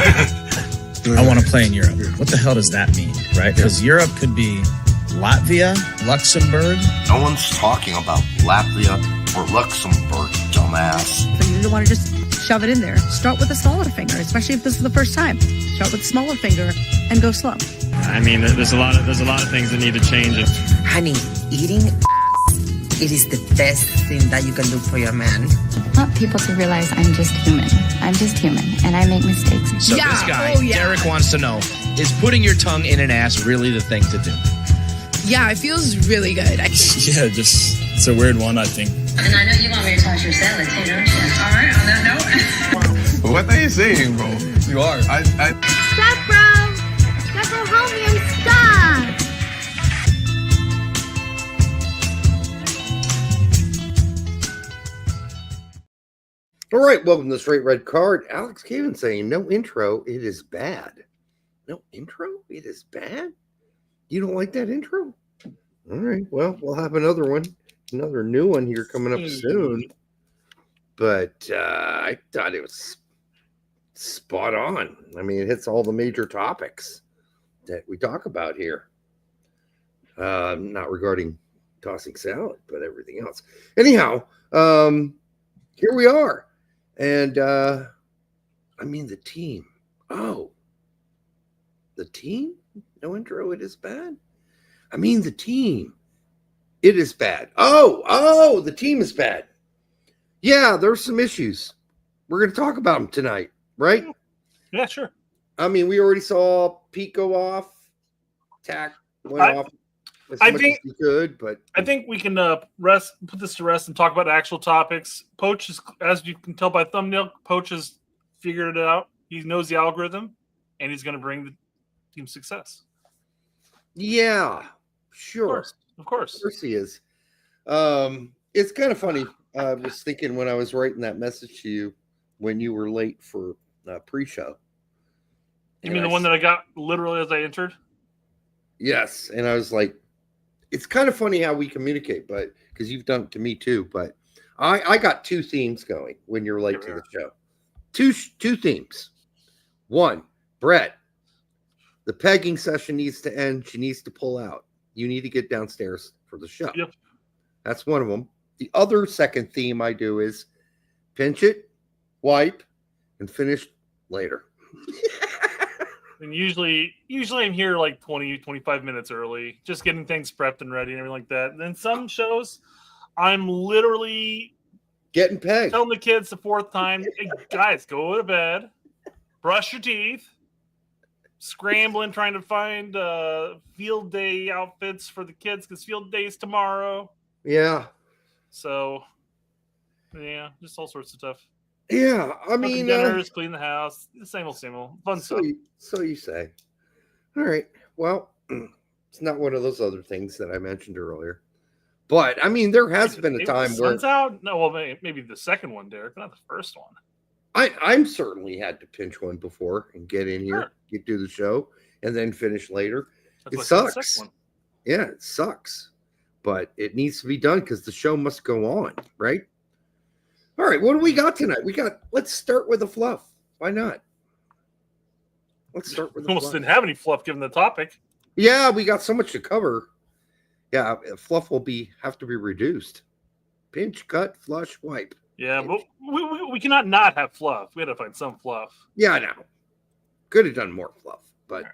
I want to play in Europe. What the hell does that mean, right? Because Europe could be Latvia, Luxembourg. No one's talking about Latvia or Luxembourg, dumbass. So you don't want to just shove it in there. Start with a smaller finger, especially if this is the first time. Start with a smaller finger and go slow. I mean, there's a lot of things that need to change. Honey, eating it is the best thing that you can do for your man. I want people to realize I'm just human. I'm just human, and I make mistakes. So this guy, Derek, wants to know, is putting your tongue in an ass really the thing to do? Yeah, it feels really good. Yeah, just, it's a weird one, I think. And I know you want me to toss your salad too, don't you? All right, on that note. What are you saying, bro? You are. Stop, bro. Stop, bro, help me and stop. All right, welcome to Straight Red Card. Alex Caven saying, no intro, it is bad. No intro? It is bad? You don't like that intro? All right, well, we'll have another one. Another new one here coming up soon. But I thought it was spot on. I mean, it hits all the major topics that we talk about here. Not regarding tossing salad, but everything else. Anyhow, here we are. And, I mean, the team. Oh, the team? No intro, it is bad? I mean, the team. It is bad. Oh, the team is bad. Yeah, there's some issues. We're going to talk about them tonight, right? Yeah, sure. I mean, we already saw Pete go off. Tack went off as much as he could, but I think we can put this to rest and talk about actual topics. Poch is, as you can tell by thumbnail, Poch has figured it out. He knows the algorithm, and he's going to bring the team success. Yeah, sure. Of course he is. It's kind of funny. I was thinking when I was writing that message to you when you were late for pre-show. You mean the one that I got literally as I entered? Yes, and I was like, it's kind of funny how we communicate, but because you've done it to me too. But I got two themes going when you're late to the show. Two themes. One, Brett, the pegging session needs to end. She needs to pull out. You need to get downstairs for the show. Yep. That's one of them. The other second theme I do is pinch it, wipe, and finish later. And usually I'm here like 20, 25 minutes early, just getting things prepped and ready and everything like that. And then some shows, I'm literally getting pegged. Telling the kids the fourth time, hey, guys, go to bed, brush your teeth, scrambling, trying to find field day outfits for the kids because field day is tomorrow. Yeah. So, yeah, just all sorts of stuff. Yeah, I mean, dinners, clean the house, the same old fun stuff. So you say. All right. Well, it's not one of those other things that I mentioned earlier, but I mean, there has been a time where sun's out. No, well, maybe the second one, Derek, not the first one. I'm certainly had to pinch one before and get in here, get through the show, and then finish later. It sucks. Yeah, it sucks, but it needs to be done because the show must go on, right? All right, what do we got tonight? Let's start with the fluff. Why not? Let's start with the almost fluff. Didn't have any fluff given the topic. Yeah, we got so much to cover. Yeah, fluff will have to be reduced. Pinch, cut, flush, wipe. Yeah, but we cannot not have fluff. We had to find some fluff. Yeah, I know. Could have done more fluff, but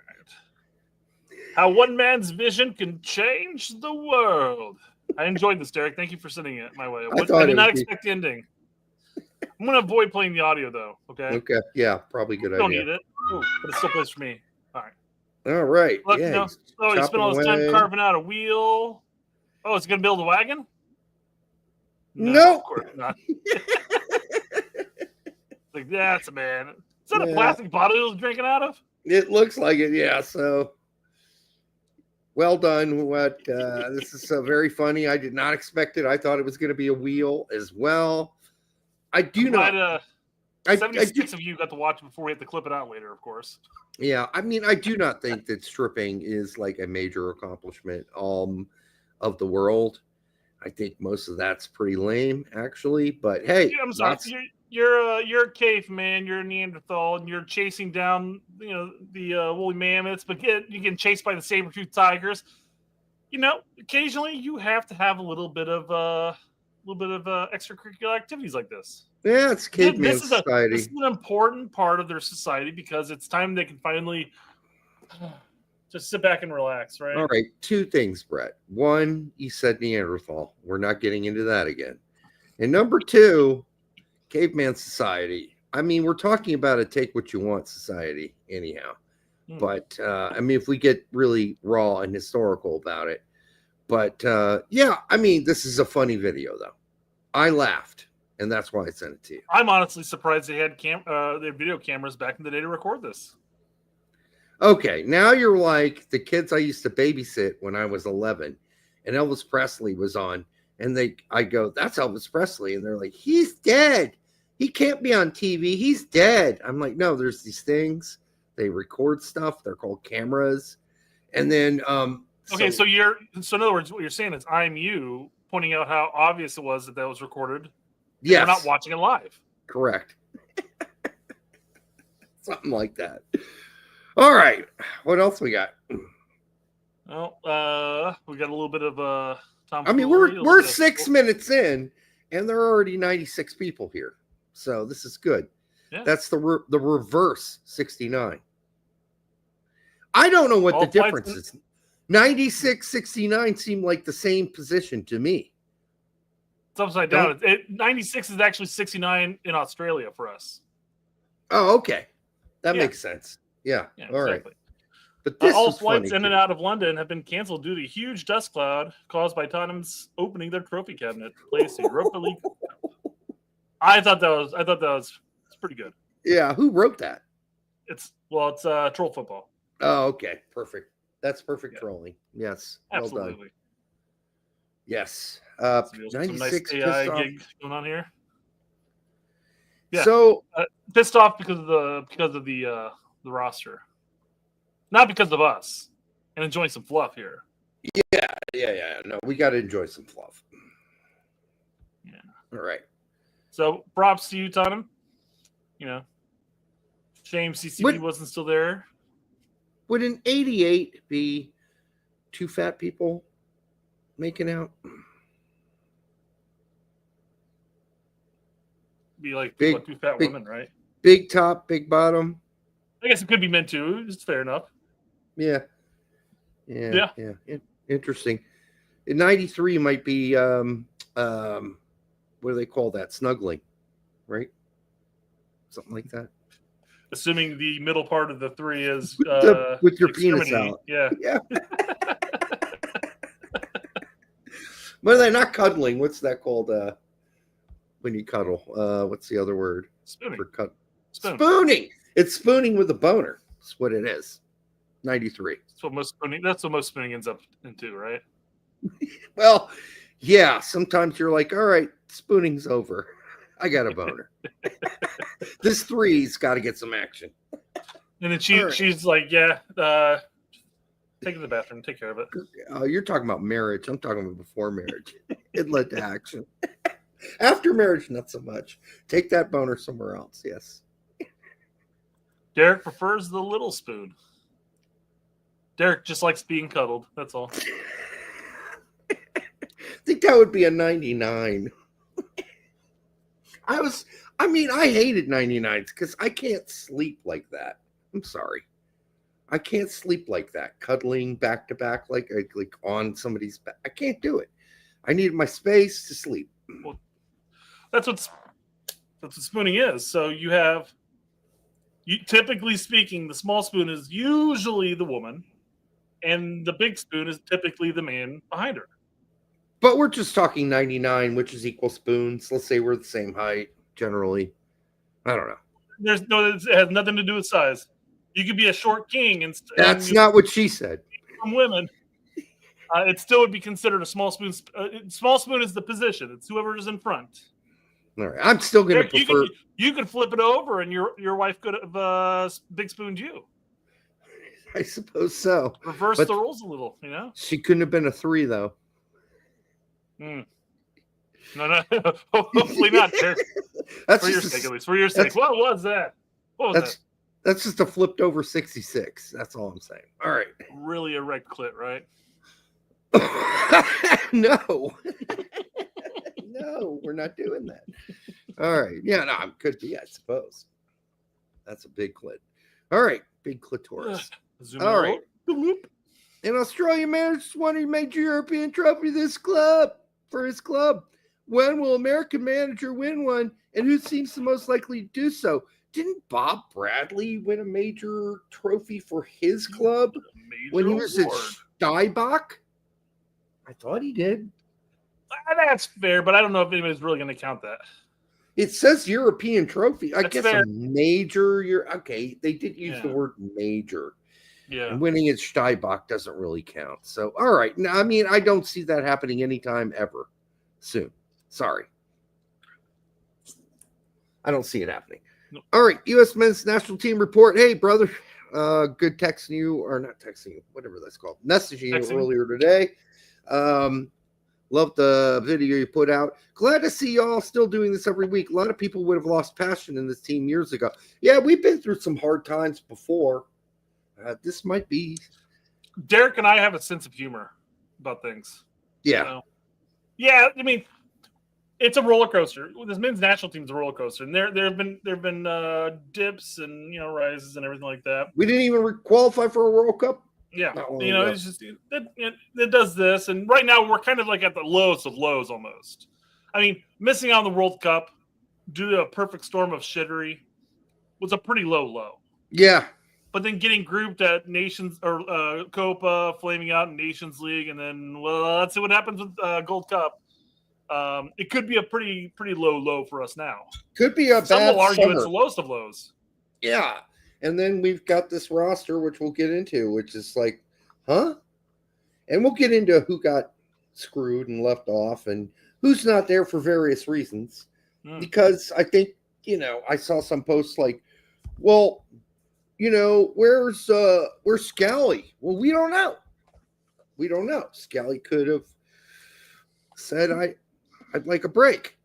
how one man's vision can change the world. I enjoyed this, Derek. Thank you for sending it my way. I did not expect the ending. I'm going to avoid playing the audio, though. Okay. Okay. Yeah, probably good idea. Don't need it. Ooh, but it still plays for me. All right. All right. Look, yeah. He spent all his time carving out a wheel. Oh, is he going to build a wagon? No. Of course not. Like, that's a man. Is that a plastic bottle he was drinking out of? It looks like it, yeah. So, well done. This is very funny. I did not expect it. I thought it was going to be a wheel as well. I do not. 76 of you got to watch it before we have to clip it out later, of course. Yeah, I mean, I do not think that stripping is like a major accomplishment of the world. I think most of that's pretty lame, actually. But hey, I'm sorry. you're a caveman, you're a Neanderthal, and you're chasing down the woolly mammoths, but you get chased by the saber-toothed tigers. Occasionally you have to have a little bit of extracurricular activities like this. Yeah, it's caveman society. This is an important part of their society because it's time they can finally just sit back and relax, right? All right, two things, Brett. One, you said Neanderthal. We're not getting into that again. And number two, caveman society. I mean, we're talking about a take what you want society anyhow. But, if we get really raw and historical about it. But, this is a funny video, though. I laughed, and that's why I sent it to you. I'm honestly surprised they had their video cameras back in the day to record this. Okay, now you're like the kids I used to babysit when I was 11, and Elvis Presley was on, and I go, that's Elvis Presley, and they're like, he's dead. He can't be on TV. He's dead. I'm like, no, there's these things. They record stuff. They're called cameras. And then okay, so in other words, what you're saying is I'm you pointing out how obvious it was that was recorded. Yes. We're not watching it live. Correct. Something like that. All right. What else we got? Well, we got a little bit of Tom. We're 6 minutes in, and there are already 96 people here. So this is good. Yeah. That's the reverse 69. I don't know what the difference is. 96, 69 seem like the same position to me. It's upside down. 96 is actually 69 in Australia for us. Oh, okay. That makes sense. Yeah. All right. Exactly. But this all flights in and out of London have been canceled due to a huge dust cloud caused by Tottenham's opening their trophy cabinet to place the Europa League. I thought that was pretty good. Yeah, who wrote that? It's Troll Football. Oh, okay. Perfect. That's perfect trolling. Yes. Absolutely. Well done. Yes. Some 96 nice AI gig going on here. Yeah. So pissed off because of the roster. Not because of us. And enjoying some fluff here. Yeah. No, we got to enjoy some fluff. Yeah. All right. So props to you, Tottenham. Shame CCB wasn't still there. Would an 88 be two fat people making out? Be like two fat women, right? Big top, big bottom. I guess it could be meant to. It's fair enough. Yeah. Interesting. In 93 might be what do they call that? Snuggling, right? Something like that. Assuming the middle part of the three is with your penis out. Yeah. But they're not cuddling. What's that called? When you cuddle? What's the other word? Spooning. Spooning. It's spooning with a boner. That's what it is. 93. That's what most spooning ends up into, right? Well, yeah. Sometimes you're like, all right, spooning's over. I got a boner. This three's got to get some action. And then she's like, take it to the bathroom, take care of it. You're talking about marriage. I'm talking about before marriage. It led to action. After marriage, not so much. Take that boner somewhere else. Yes. Derek prefers the little spoon. Derek just likes being cuddled. That's all. I think that would be a 99. I hated 99s because I can't sleep like that. I'm sorry. I can't sleep like that. Cuddling back to back like on somebody's back. I can't do it. I need my space to sleep. Well, that's what spooning is. So typically speaking, the small spoon is usually the woman, and the big spoon is typically the man behind her. But we're just talking 99, which is equal spoons. Let's say we're the same height, generally. I don't know. It has nothing to do with size. You could be a short king. That's not what she said. From women, it still would be considered a small spoon. Small spoon is the position. It's whoever is in front. All right. I'm still going to prefer. You could flip it over, and your wife could have big spooned you. I suppose so. Reverse the roles a little, She couldn't have been a 3, though. No. Hopefully not, Derek. That's For your sake, at least. For your sake. What was that? What was that? That's just a flipped over 66. That's all I'm saying. All right. Really erect clit, right? No. No, we're not doing that. All right. Yeah, no, it could be, I suppose. That's a big clit. All right. Big clitoris. All right. An Australian manager just won a major European trophy for his club. When will American manager win one? And who seems the most likely to do so? Didn't Bob Bradley win a major trophy for his club when he was at Steinbach? I thought he did. That's fair, but I don't know if anybody's really going to count that. It says European trophy. I guess fair. A major. Okay, they did use the word major. Yeah. And winning at Steinbach doesn't really count. So, all right. Now, I mean, I don't see that happening anytime ever soon. Sorry. I don't see it happening. Nope. All right. U.S. men's national team report. Hey, brother. Good texting you, or not texting you, whatever that's called. Messaging you earlier today. Love the video you put out. Glad to see y'all still doing this every week. A lot of people would have lost passion in this team years ago. Yeah, we've been through some hard times before. This might be. Derek and I have a sense of humor about things. Yeah. You know? Yeah, I mean, it's a roller coaster. This men's national team's a roller coaster, and there have been dips and rises and everything like that. We didn't even qualify for a World Cup. Yeah, it's just it does this, and right now we're kind of like at the lowest of lows almost. I mean, missing out on the World Cup due to a perfect storm of shittery was a pretty low. Yeah. But then getting grouped at Nations or Copa, flaming out in Nations League, and then let's see what happens with Gold Cup. It could be a pretty low for us now. Could be a Some bad will argue summer. it's the lowest of lows. Yeah. And then we've got this roster, which we'll get into, which is like, huh? And we'll get into who got screwed and left off and who's not there for various reasons. Because I think, I saw some posts like, well, where's Scally? Well, we don't know. We don't know. Scally could have said, I'd like a break.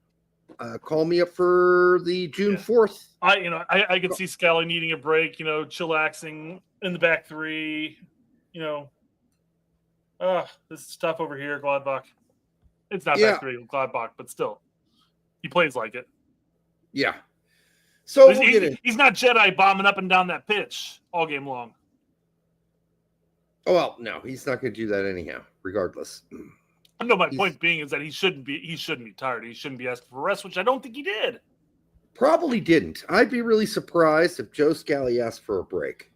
Call me up for the June 4th. I could see Scally needing a break, chillaxing in the back three, this is tough over here, Gladbach. It's not back three, Gladbach, but still. He plays like it. Yeah. So he's not Jedi bombing up and down that pitch all game long. Oh, well, no, he's not going to do that anyhow, regardless. No, my point being is that he shouldn't be tired. He shouldn't be asking for rest, which I don't think he did. Probably didn't. I'd be really surprised if Joe Scally asked for a break.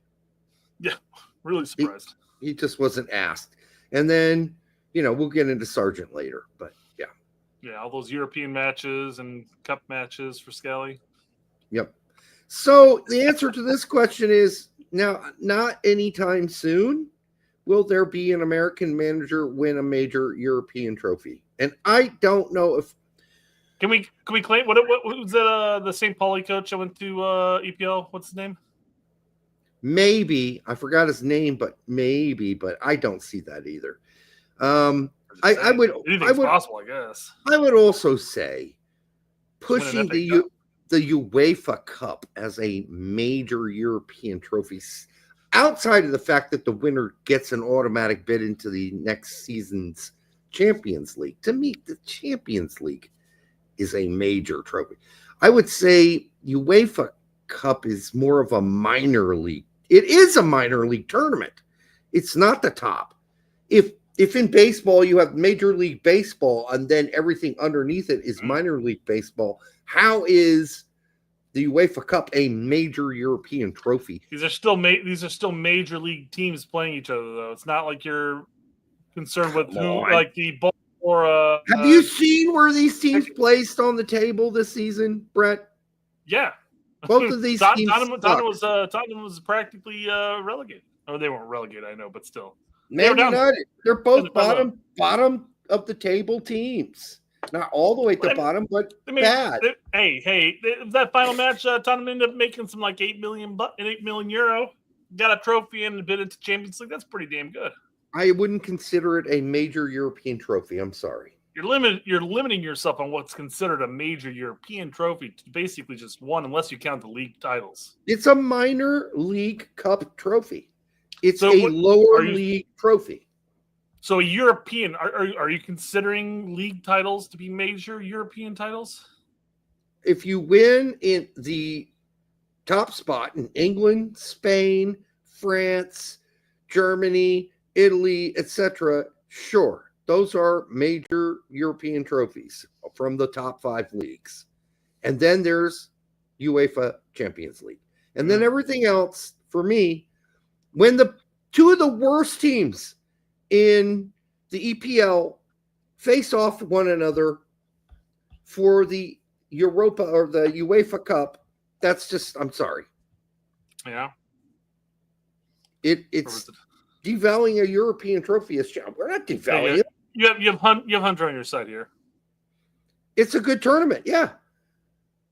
Yeah, really surprised. He just wasn't asked. And then, we'll get into Sargent later, but yeah. Yeah, all those European matches and cup matches for Scally. Yep. So the answer to this question is now, not anytime soon will there be an American manager win a major European trophy. And I don't know if Can we claim what was that the St. Pauli coach I went to EPL? What's his name? Maybe. I forgot his name, but I don't see that either. I would possible, I guess. I would also say pushing the UEFA Cup as a major European trophy, outside of the fact that the winner gets an automatic bid into the next season's Champions League. To me, the Champions League is a major trophy. I would say UEFA Cup is more of a minor league. It is a minor league tournament. It's not the top. If in baseball you have Major League Baseball and then everything underneath it is minor league baseball, how is the UEFA Cup a major European trophy? These are still major league teams playing each other, though. It's not like you're concerned with like the ball or. Have you seen where these teams placed on the table this season, Brett? Yeah, both of these teams. Tottenham was practically relegated. Or they weren't relegated, I know, but still. Man United, they're both bottom of the table teams. Not all the way to the bottom, but bad. Hey, that final match, Tottenham ended up making some like €8 million, got a trophy and a bid into Champions League. That's pretty damn good. I wouldn't consider it a major European trophy. I'm sorry. You're limiting yourself on what's considered a major European trophy to basically just one, unless you count the league titles. It's a minor league cup trophy. It's lower league trophy. So a European, are you considering league titles to be major European titles? If you win in the top spot in England, Spain, France, Germany, Italy, etc., sure, those are major European trophies from the top 5 leagues. And then there's UEFA Champions League. And then everything else, for me, when the two of the worst teams in the EPL face off one another for the Europa or the UEFA Cup, that's just, I'm sorry. Yeah. It's devaluing a European trophy as champ. We're not devaluing it. You have Hunter on your side here. It's a good tournament, yeah.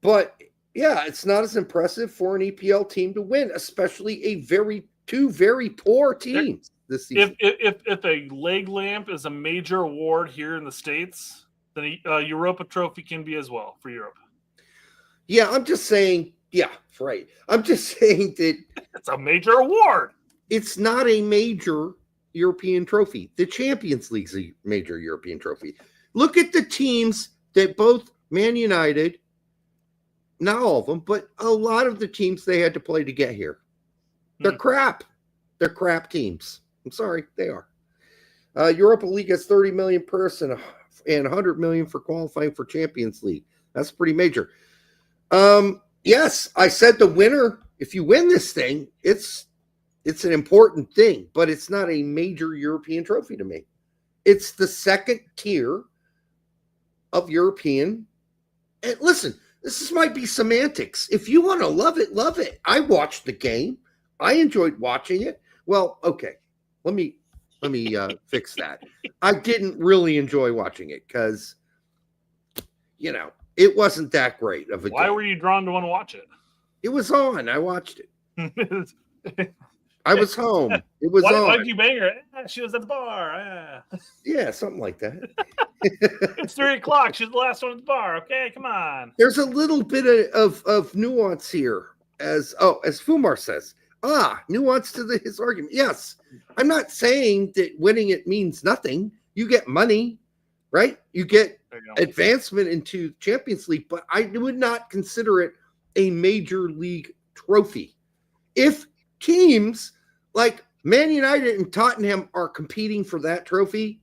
But yeah, it's not as impressive for an EPL team to win, especially two very poor teams this season. If a leg lamp is a major award here in the States, then a Europa trophy can be as well for Europe. Yeah, I'm just saying, yeah, right. I'm just saying that it's a major award. It's not a major European trophy. The Champions League's a major European trophy. Look at the teams that both Man United, not all of them, but a lot of the teams they had to play to get here. They're crap. They're crap teams. I'm sorry, they are. Europa League has 30 million person and 100 million for qualifying for Champions League. That's pretty major. Yes, I said the winner, if you win this thing, it's an important thing, but it's not a major European trophy to me. It's the second tier of European. And listen, might be semantics. If you want to love it, love it. I watched the game. I enjoyed watching it. Well, okay. Let me fix that. I didn't really enjoy watching it because, it wasn't that great of a game. Why were you drawn to want to watch it? It was on. I watched it. I was home. It was on. Why did you bang her? She was at the bar. Yeah, something like that. It's 3:00. She's the last one at the bar. Okay, come on. There's a little bit of nuance here, as Fumar says. Nuance to his argument. Yes, I'm not saying that winning it means nothing. You get money, right? You get advancement into Champions League, but I would not consider it a major league trophy. If teams like Man United and Tottenham are competing for that trophy,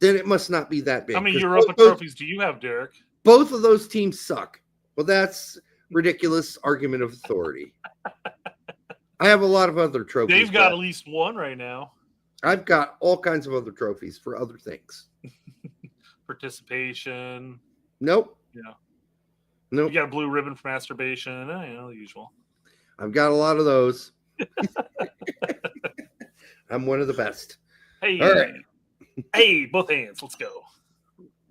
then it must not be that big. How many Europa trophies do you have, Derek? Both of those teams suck. Well, that's ridiculous argument of authority. I have a lot of other trophies. They've got at least one right now. I've got all kinds of other trophies for other things. Participation. Nope. Yeah. Nope. You got a blue ribbon for masturbation. The usual. I've got a lot of those. I'm one of the best. Hey. All right. Hey, both hands. Let's go.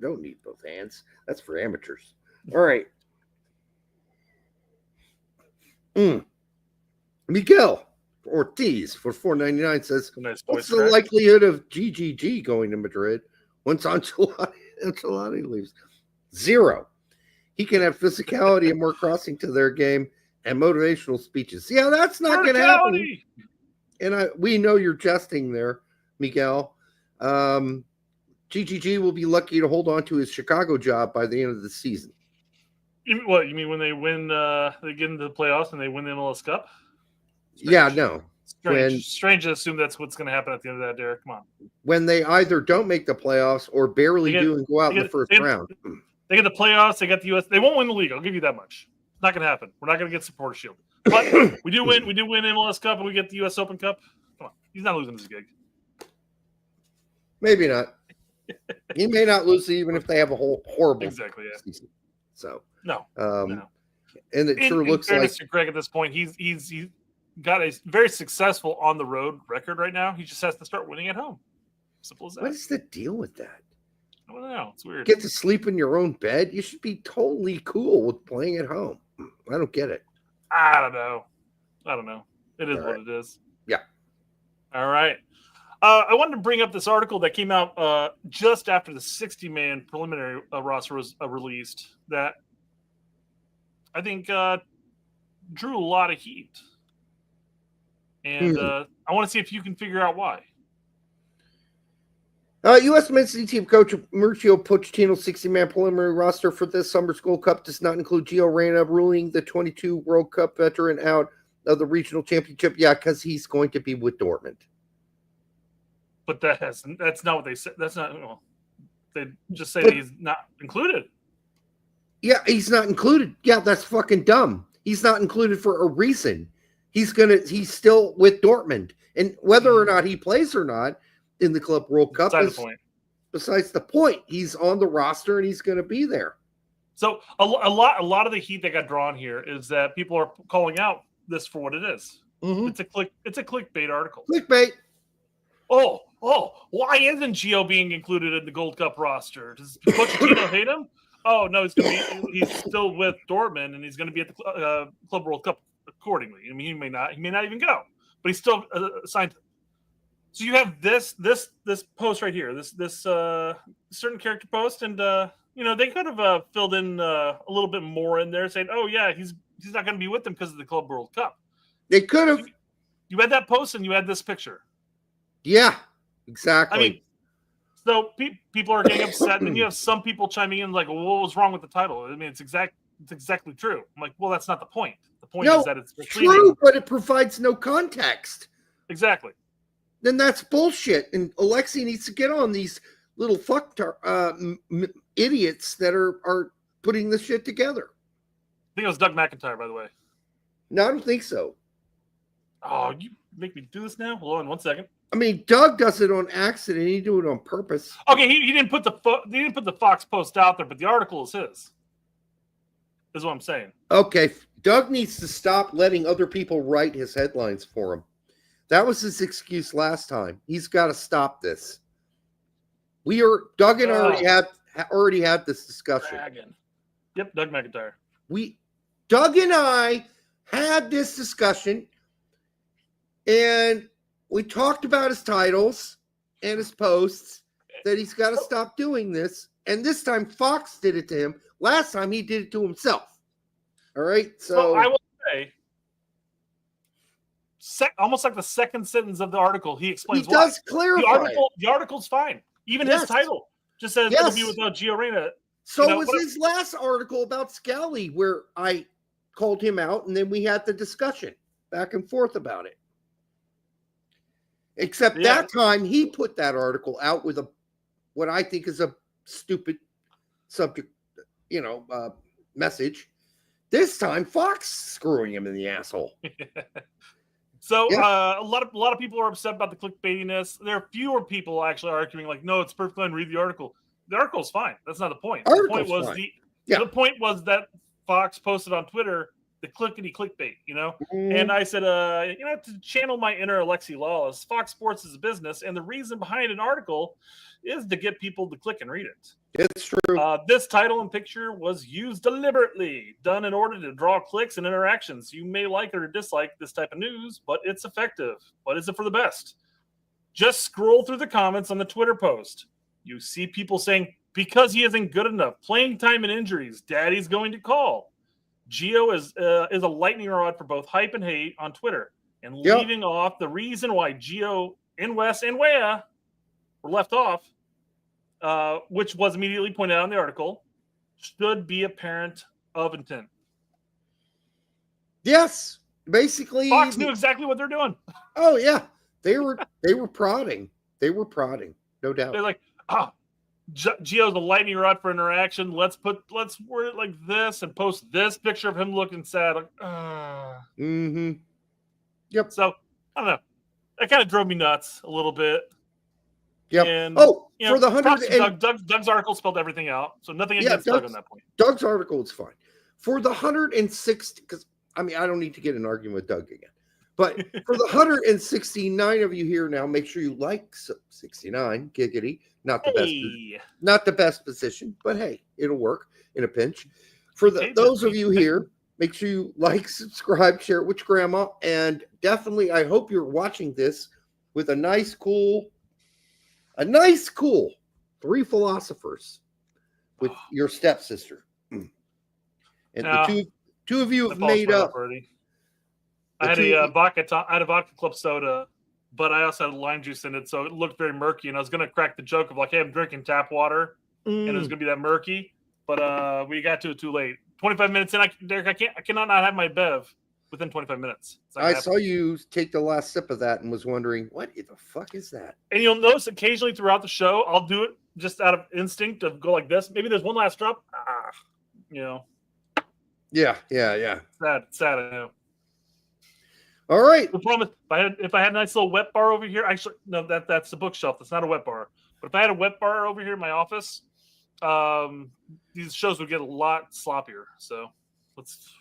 Don't need both hands. That's for amateurs. All right. Miguel Ortiz for $4.99 says, what's the likelihood of GGG going to Madrid once Ancelotti leaves? 0. He can have physicality and more crossing to their game and motivational speeches. Yeah, that's not going to happen. And we know you're jesting there, Miguel. GGG will be lucky to hold on to his Chicago job by the end of the season. You mean when they win, they get into the playoffs and they win the MLS Cup? Strange. Yeah, no. Strange to assume that's what's going to happen at the end of that, Derek. Come on. When they either don't make the playoffs or barely do and go out in the first round. They get the playoffs. They got the U.S. They won't win the league. I'll give you that much. It's not going to happen. We're not going to get supporter shield. But we do win. We do win MLS Cup and we get the U.S. Open Cup. Come on. He's not losing his gig. Maybe not. He may not lose even if they have a horrible season. So no. And it sure looks like Mr. Craig at this point, he's got a very successful on the road record right now. He just has to start winning at home. Simple as that. What is the deal with that? I don't know. It's weird. Get to sleep in your own bed. You should be totally cool with playing at home. I don't get it. I don't know. It is what it is. Yeah. All right. I wanted to bring up this article that came out just after the 60-man preliminary roster was released that I think drew a lot of heat. And I want to see if you can figure out why. USMNT team coach Mauricio Pochettino's 60-man preliminary roster for this summer's Gold Cup does not include Gio Reyna, ruling the 22 World Cup veteran out of the regional championship. Yeah, because he's going to be with Dortmund. But that's not what they said. That's not. Well, they just say that he's not included. Yeah, he's not included. Yeah, that's fucking dumb. He's not included for a reason. He's still with Dortmund, and whether or not he plays or not in the Club World Cup is besides the point. He's on the roster and he's going to be there. So a lot of the heat that got drawn here is that people are calling out this for what it is. Mm-hmm. It's a clickbait article. Clickbait. Oh, why isn't Gio being included in the Gold Cup roster? Does Pochettino hate him? Oh no, he's still with Dortmund and he's going to be at the Club World Cup accordingly. I mean, he may not even go, but he's still assigned. So you have this post right here, this certain character post, and they could have filled in a little bit more in there, saying, "Oh yeah, he's not going to be with them because of the Club World Cup." They could have. You had that post and you had this picture. Yeah, exactly. I mean, so people are getting upset, and you have some people chiming in like, "Well, what was wrong with the title?" I mean, it's exactly true. I'm like, well, that's not the point. The point is that it's true, but it provides no context. Exactly. Then that's bullshit. And Alexi needs to get on these little idiots that are putting this shit together. I think it was Doug McIntyre, by the way. No, I don't think so. Oh, you make me do this now? Hold on 1 second. I mean, Doug does it on accident. He do it on purpose. Okay, he didn't put the Fox post out there, but the article is his. Is what I'm saying. Okay, Doug needs to stop letting other people write his headlines for him. That was his excuse last time. He's got to stop this. Doug and I already had this discussion. Dragon. Yep, Doug McIntyre. Doug and I had this discussion, and we talked about his titles and his posts, that he's got to stop doing this. And this time Fox did it to him. Last time he did it to himself. All right. So I will say, almost like the second sentence of the article, he explains he does clarify. The article's fine. Even his title just says it'll be without Gio Reyna. So was his last article about Scally, where I called him out, and then we had the discussion back and forth about it. Except that time he put that article out with what I think is a stupid subject, message. This time Fox screwing him in the asshole. So a lot of people are upset about the clickbaitiness. There are fewer people actually arguing like, no, it's perfectly fine. Read the article. The article's fine. That's not the point. The point was that Fox posted on Twitter the clickbait, And I said, to channel my inner Alexi Lawless, Fox Sports is a business, and the reason behind an article is to get people to click and read it. It's true. This title and picture was used deliberately, done in order to draw clicks and interactions. You may like or dislike this type of news, but it's effective. But is it for the best? Just scroll through the comments on the Twitter post. You see people saying, because he isn't good enough, playing time and injuries, daddy's going to call. Gio is a lightning rod for both hype and hate on Twitter, and leaving off the reason why Gio, West, and Wea were left off, which was immediately pointed out in the article, should be apparent of intent. Yes, basically, Fox knew exactly what they're doing. Oh yeah, they were prodding. They were prodding, no doubt. They're like, Gio's a lightning rod for interaction. Let's word it like this and post this picture of him looking sad. Like, Yep. So I don't know. That kind of drove me nuts a little bit. Yep. And, for the 100 Doug's article spelled everything out, so nothing against Doug on that point. Doug's article is fine. For the 160, because I don't need to get an argument with Doug again. But for the 169 of you here now, make sure you like 69, giggity. Not the best position, but hey, it'll work in a pinch. For those of you here, make sure you like, subscribe, share it with grandma, and definitely, I hope you're watching this with a nice cool 3 philosophers with your stepsister. And the two of you have made up. I had a vodka club soda, but I also had lime juice in it, so it looked very murky. And I was going to crack the joke of like, "Hey, I'm drinking tap water," and it was going to be that murky. But we got to it too late. 25 minutes in, Derek, I cannot not have my bev within 25 minutes. I saw you take the last sip of that and was wondering, what the fuck is that? And you'll notice occasionally throughout the show, I'll do it just out of instinct of go like this. Maybe there's one last drop. Yeah. Sad, I know. All right. The problem is, if I had a nice little wet bar over here, actually, no, that's the bookshelf. That's not a wet bar. But if I had a wet bar over here in my office, these shows would get a lot sloppier. So let's.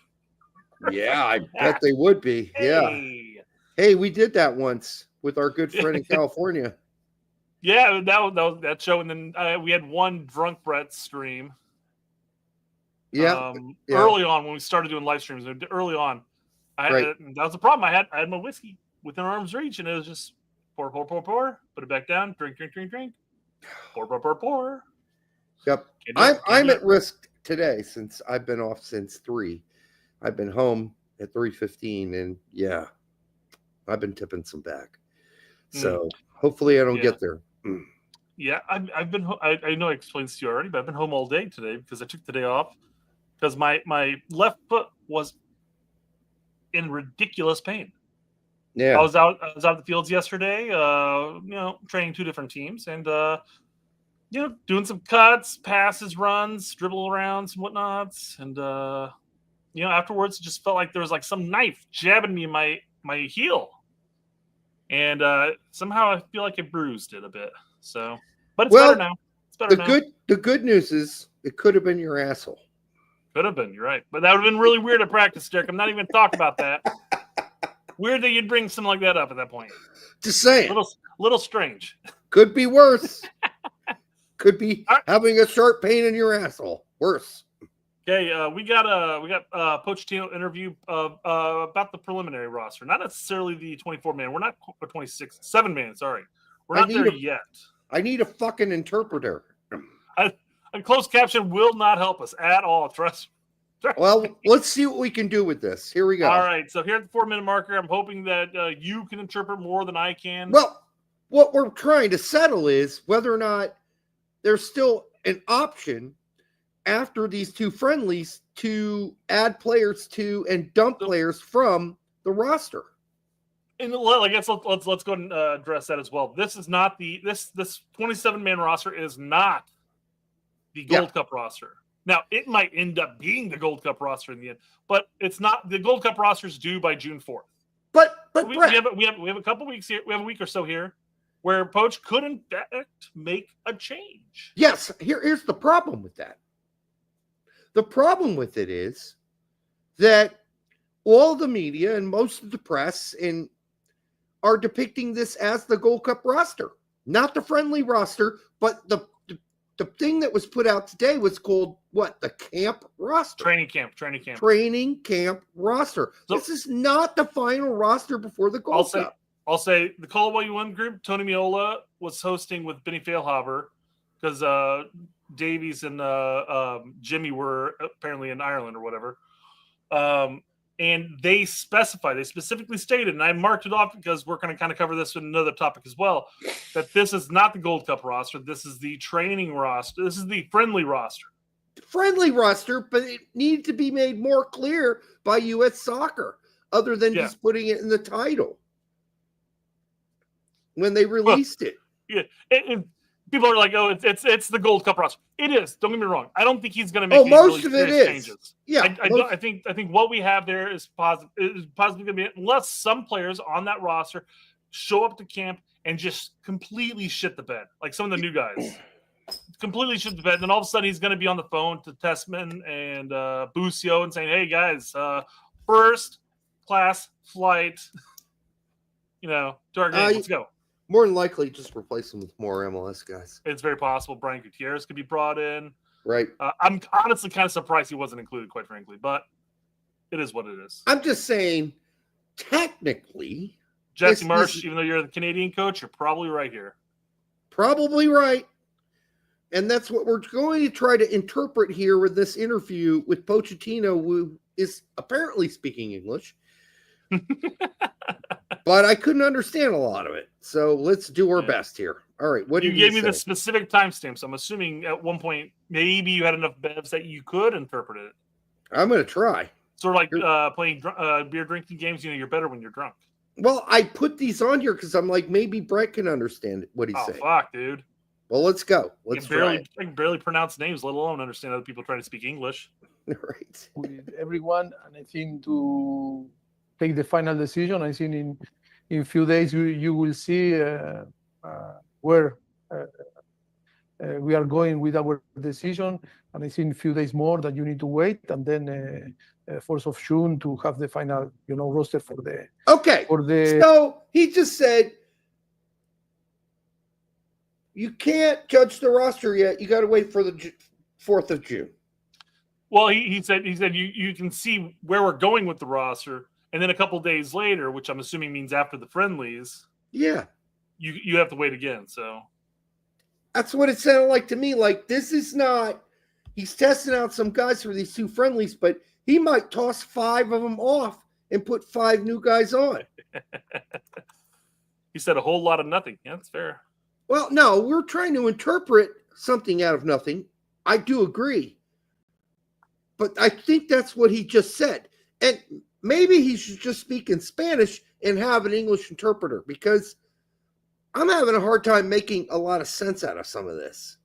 Yeah, I bet they would be. Hey. Yeah. Hey, we did that once with our good friend in California. Yeah, that show, and then we had one Drunk Brett stream. Yeah. Early on when we started doing live streams, early on, that was the problem. I had my whiskey within arm's reach, and it was just pour, put it back down, drink, pour. Yep. I'm at risk today since I've been off since 3. I've been home at 3:15, and yeah, I've been tipping some back. So hopefully I don't get there. Yeah, I've been. I know I explained this to you already, but I've been home all day today because I took the day off because my left foot was in ridiculous pain. Yeah, I was out in the fields yesterday. Training 2 different teams and doing some cuts, passes, runs, dribble arounds, and whatnots, and afterwards, it just felt like there was like some knife jabbing me in my heel, and somehow I feel like I bruised it a bit. So, but it's better now. It's better now. The good news is it could have been your asshole. Could have been. You're right, but that would have been really weird at practice, Derek. I'm not even talking about that. Weird that you'd bring something like that up at that point. Just saying. Little strange. Could be worse. Could be having a sharp pain in your asshole. Worse. Okay, we got Pochettino interview about the preliminary roster, not necessarily the 24-man. We're not 26, 7-man. Sorry, we're not there yet. I need a fucking interpreter. A closed caption will not help us at all. Trust. Well, let's see what we can do with this. Here we go. All right, so here at the 4-minute marker, I'm hoping that you can interpret more than I can. Well, what we're trying to settle is whether or not there's still an option after these 2 friendlies to add players to and dump players from the roster. And I guess let's go and address that as well. This is not this 27-man roster is not the Gold Cup roster. Now it might end up being the Gold Cup roster in the end, but it's not. The Gold Cup roster is due by June 4th. But we have a couple weeks here. We have a week or so here where Poach could in fact make a change. Yes, here's the problem with that. The problem with it is that all the media and most of the press are depicting this as the Gold Cup roster, not the friendly roster, but the thing that was put out today was called what? The camp roster. Training camp roster. So, this is not the final roster before the Gold Cup. I'll say the Call Away UN group, Tony Miola was hosting with Benny Feilhaber because Davies and Jimmy were apparently in Ireland or whatever. And they specifically stated, and I marked it off because we're going to kind of cover this in another topic as well, that this is not the Gold Cup roster. This is the training roster. This is the friendly roster. Friendly roster, but it needed to be made more clear by U.S. Soccer, other than just putting it in the title when they released it. Yeah, and people are like, "Oh, it's the Gold Cup roster." It is. Don't get me wrong. I don't think he's going to make most really of it is changes. Yeah, I think what we have there is positive. Is positive going to be unless some players on that roster show up to camp and just completely shit the bed, like some of the new guys. Completely shit the bed. And then all of a sudden he's going to be on the phone to Tessman and Busio and saying, "Hey guys, first class flight, to our game. Let's go." More than likely, just replace them with more MLS guys. It's very possible. Brian Gutierrez could be brought in. Right. I'm honestly kind of surprised he wasn't included, quite frankly, but it is what it is. I'm just saying, technically, Jesse Marsh, even though you're the Canadian coach, you're probably right here. Probably right. And that's what we're going to try to interpret here with this interview with Pochettino, who is apparently speaking English. But I couldn't understand a lot of it. So let's do our best here. All right. What you did gave you me say? the specific timestamps. I'm assuming at one point maybe you had enough bevs that you could interpret it. I'm going to try. Sort of like playing beer drinking games. You're better when you're drunk. Well, I put these on here because I'm like, maybe Brett can understand what he's saying. Oh, fuck, dude. Well, let's go. Let's try. I can barely pronounce names, let alone understand other people trying to speak English. Right. With everyone, and I think to take the final decision, I think in a few days you will see where we are going with our decision, and I think a few days more that you need to wait, and then 4th of June to have the final, roster for the. Okay. So he just said you can't judge the roster yet. You got to wait for the 4th of June. Well, he said you can see where we're going with the roster, and then a couple days later, which I'm assuming means after the friendlies. Yeah. You have to wait again. So that's what it sounded like to me. Like, this is not. He's testing out some guys for these 2 friendlies, but he might toss 5 of them off and put 5 new guys on. He said a whole lot of nothing. Yeah, that's fair. Well, no, we're trying to interpret something out of nothing. I do agree. But I think that's what he just said. And maybe he should just speak in Spanish and have an English interpreter, because I'm having a hard time making a lot of sense out of some of this.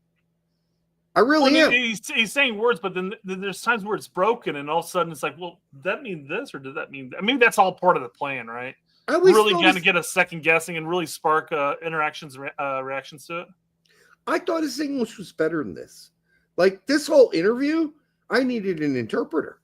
I really am. He's saying words, but then there's times where it's broken, and all of a sudden it's like, well, did that mean this, or did that mean that? I mean, that's all part of the plan, right? Really kind of get a second guessing and really spark interactions and reactions to it. I thought his English was better than this. Like, this whole interview, I needed an interpreter.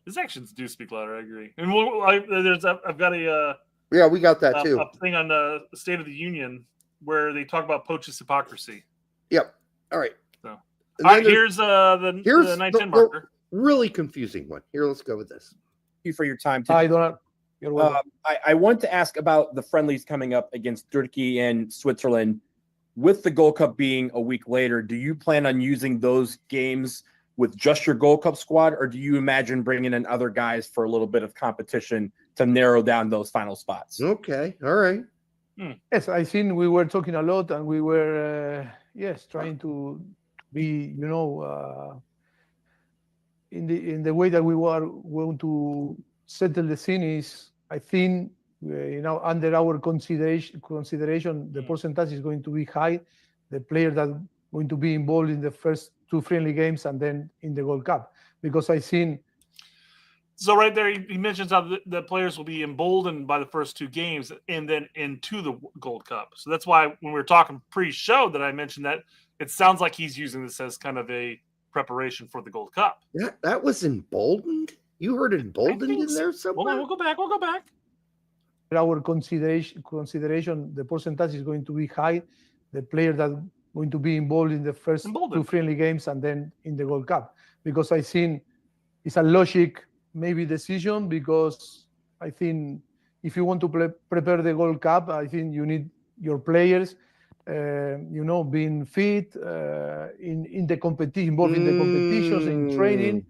His actions do speak louder. I agree. And I've got a yeah, we got that too. A thing on the State of the Union where they talk about Poach's hypocrisy. Yep. All right. So, all right. Here's the 9-10 marker. Really confusing one. Here, let's go with this. Thank you for your time. Hi, Donald. You're welcome. I want to ask about the friendlies coming up against Turkey and Switzerland. With the Gold Cup being a week later, do you plan on using those games with just your Gold Cup squad, or do you imagine bringing in other guys for a little bit of competition to narrow down those final spots? Okay. All right. Yes, I think we were talking a lot, and we were, trying to be, in the way that we were going to settle the scene is, I think, under our consideration, the percentage is going to be high. The player that going to be involved in the first 2 friendly games and then in the Gold Cup, because I think. So right there, he mentions how the players will be emboldened by the first 2 games and then into the Gold Cup. So that's why when we were talking pre-show that I mentioned that it sounds like he's using this as kind of a preparation for the Gold Cup. Yeah, that was emboldened? You heard emboldened in there somewhere? We'll go back. Our consideration, the percentage is going to be high. The player that going to be involved in the first 2 friendly games and then in the Gold Cup, because I think it's a logic maybe decision, because I think if you want to prepare the Gold Cup, I think you need your players, being fit in the competition, involved in the competitions, in training,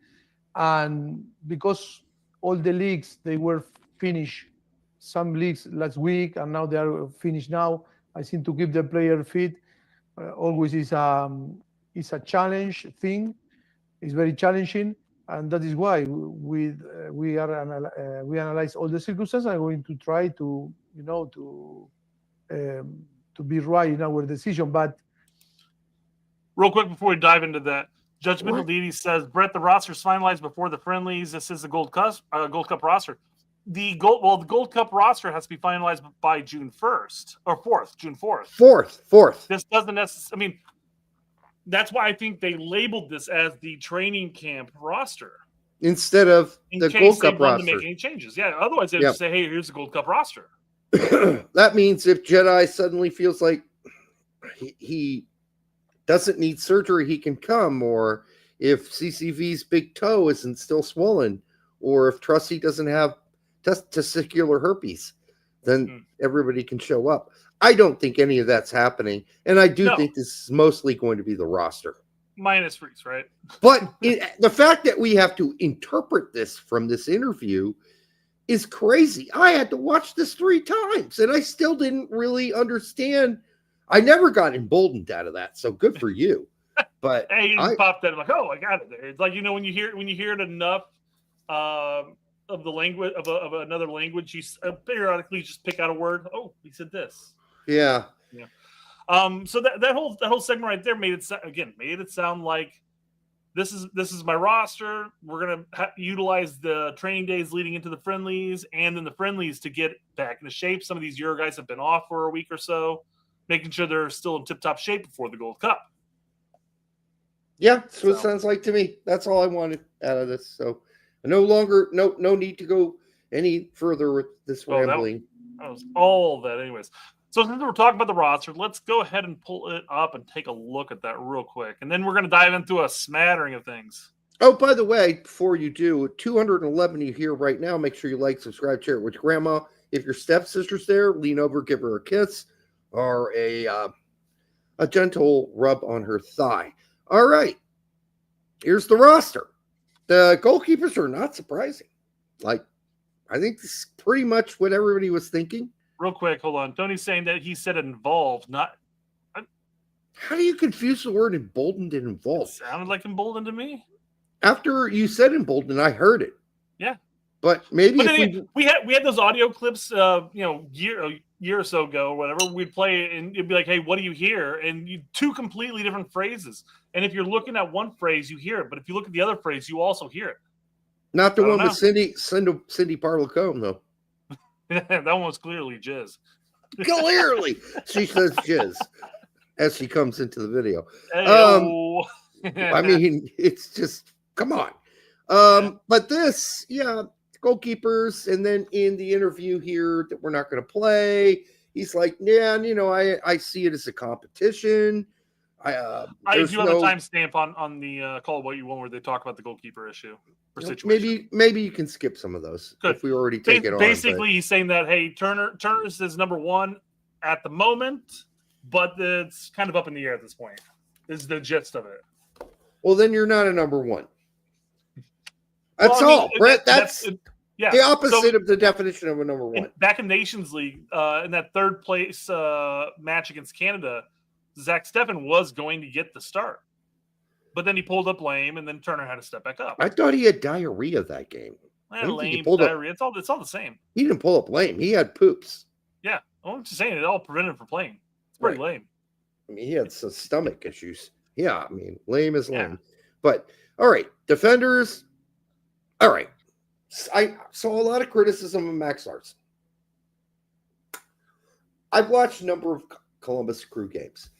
and because all the leagues they were finished. Some leagues last week, and now they are finished now. I think to keep the player fit always is a challenge thing. It's very challenging, and that is why we analyze all the circumstances. I'm going to try to be right in our decision. But real quick before we dive into that, Judge Middledini says, Brett, the roster is finalized before the friendlies. This is the Gold Cup roster. The Gold Cup roster has to be finalized by June 1st or 4th, June 4th. 4th. This doesn't necessarily. I mean, that's why I think they labeled this as the training camp roster instead of the Gold Cup roster. To make any changes, yeah. Otherwise, they would just say, "Hey, here's the Gold Cup roster." That means if Jedi suddenly feels like he doesn't need surgery, he can come, or if CCV's big toe isn't still swollen, or if Trusty doesn't have testicular herpes, then everybody can show up. I don't think any of that's happening, and I do think this is mostly going to be the roster. Minus Reese, right? But the fact that we have to interpret this from this interview is crazy. I had to watch this 3 times, and I still didn't really understand. I never got emboldened out of that, so good for you. But hey, you just popped that. I'm like, oh, I got it there. It's like, you know, when you hear it enough of the language of another language, you periodically just pick out a word. Oh, he said this. Yeah. So that whole segment right there made it sound like this is my roster. We're gonna utilize the training days leading into the friendlies and then the friendlies to get back into shape. Some of these Euro guys have been off for a week or so, making sure they're still in tip-top shape before the Gold Cup. Yeah, that's what it sounds like to me. That's all I wanted out of this. So no need to go any further with this rambling. That was all that, anyways. So since we're talking about the roster, let's go ahead and pull it up and take a look at that real quick. And then we're going to dive into a smattering of things. Oh, by the way, before you do, 211 you here right now. Make sure you like, subscribe, share it with your grandma. If your stepsister's there, lean over, give her a kiss or a gentle rub on her thigh. All right, here's the roster. The goalkeepers are not surprising. Like, I think this is pretty much what everybody was thinking. Real quick, hold on. Tony's saying that he said involved, not. How do you confuse the word emboldened and involved? It sounded like emboldened to me. After you said emboldened, I heard it. Yeah, but maybe we had those audio clips, a year or so ago, or whatever. We'd play it and it'd be like, "Hey, what do you hear?" And two completely different phrases. And if you're looking at one phrase, you hear it, but if you look at the other phrase, you also hear it. Not the one with Cindy Parlacombe, though. That one was clearly jizz. Clearly, she says jizz as she comes into the video. I mean, it's just come on. But this, goalkeepers, and then in the interview here that we're not going to play, he's like, "Yeah, I see it as a competition." I do have a timestamp on the call what you want where they talk about the goalkeeper issue. Maybe you can skip some of those if we already take it on. Basically, he's saying that, hey, Turner is number one at the moment, but it's kind of up in the air at this point. Is the gist of it. Well, then you're not a number one. That's all, Brett. That's the opposite of the definition of a number one. Back in Nations League, in that third place match against Canada, Zach Steffen was going to get the start. But then he pulled up lame, and then Turner had to step back up. I thought he had diarrhea that game. Lame, diarrhea. It's all the same. He didn't pull up lame. He had poops. Yeah. I'm just saying it all prevented him from playing. It's pretty lame. I mean, he had some stomach issues. Yeah, I mean, lame is lame. But, all right, defenders. All right. I saw a lot of criticism of Max Larson. I've watched a number of Columbus Crew games.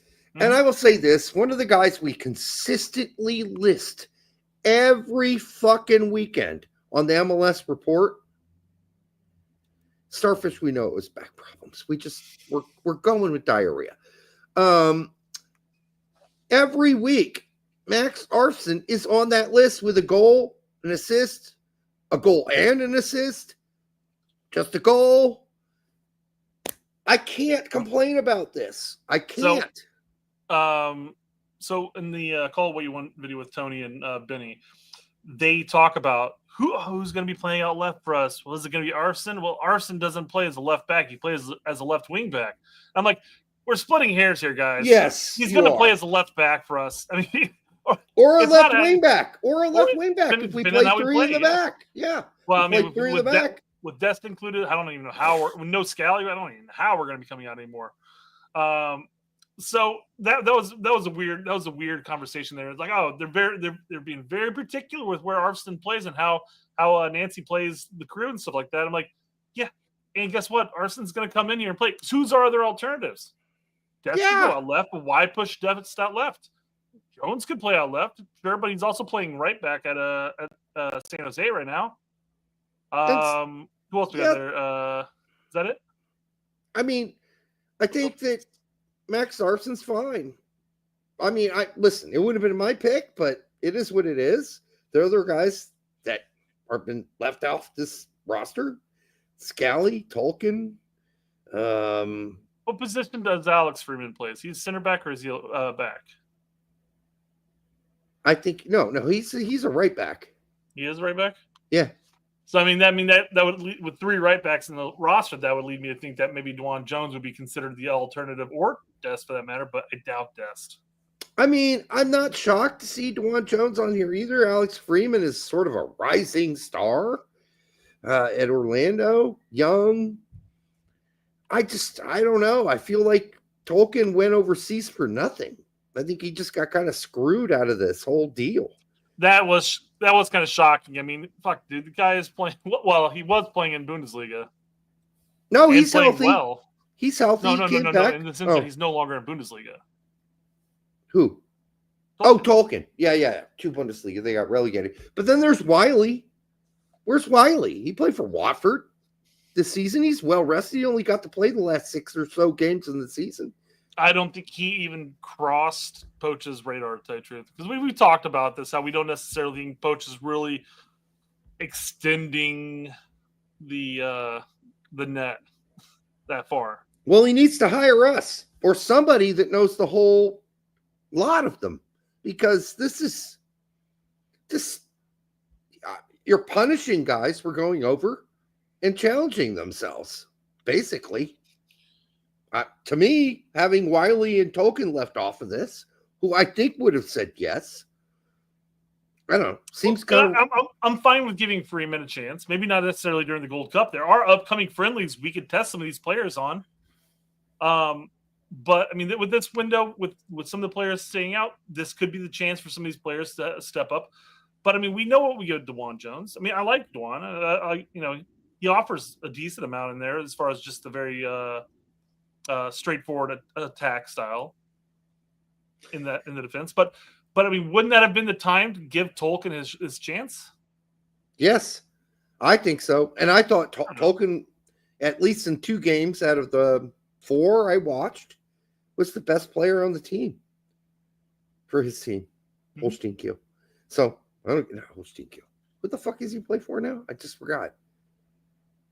And I will say this, one of the guys we consistently list every fucking weekend on the MLS report, Starfish, we know it was back problems. We're going with diarrhea. Every week, Max Larson is on that list with a goal, an assist, a goal and an assist, just a goal. I can't complain about this. I can't. So in the Call What You Want video with Tony and Benny, they talk about who's going to be playing out left for us. Well, is it going to be Arson? Well, Arson doesn't play as a left back. He plays as a left wing back. I'm like, we're splitting hairs here, guys. Yes, he's going to play as a left back for us. I mean, or a left wing back, if we play three in the back. Yeah. Well, I mean, three in the back with Dest included, I don't even know how. With no Scally, I don't even know how we're going to be coming out anymore. So that was a weird conversation there. It's like, oh, they're being very particular with where Arvston plays and how Nancy plays the Crew and stuff like that. I'm like, yeah, and guess what? Arson's going to come in here and play. Who's our other alternatives? Dest can go out left, but why push Dest out left? Jones could play out left, sure, but he's also playing right back at San Jose right now. Who else we got there? Is that it? I mean, I think that Max Arson's fine. I mean, listen, it would have been my pick, but it is what it is. There are other guys that have been left off this roster. Scally, Tolkien, What position does Alex Freeman play? Is he center back or is he back? I think no, he's a right back. He is right back? Yeah. So that would lead, with 3 right backs in the roster, that would lead me to think that maybe Dwan Jones would be considered the alternative, or Dest for that matter, but I doubt Dest. I mean, I'm not shocked to see Dwan Jones on here either. Alex Freeman is sort of a rising star at Orlando, young. I don't know. I feel like Tolkien went overseas for nothing. I think he just got kind of screwed out of this whole deal. That was kind of shocking. I mean, fuck, dude, the guy is playing well. He was playing in Bundesliga. No, he's healthy. Well, he's healthy. No. In the sense that he's no longer in Bundesliga. Who? Tolkien. Oh, Tolkien. Yeah. 2 Bundesliga. They got relegated. But then there's Wiley. Where's Wiley? He played for Watford this season. He's well rested. He only got to play the last 6 or so games in the season. I don't think he even crossed Poch's radar, to tell you the truth. Because we talked about this, how we don't necessarily think Poch is really extending the net that far. Well, he needs to hire us or somebody that knows the whole lot of them, because this is you're punishing guys for going over and challenging themselves, basically. To me, having Wiley and Tolkien left off of this, who I think would have said yes, I don't know. Seems kind of. I'm fine with giving Freeman a chance. Maybe not necessarily during the Gold Cup. There are upcoming friendlies we could test some of these players on. But I mean, with this window, with some of the players staying out, this could be the chance for some of these players to step up. But I mean, we know what we get with Dwan Jones. I mean, I like Dwan. He offers a decent amount in there as far as just the very straightforward attack style in the defense. But I mean, wouldn't that have been the time to give Tolkien his chance? Yes, I think so. And I thought Tolkien, at least in 2 games out of the 4 I watched, was the best player on the team for his team, Holstein Kiel. So I don't know Holstein Kiel. What the fuck does he play for now? I just forgot.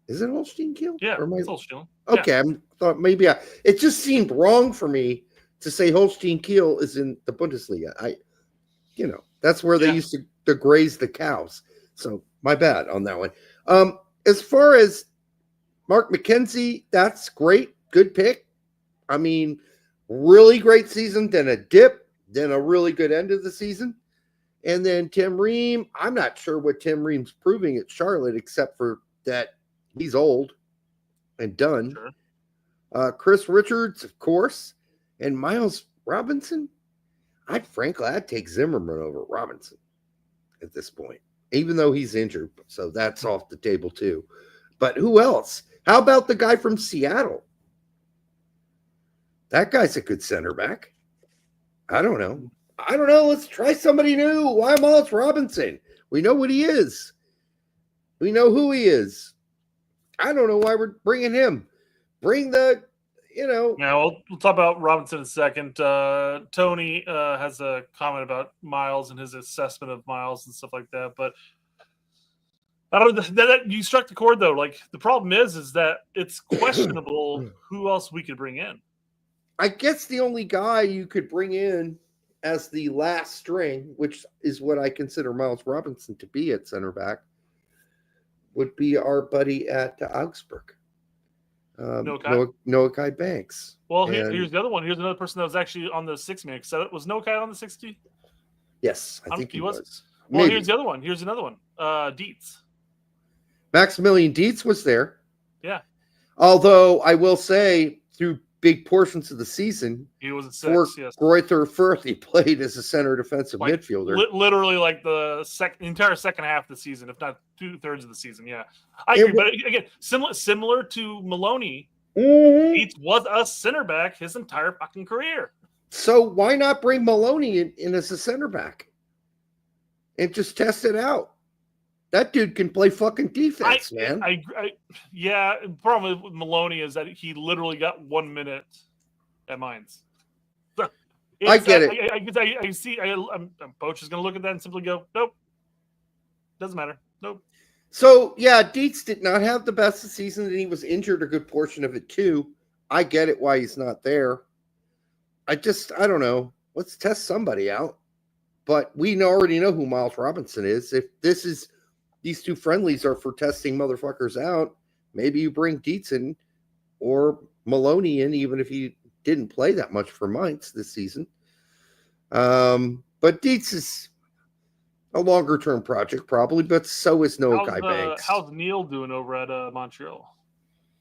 Is it Holstein Kiel? Yeah, it's Holstein. Okay, I thought maybe it just seemed wrong for me to say Holstein Kiel is in the Bundesliga. That's where they used to graze the cows. So my bad on that one. As far as Mark McKenzie, that's great. Good pick. I mean, really great season, then a dip, then a really good end of the season. And then Tim Ream, I'm not sure what Tim Ream's proving at Charlotte, except for that he's old and done. Sure. Chris Richards, of course, and Miles Robinson. I'd take Zimmerman over Robinson at this point, even though he's injured. So that's off the table too. But who else? How about the guy from Seattle? That guy's a good center back. I don't know. Let's try somebody new. Why Miles Robinson? We know what he is. We know who he is. I don't know why we're bringing him. Bring the, Yeah, we'll talk about Robinson in a second. Tony has a comment about Miles and his assessment of Miles and stuff like that. But I don't know. That you struck the chord, though. Like, the problem is that it's questionable who else we could bring in. I guess the only guy you could bring in as the last string, which is what I consider Miles Robinson to be at center back, would be our buddy at Augsburg, Noah Kai Banks. Well, here's the other one. Here's another person that was actually on the 6-man. So was Noah Kai on the 60? Yes, I think he was. Well, here's the other one. Here's another one. Dietz. Maximilian Dietz was there. Yeah. Although I will say, through big portions of the season, he was at 6. Yes. Greuther Fürth, he played as a center defensive midfielder. Literally, like the entire second half of the season, if not 2/3 of the season. Yeah, I agree. But again, similar to Maloney, Dietz was a center back his entire fucking career. So why not bring Maloney in as a center back and just test it out? That dude can play fucking defense, man. Yeah, the problem with Maloney is that he literally got 1 minute at Mainz. I get it. I see. Poch is going to look at that and simply go, nope. Doesn't matter. Nope. So, yeah, Dietz did not have the best of the season, and he was injured a good portion of it, too. I get it why he's not there. I don't know. Let's test somebody out. But we already know who Miles Robinson is. If these two friendlies are for testing motherfuckers out, maybe you bring Dietz in or Maloney in, even if he didn't play that much for Mainz this season. But Dietz is a longer-term project, probably, but so is Noah Guy Banks. How's Neil doing over at Montreal?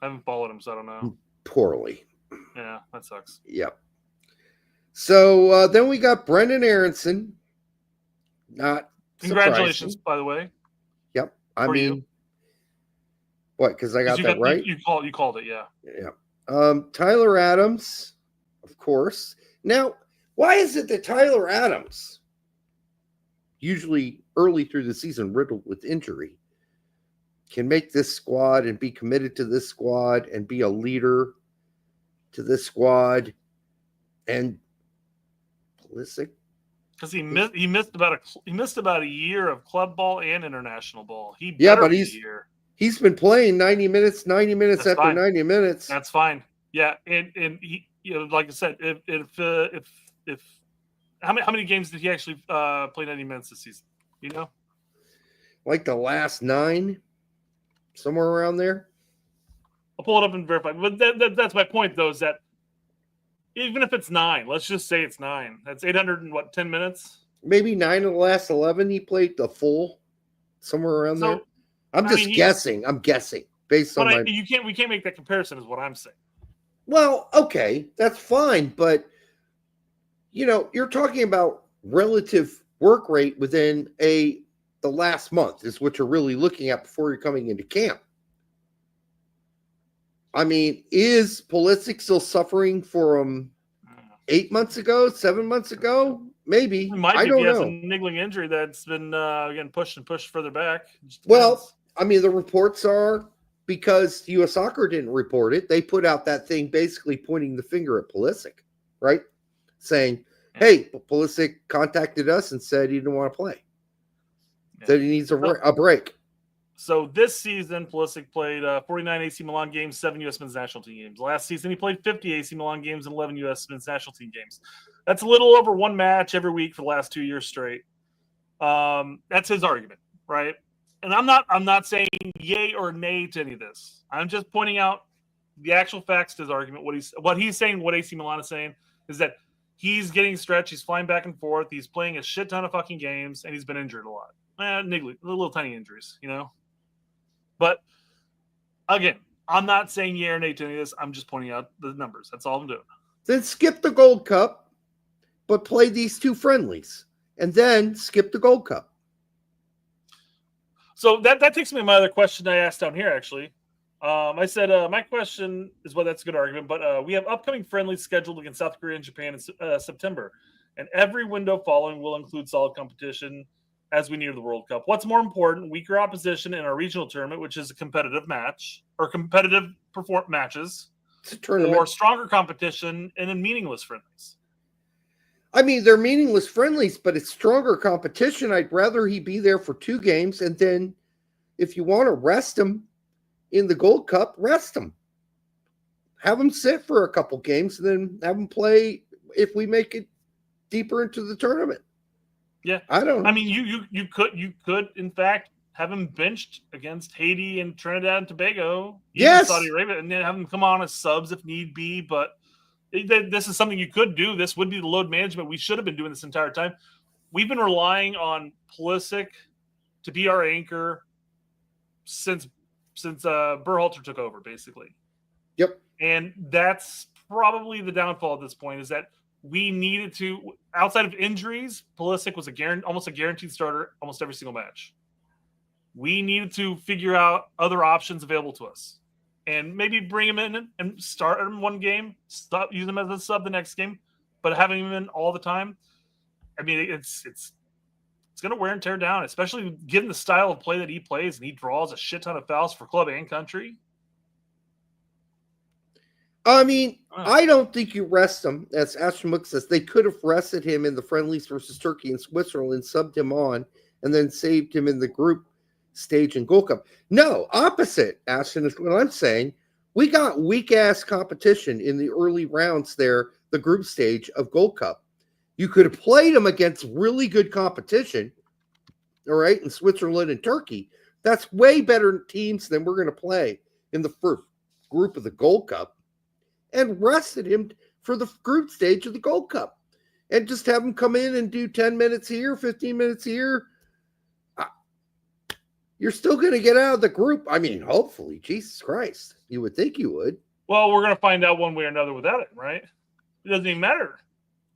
I haven't followed him, so I don't know. Poorly. Yeah, that sucks. Yep. So then we got Brendan Aronson. Not congratulations, surprising. by the way. Yep. I mean, what? Because I got that right. You called it, yeah. Yeah. Tyler Adams, of course. Now, why is it that Tyler Adams, usually early through the season riddled with injury, can make this squad and be committed to this squad and be a leader to this squad, and Pulisic? Because he missed about a year of club ball and international ball. But he's been playing 90 minutes That's after fine. 90 minutes. That's fine. Yeah, and he, like I said, if how many games did he actually play 90 minutes this season? You know, like the last 9, somewhere around there. I'll pull it up and verify. But that's my point, though, is that even if it's 9, let's just say it's 9. That's 810 minutes. Maybe 9 of the last 11 he played the full, somewhere around there. I'm guessing. I'm guessing based on my. We can't make that comparison, is what I'm saying. Well, okay, that's fine, but you're talking about relative work rate within the last month is what you're really looking at before you're coming into camp. I mean, is Pulisic still suffering from 8 months ago, 7 months ago? Maybe. I don't know. He has a niggling injury that's been again pushed further back. Well, I mean, the reports are, because U.S. Soccer didn't report it, they put out that thing basically pointing the finger at Pulisic, right? Saying, hey, Pulisic contacted us and said he didn't want to play. Said he needs a break. So this season, Pulisic played 49 AC Milan games, 7 U.S. men's national team games. Last season, he played 50 AC Milan games and 11 U.S. men's national team games. That's a little over 1 match every week for the last 2 years straight. That's his argument, right? And I'm not saying yay or nay to any of this. I'm just pointing out the actual facts to his argument. What he's saying, what AC Milan is saying, is that he's getting stretched. He's flying back and forth. He's playing a shit ton of fucking games, and he's been injured a lot. Niggly, little tiny injuries, But again, I'm not saying yay or nay to any of this. I'm just pointing out the numbers. That's all I'm doing. Then skip the Gold Cup, but play these 2 friendlies, and then skip the Gold Cup. So that takes me to my other question I asked down here, actually. I said, my question is, well, that's a good argument, but we have upcoming friendlies scheduled against South Korea and Japan in September, and every window following will include solid competition as we near the World Cup. What's more important, weaker opposition in our regional tournament, which is a competitive match, or competitive matches, or stronger competition in meaningless friendlies? I mean, they're meaningless friendlies, but it's stronger competition. I'd rather he be there for 2 games, and then if you want to rest him in the Gold Cup, rest him. Have him sit for a couple games, and then have him play if we make it deeper into the tournament. Yeah, I don't know. I mean, you could in fact have him benched against Haiti and Trinidad and Tobago, yes, Saudi Arabia, and then have him come on as subs if need be. But this is something you could do. This would be the load management we should have been doing this entire time. We've been relying on Pulisic to be our anchor since Berhalter took over, basically. Yep, and that's probably the downfall at this point. Is that we needed to, outside of injuries, Pulisic was almost a guaranteed starter almost every single match. We needed to figure out other options available to us, and maybe bring him in and start him one game, use him as a sub the next game, but having him in all the time, I mean, it's going to wear and tear down, especially given the style of play that he plays, and he draws a shit ton of fouls for club and country. I mean, I don't think you rest him. As Ashmook says, they could have rested him in the friendlies versus Turkey and Switzerland, subbed him on, and then saved him in the group stage in Gold Cup. No, opposite, Ashton, is what I'm saying. We got weak-ass competition in the early rounds there, the group stage of Gold Cup. You could have played them against really good competition, all right, in Switzerland and Turkey. That's way better teams than we're going to play in the first group of the Gold Cup, and rested him for the group stage of the Gold Cup. And just have him come in and do 10 minutes here, 15 minutes here. You're still going to get out of the group. I mean, hopefully, Jesus Christ. You would think you would. Well, we're going to find out one way or another without it, right? It doesn't even matter.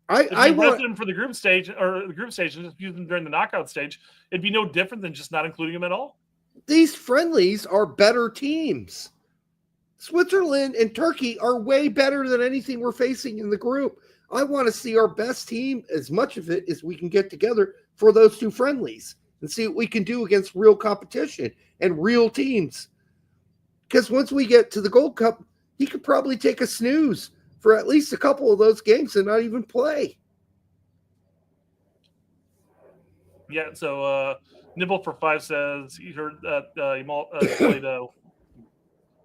I want him for the group stage or the group stage and just use him during the knockout stage. It'd be no different than just not including him at all. These friendlies are better teams. Switzerland and Turkey are way better than anything we're facing in the group. I want to see our best team, as much of it as we can get together for those two friendlies, and see what we can do against real competition and real teams. Because once we get to the Gold Cup, he could probably take a snooze for at least a couple of those games and not even play. Yeah, so Nibble for 5 says he heard that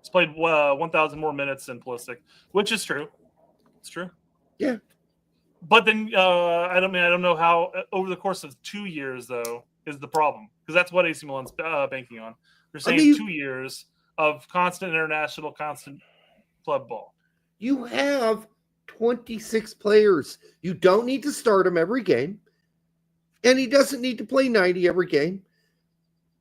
he's played 1,000 more minutes than Pulisic, which is true. It's true. Yeah. But then I don't know how over the course of 2 years though is the problem, because that's what AC Milan's banking on. They're saying 2 years of constant international, constant club ball. You have 26 players. You don't need to start him every game, and he doesn't need to play 90 every game.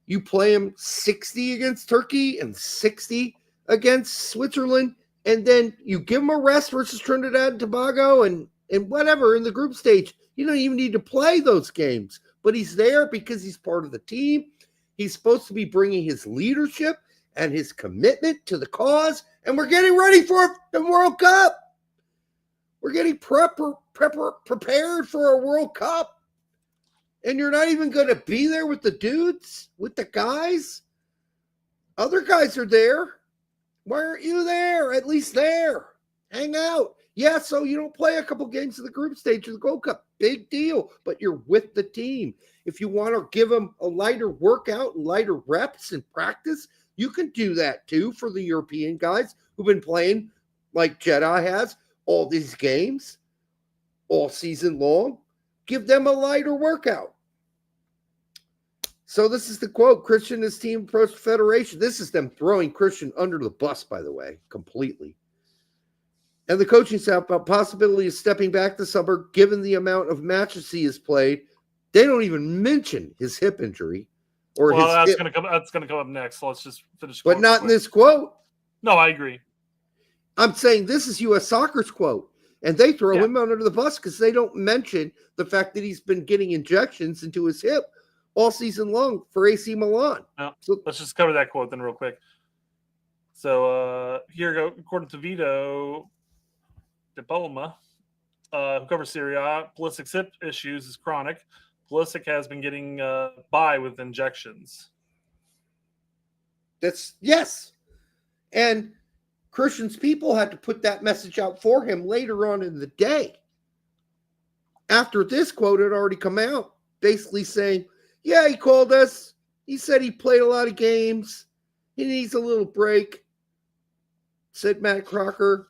You play him 60 against Turkey and 60 against Switzerland, and then you give him a rest versus Trinidad and Tobago and whatever in the group stage. You don't even need to play those games, but he's there because he's part of the team. He's supposed to be bringing his leadership and his commitment to the cause, and we're getting ready for the World Cup. We're getting prepared for a World Cup, and you're not even going to be there with the dudes, with the guys. Other guys are there. Why aren't you there? At least there. Hang out. Yeah, so you don't play a couple games of the group stage of the Gold Cup. Big deal, but you're with the team. If you want to give them a lighter workout and lighter reps and practice, you can do that too for the European guys who've been playing like Jedi has all these games all season long. Give them a lighter workout. So this is the quote. Christian and his team approached the Federation. This is them throwing Christian under the bus, by the way, completely. And the coaching staff about possibility of stepping back this summer, given the amount of matches he has played. They don't even mention his hip injury. That's going to come up next. So let's just finish. But not in this quote. No, I agree. I'm saying this is U.S. Soccer's quote, and they throw him under the bus because they don't mention the fact that he's been getting injections into his hip all season long for AC Milan. No, so let's just cover that quote then real quick. So here go, according to Vito De Palma, who covers Serie A, Pulisic's hip issues is chronic. Pulisic has been getting by with injections. Yes. And Christian's people had to put that message out for him later on in the day. After this quote had already come out, basically saying, yeah, he called us. He said he played a lot of games. He needs a little break, said Matt Crocker.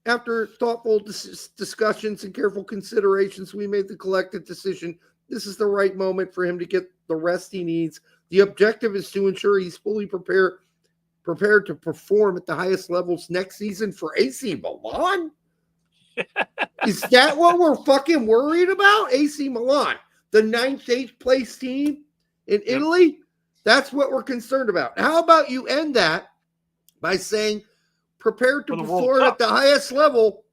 After thoughtful discussions and careful considerations, we made the collective decision this is the right moment for him to get the rest he needs. The objective is to ensure he's fully prepared to perform at the highest levels next season for AC Milan? Is that what we're fucking worried about? AC Milan, the 8th place team in Italy? That's what we're concerned about. How about you end that by saying prepared to perform at the highest level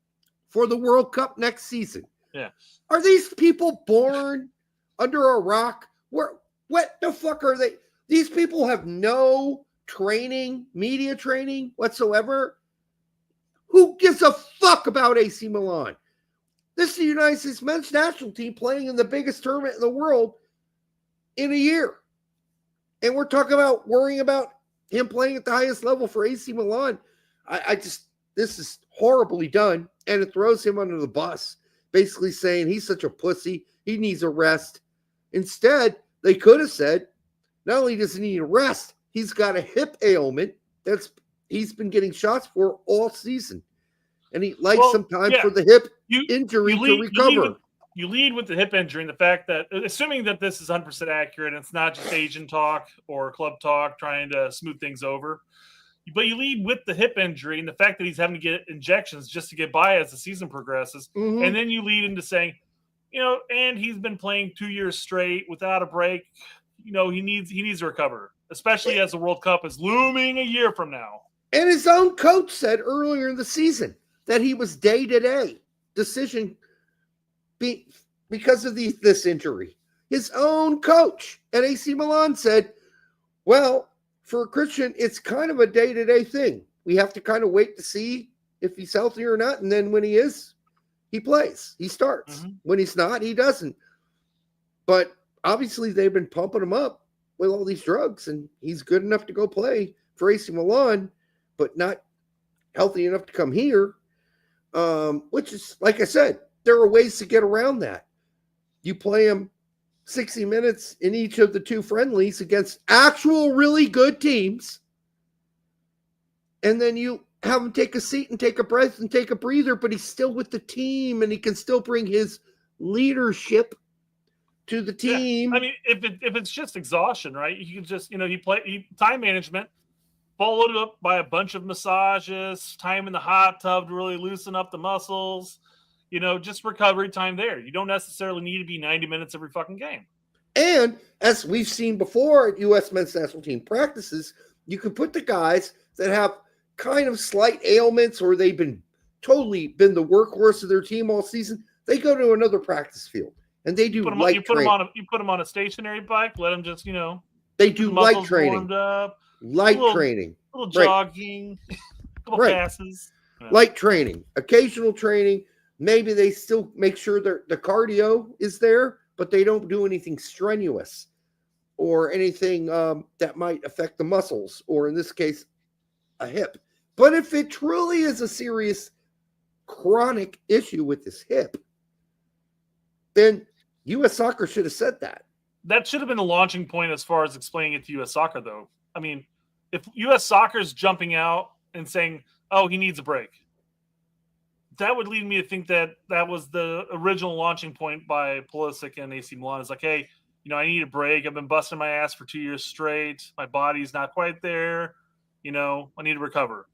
for the World Cup next season? Yeah. Are these people born under a rock? What the fuck are they? These people have no training, media training whatsoever. Who gives a fuck about AC Milan? This is the United States men's national team playing in the biggest tournament in the world in a year. And we're talking about worrying about him playing at the highest level for AC Milan. This is horribly done. And it throws him under the bus, basically saying he's such a pussy. He needs a rest. Instead, they could have said, Not only does he need a rest, he's got a hip ailment he's been getting shots for all season. And he likes some time for the hip injury to recover. You lead with the hip injury and the fact that, assuming that this is 100% accurate, and it's not just agent talk or club talk trying to smooth things over, but you lead with the hip injury and the fact that he's having to get injections just to get by as the season progresses. Mm-hmm. And then you lead into saying, and he's been playing 2 years straight without a break. He needs to recover, especially as the World Cup is looming a year from now. And his own coach said earlier in the season that he was day-to-day decision because of this injury. His own coach at AC Milan said, well, for Christian, it's kind of a day-to-day thing. We have to kind of wait to see if he's healthy or not. And then when he is, he plays. He starts. Mm-hmm. When he's not, he doesn't. But obviously they've been pumping him up with all these drugs, and he's good enough to go play for AC Milan, but not healthy enough to come here, which is, like I said, there are ways to get around that. You play him 60 minutes in each of the 2 friendlies against actual really good teams, and then you have him take a seat and take a breath and take a breather, but he's still with the team, and he can still bring his leadership to the team. Yeah. I mean, if it's just exhaustion, right? You can just, time management, followed up by a bunch of massages, time in the hot tub to really loosen up the muscles, just recovery time there. You don't necessarily need to be 90 minutes every fucking game. And as we've seen before at U.S. men's national team practices, you can put the guys that have kind of slight ailments or they've been the workhorse of their team all season. They go to another practice field and they do light training. You put them on a stationary bike, let them just, they do light training. Light training. A little jogging, a couple passes. Light training, occasional training. Maybe they still make sure the cardio is there, but they don't do anything strenuous or anything that might affect the muscles, or in this case, a hip. But if it truly is a serious chronic issue with this hip, then U.S. Soccer should have said that. That should have been the launching point as far as explaining it to U.S. Soccer, though. I mean, if U.S. Soccer is jumping out and saying, oh, he needs a break, that would lead me to think that was the original launching point by Pulisic and AC Milan. It's like, hey, I need a break. I've been busting my ass for 2 years straight. My body's not quite there. I need to recover.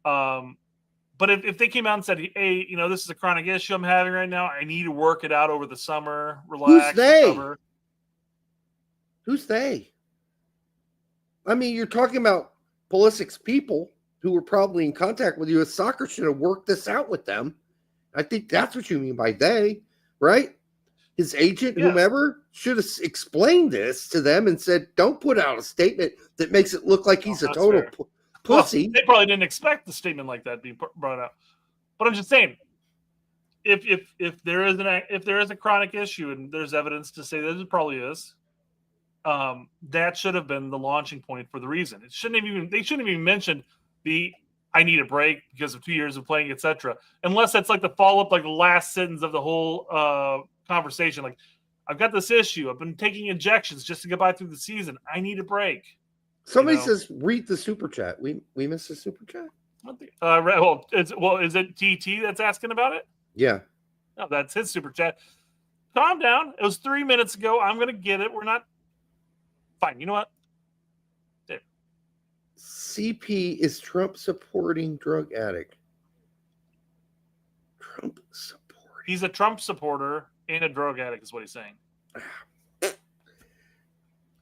But if they came out and said, hey, this is a chronic issue I'm having right now. I need to work it out over the summer. Relax. Who's they? Recover. Who's they? I mean, you're talking about Pulisic's people who were probably in contact with U.S. Soccer should have worked this out with them. I think that's what you mean by they, right? His agent, whomever, should have explained this to them and said, don't put out a statement that makes it look like he's a total pussy. Well, they probably didn't expect the statement like that being brought out. But I'm just saying, if there is a chronic issue and there's evidence to say that it probably is, that should have been the launching point for the reason. They shouldn't have even mentioned I need a break because of 2 years of playing, etc. Unless that's like the follow-up, like the last sentence of the whole conversation. Like, I've got this issue. I've been taking injections just to get by through the season. I need a break. Somebody says, read the super chat. We missed the super chat? Is it TT that's asking about it? Yeah. No, that's his super chat. Calm down. It was 3 minutes ago. I'm going to get it. We're not. Fine. You know what? There. CP is Trump supporting drug addict. Trump supporting. He's a Trump supporter and a drug addict is what he's saying.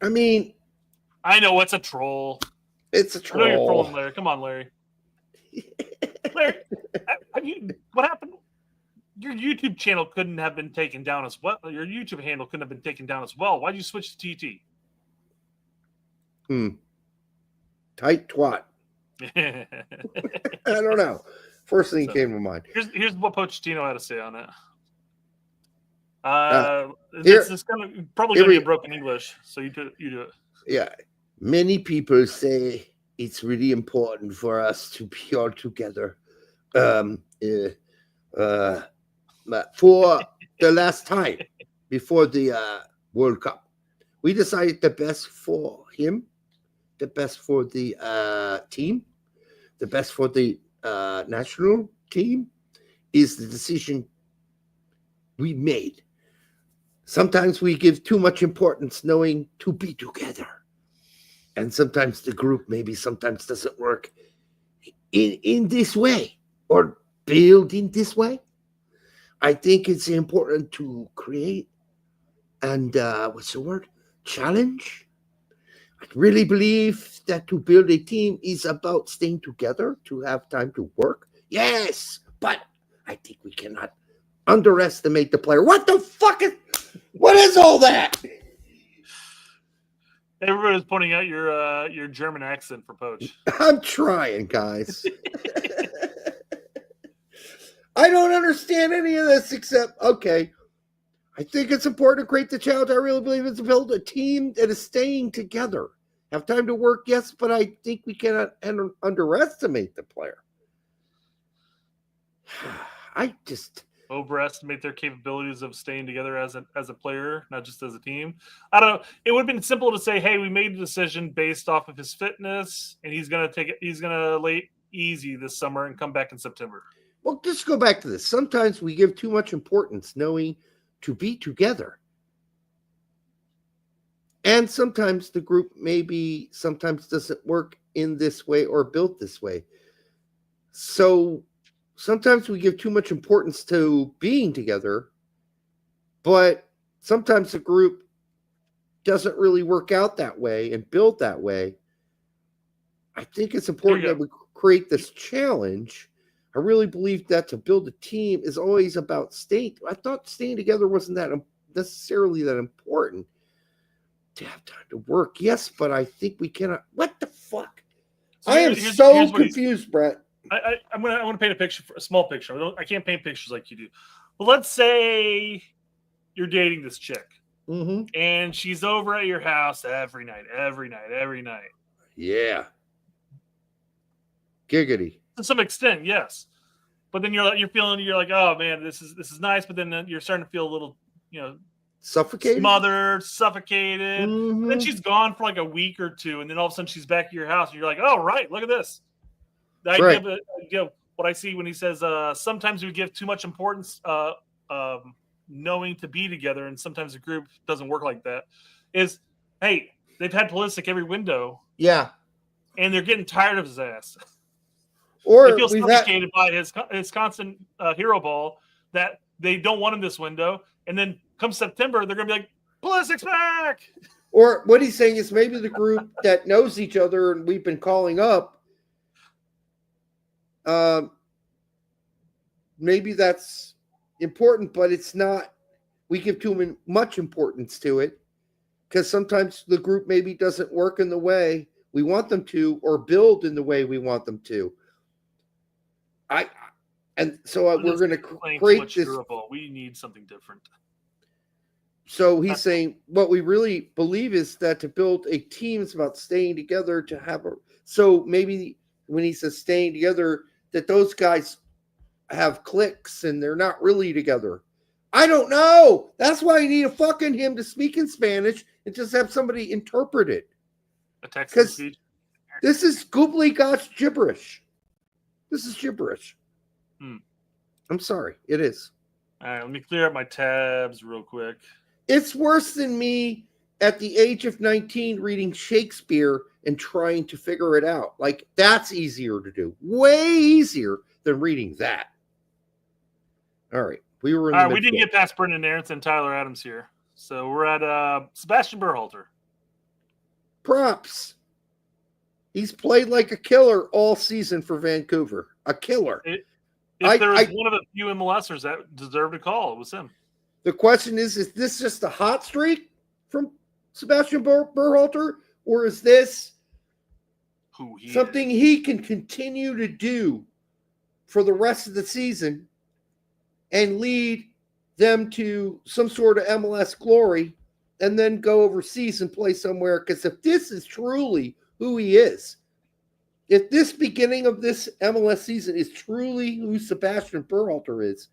I mean, I know it's a troll. It's a troll. I know you're trolling, Larry. Come on, Larry. Larry, what happened? Your YouTube channel couldn't have been taken down as well. Your YouTube handle couldn't have been taken down as well. Why'd you switch to TT? Tight twat. I don't know. First thing came to mind. Here's what Pochettino had to say on it. It's probably going to be broken English, so you do it. Yeah. Many people say it's really important for us to be all together for the last time before the World Cup. We decided the best for him, the best for the team, the best for the national team is the decision we made. Sometimes we give too much importance knowing to be together. And sometimes the group maybe sometimes doesn't work in this way or build in this way. I think it's important to create and challenge. I really believe that to build a team is about staying together, to have time to work. Yes, but I think we cannot underestimate the player. What is all that? Everybody's pointing out your German accent for Poach. I'm trying, guys. I don't understand any of this except, okay, I think it's important to create the challenge. I really believe it's to build a team that is staying together. Have time to work, yes, but I think we cannot underestimate the player. I just overestimate their capabilities of staying together as a player, not just as a team. I don't know. It would have been simple to say, hey, we made a decision based off of his fitness, and he's gonna lay easy this summer and come back in September. Well, just go back to this. Sometimes we give too much importance knowing to be together. And sometimes the group maybe sometimes doesn't work in this way or built this way. So sometimes we give too much importance to being together, but sometimes the group doesn't really work out that way and build that way. I think it's important that we create this challenge. I really believe that to build a team is always about staying. I thought staying together wasn't that necessarily that important. To have time to work, yes, but I think we cannot. What the fuck? So I am so confused, Brett. I want to paint a picture, a small picture. I can't paint pictures like you do. But let's say you're dating this chick, and she's over at your house every night. Yeah. Giggity. To some extent, yes. But then you're like, oh man, this is nice. But then you're starting to feel a little, suffocated, smothered, suffocated. Then she's gone for like a week or two, and then all of a sudden she's back at your house, and you're like, oh right, look at this. The idea of what I see when he says sometimes we give too much importance knowing to be together, and sometimes the group doesn't work like that. Is hey, they've had Pulisic every window, and they're getting tired of his ass. Or they feel suffocated by his constant hero ball that they don't want him this window, and then come September they're going to be like, Pulisic's back. Or what he's saying is maybe the group that knows each other and we've been calling up, maybe that's important, but it's not. We give too much importance to it because sometimes the group maybe doesn't work in the way we want them to or build in the way we want them to. We're going to create this. We need something different. So he's saying what we really believe is that to build a team is about staying together to have so maybe when he says staying together, that those guys have cliques and they're not really together. I don't know. That's why I need him to speak in Spanish and just have somebody interpret it. A text speech. This is gobbledygook gibberish. This is gibberish. I'm sorry. It is. All right, let me clear up my tabs real quick. It's worse than me at the age of 19 reading Shakespeare and trying to figure it out. Like, that's easier to do. Way easier than reading that. All right. We didn't get past Brendan Aronson and Tyler Adams here. So we're at Sebastian Berhalter. Props. He's played like a killer all season for Vancouver. A killer. If there was one of the few MLSers that deserved a call, it was him. The question is this just a hot streak from Sebastian Berhalter, or is this something he can continue to do for the rest of the season and lead them to some sort of MLS glory and then go overseas and play somewhere? Because if this is truly who he is, if this beginning of this MLS season is truly who Sebastian Berhalter is,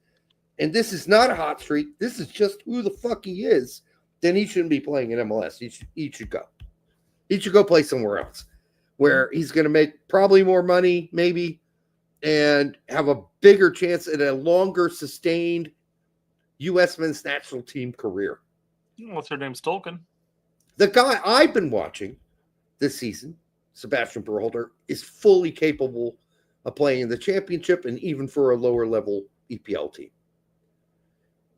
and this is not a hot streak, this is just who the fuck he is, then he shouldn't be playing in MLS. He should go. He should go play somewhere else where he's going to make probably more money, maybe, and have a bigger chance at a longer sustained U.S. men's national team career. What's her name? Stolken. The guy I've been watching this season, Sebastian Berhalter, is fully capable of playing in the championship and even for a lower level EPL team.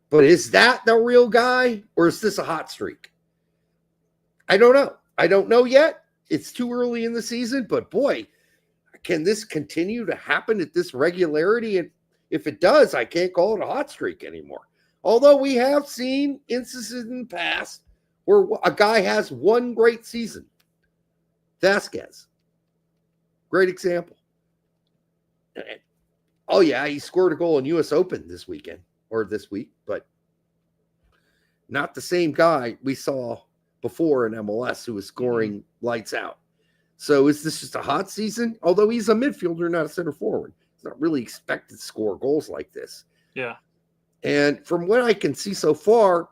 But is that the real guy, or is this a hot streak? I don't know. I don't know yet. It's too early in the season, but boy, can this continue to happen at this regularity? And if it does, I can't call it a hot streak anymore. Although we have seen instances in the past where a guy has one great season. Vasquez. Great example. Oh, yeah, he scored a goal in U.S. Open this weekend or this week, but not the same guy we saw before in MLS who was scoring lights out. So is this just a hot season? Although he's a midfielder, not a center forward. He's not really expected to score goals like this. Yeah. And from what I can see so far,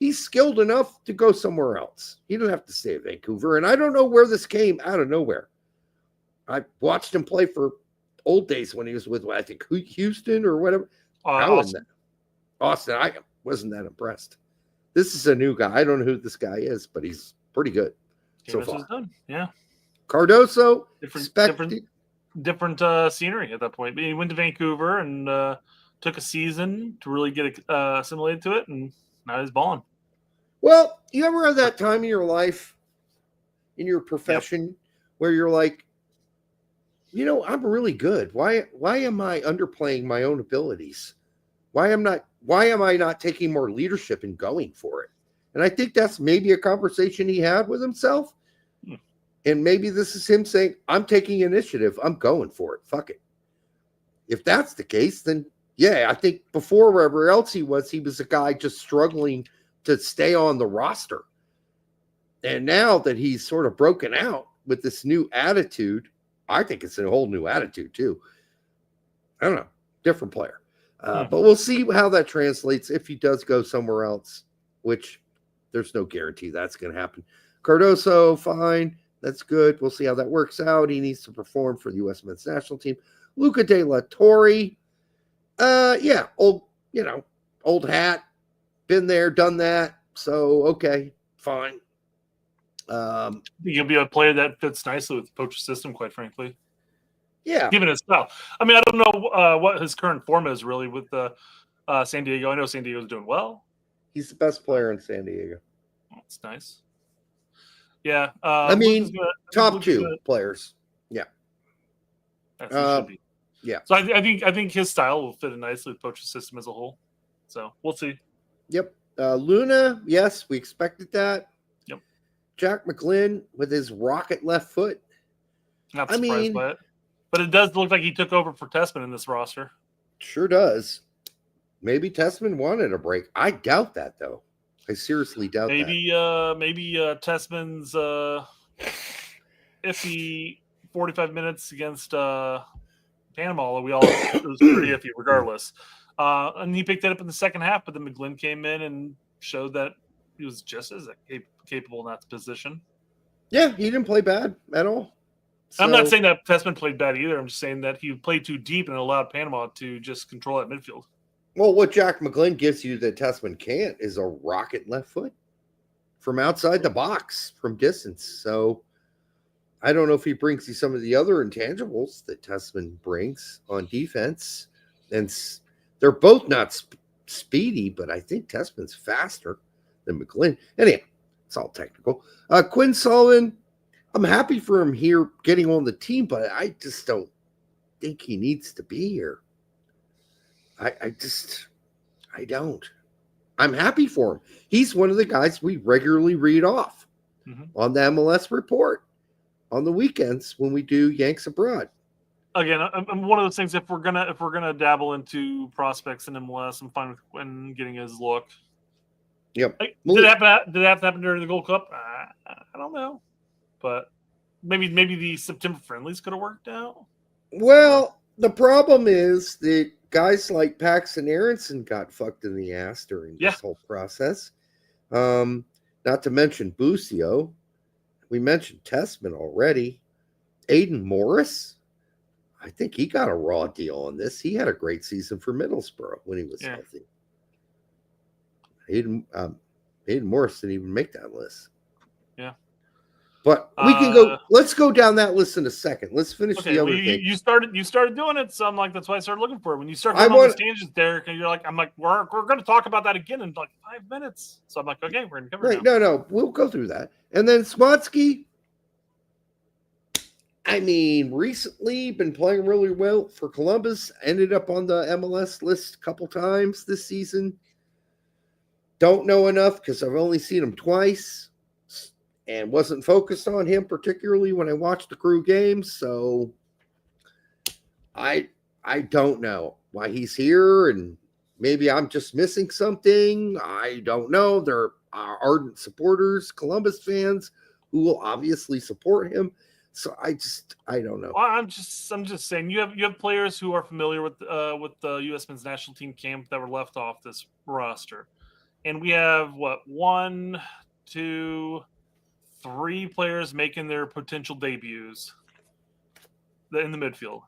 he's skilled enough to go somewhere else. He don't have to stay at Vancouver. And I don't know where this came out of nowhere. I watched him play for old days when he was with, I think, Houston or whatever. Austin. I wasn't that impressed. This is a new guy. I don't know who this guy is, but he's pretty good so far. Done. Yeah. Cardoso, different scenery at that point. He went to Vancouver and took a season to really get assimilated to it, and now he's balling. Well, you ever have that time in your life, in your profession, where you're like, you know, I'm really good. Why am I underplaying my own abilities? Why am I not taking more leadership and going for it? And I think that's maybe a conversation he had with himself. And maybe this is him saying, I'm taking initiative. I'm going for it. Fuck it. If that's the case, then yeah, I think before wherever else he was a guy just struggling to stay on the roster. And now that he's sort of broken out with this new attitude, I think it's a whole new attitude too. I don't know. Different player. But we'll see how that translates if he does go somewhere else, which there's no guarantee that's going to happen. Cardoso, fine. That's good. We'll see how that works out. He needs to perform for the U.S. men's national team. Luca De La Torre. Yeah, old hat. Been there, done that. So, okay, fine. He'll be a player that fits nicely with the Poach's system, quite frankly. Yeah. Given his style. I mean, I don't know what his current form is really with San Diego. I know San Diego's doing well. He's the best player in San Diego. That's nice. Yeah. I mean, top two players. Yeah. That's should be. Yeah. So I think his style will fit in nicely with Poach's system as a whole. So we'll see. Yep. Luna, yes, we expected that. Yep. Jack McGlynn with his rocket left foot. Not surprised by it. But it does look like he took over for Tessman in this roster. Sure does. Maybe Tessman wanted a break. I doubt that, though. I seriously doubt that. Maybe Tessman's iffy 45 minutes against Panama. It was pretty iffy regardless. And he picked it up in the second half, but then McGlynn came in and showed that he was just as capable in that position. Yeah, he didn't play bad at all. So, I'm not saying that Tessman played bad either. I'm just saying that he played too deep and allowed Panama to just control that midfield. Well, what Jack McGlynn gives you that Tessman can't is a rocket left foot from outside the box, from distance. So I don't know if he brings you some of the other intangibles that Tessman brings on defense. And they're both not speedy, but I think Tessman's faster than McGlynn. Anyhow, it's all technical. Quinn Sullivan, I'm happy for him here getting on the team, but I just don't think he needs to be here. I don't. I'm happy for him. He's one of the guys we regularly read off on the MLS report on the weekends when we do Yanks Abroad. Again, I'm one of those things. If we're gonna dabble into prospects in MLS, I'm fine with Quinn getting his look. Yep. Did it have to happen during the Gold Cup? I don't know, but maybe the September friendlies could have worked out. Well, the problem is that guys like Paxton Aronson got fucked in the ass during this whole process. Not to mention Busio. We mentioned Tessman already. Aiden Morris. I think he got a raw deal on this. He had a great season for Middlesbrough when he was healthy. Aiden Morris didn't even make that list. Yeah. But we can go. Let's go down that list in a second. Let's finish the other thing. You started doing it, so I'm like, that's why I started looking for it. When you start going on these tangents, Derek, and you're like, I'm like, we're going to talk about that again in like 5 minutes. So I'm like, okay, we're going to cover it. No, we'll go through that. And then Swansky, I mean, recently been playing really well for Columbus. Ended up on the MLS list a couple times this season. Don't know enough because I've only seen him twice. And wasn't focused on him particularly when I watched the Crew games, so I don't know why he's here, and maybe I'm just missing something. I don't know. There are ardent supporters, Columbus fans, who will obviously support him. So I don't know. Well, I'm just saying you have players who are familiar with the U.S. men's national team camp that were left off this roster, and we have 1, 2, 3 players making their potential debuts in the midfield.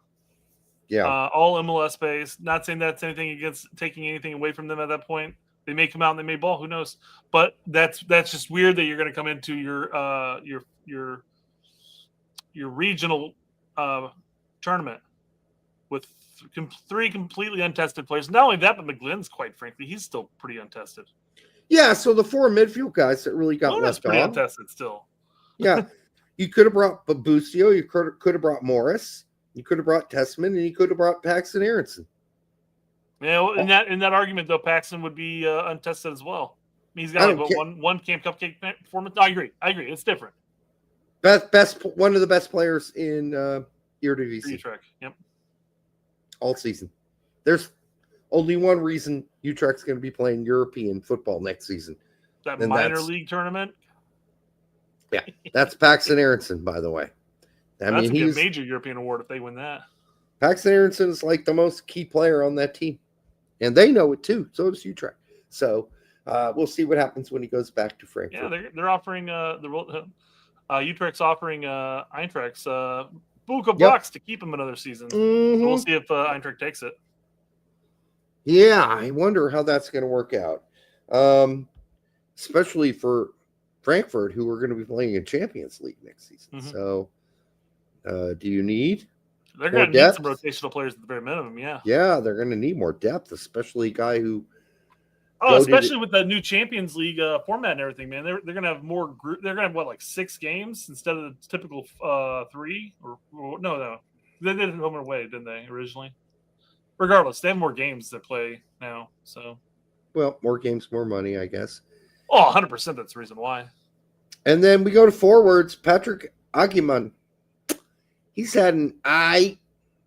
Yeah. All MLS based. Not saying that's anything against taking anything away from them at that point. They may come out and they may ball. Who knows? But that's just weird that you're going to come into your regional tournament with 3 completely untested players. Not only that, but McGlynn's, quite frankly, he's still pretty untested. Yeah, so the 4 midfield guys that really got left pretty off. Untested still. Yeah, you could have brought Busio, you could have brought Morris, you could have brought Tessman, and you could have brought Paxton Aronson. Yeah, well, in that argument though, Paxton would be untested as well. He's got one Camp Cupcake performance. No, I agree. It's different. One of the best players in Eredivisie. Utrecht. Yep. All season. There's only one reason Utrecht's going to be playing European football next season. That minor league tournament. Yeah, that's Paxton Aronson, by the way. That's a major European award if they win that. Paxton Aronson is like the most key player on that team, and they know it too. So does Utrecht. So we'll see what happens when he goes back to Frankfurt. Yeah, they're offering Utrecht's offering Eintracht's Buka bucks to keep him another season. Mm-hmm. So we'll see if Eintracht takes it. Yeah, I wonder how that's going to work out, especially for Frankfurt, who are going to be playing in Champions League next season. Mm-hmm. So, do you need? They're going to need some rotational players at the very minimum. Yeah. Yeah, they're going to need more depth, especially a guy who. Especially with the new Champions League format and everything, man. They're going to have more group. They're going to have 6 games instead of the typical 3 or no. They did it home and away, didn't they originally? Regardless, they have more games to play now. So, well, more games, more money, I guess. Oh, 100%. That's the reason why. And then we go to forwards. Patrick Aguiman. He's had an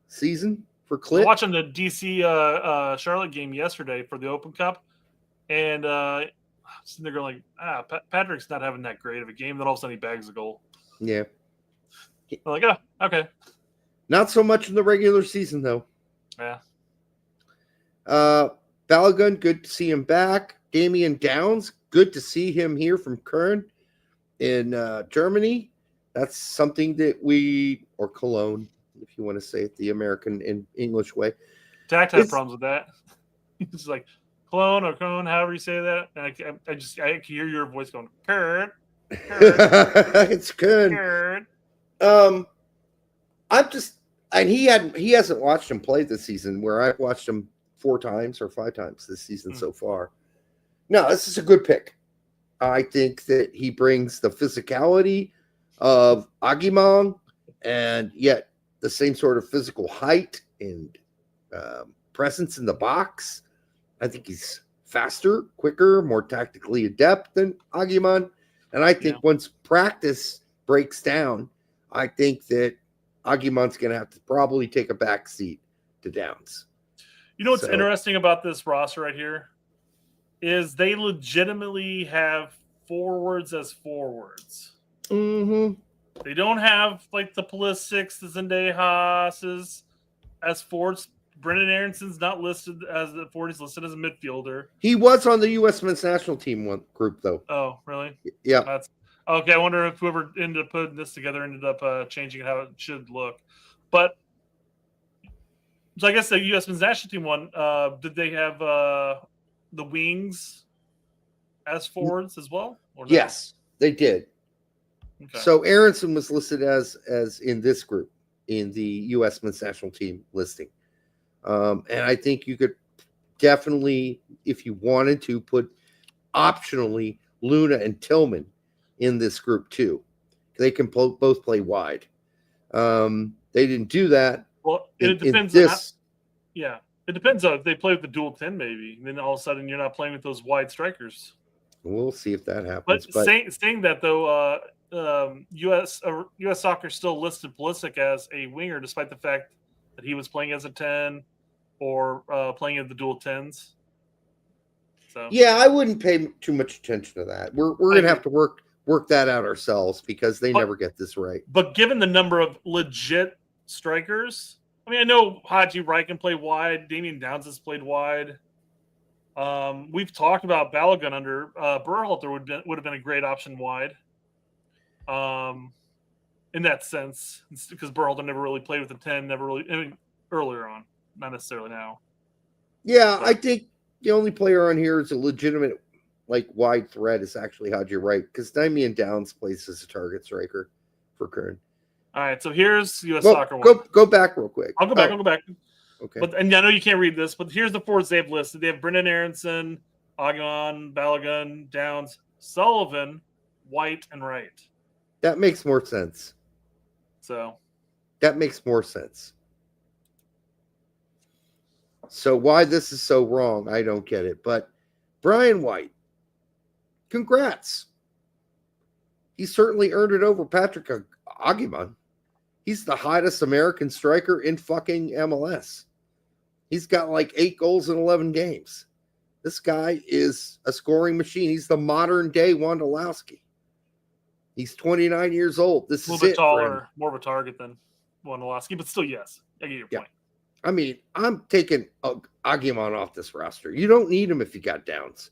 season for Clip. I'm watching the DC Charlotte game yesterday for the Open Cup, and sitting there going Patrick's not having that great of a game. Then all of a sudden he bags a goal. Yeah. I'm like, okay. Not so much in the regular season though. Yeah. Balogun, good to see him back. Damian Downs, good to see him here from Köln in Germany. That's something that or Cologne, if you want to say it the American and English way. Tact had problems with that. It's like Cologne or Cologne, however you say that. And I can hear your voice going, Köln. It's Köln. He hasn't watched him play this season, where I've watched him 4 times or 5 times this season so far. No, this is a good pick. I think that he brings the physicality of Aguiman and yet the same sort of physical height and presence in the box. I think he's faster, quicker, more tactically adept than Aguiman. And I think once practice breaks down, I think that Aguiman's going to have to probably take a back seat to Downs. You know what's interesting about this roster right here is they legitimately have forwards as forwards. Mm-hmm. They don't have like the Pulisic, the Zendejas as forwards. Brendan Aronson's not listed as the 40s, listed as a midfielder. He was on the U.S. men's national team group, though. Oh, really? Yeah. That's okay. I wonder if whoever ended up putting this together ended up changing how it should look. But so I guess the U.S. men's national team one, did they have the wings as forwards as well? Or no? Yes, they did. Okay. So Aronson was listed as in this group in the U.S. men's national team listing. And I think you could definitely, if you wanted to, put optionally Luna and Tillman in this group too. They can both play wide. They didn't do that. Well, it depends on yeah. It depends on if they play with the dual 10, maybe. And then all of a sudden you're not playing with those wide strikers. We'll see if that happens. But saying that, though, U.S. Soccer still listed Pulisic as a winger, despite the fact that he was playing as a 10 or playing at the dual 10s. So yeah, I wouldn't pay too much attention to that. We're gonna have to work that out ourselves because they never get this right. But given the number of legit strikers, I mean, I know Haji Wright can play wide. Damian Downs has played wide. We've talked about Balogun under Berhalter would have been a great option wide. In that sense, it's because Berhalter never really played with the 10, earlier on, not necessarily now. Yeah, I think the only player on here is a legitimate wide threat is actually Haji Wright because Damian Downs plays as a target striker for Kern. All right, so here's U.S. Soccer one. Go back real quick. I'll go back. Okay. And I know you can't read this, but here's the forwards they've listed. They have Brendan Aronson, Aguilan, Balogun, Downs, Sullivan, White, and Wright. That makes more sense. So why this is so wrong, I don't get it. But Brian White, congrats. He certainly earned it over Patrick Aguiman. He's the hottest American striker in fucking MLS. He's got 8 goals in 11 games. This guy is a scoring machine. He's the modern day Wondolowski. He's 29 years old. This is a little bit taller, more of a target than Wondolowski, but still, yes. I get your point. I mean, I'm taking Aguiman off this roster. You don't need him if you got Downs.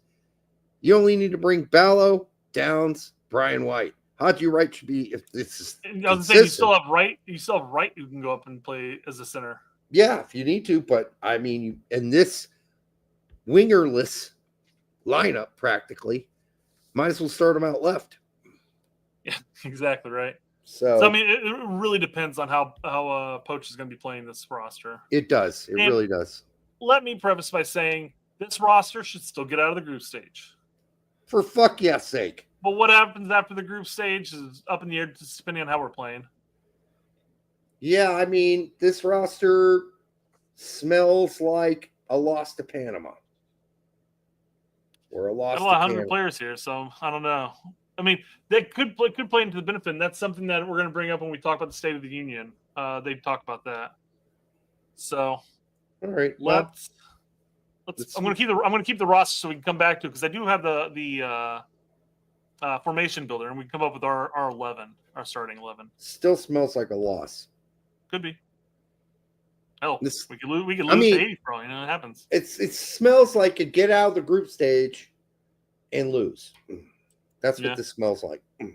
You only need to bring Ballo, Downs, Brian White. Haji Wright should be if this is. I was saying you still have Wright. You can go up and play as a center. Yeah, if you need to, but I mean, in this wingerless lineup, practically, might as well start him out left. Yeah, exactly right. So I mean, it really depends on how Poch is going to be playing this roster. It does. It really does. Let me preface by saying this roster should still get out of the group stage. For fuck yes sake. But what happens after the group stage is up in the air, just depending on how we're playing. Yeah, I mean, this roster smells like a loss to Panama. Or a loss to 100 players here, so I don't know. I mean, they could play into the benefit, and that's something that we're going to bring up when we talk about the State of the Union. They've talked about that. So, all right, let's. I'm going to keep the roster so we can come back to it because I do have the formation builder, and we can come up with our 11, our starting 11. Still smells like a loss. Could be. Hell, we could lose to 80 for all you know. It happens. It smells like a get out of the group stage and lose. That's what this smells like. All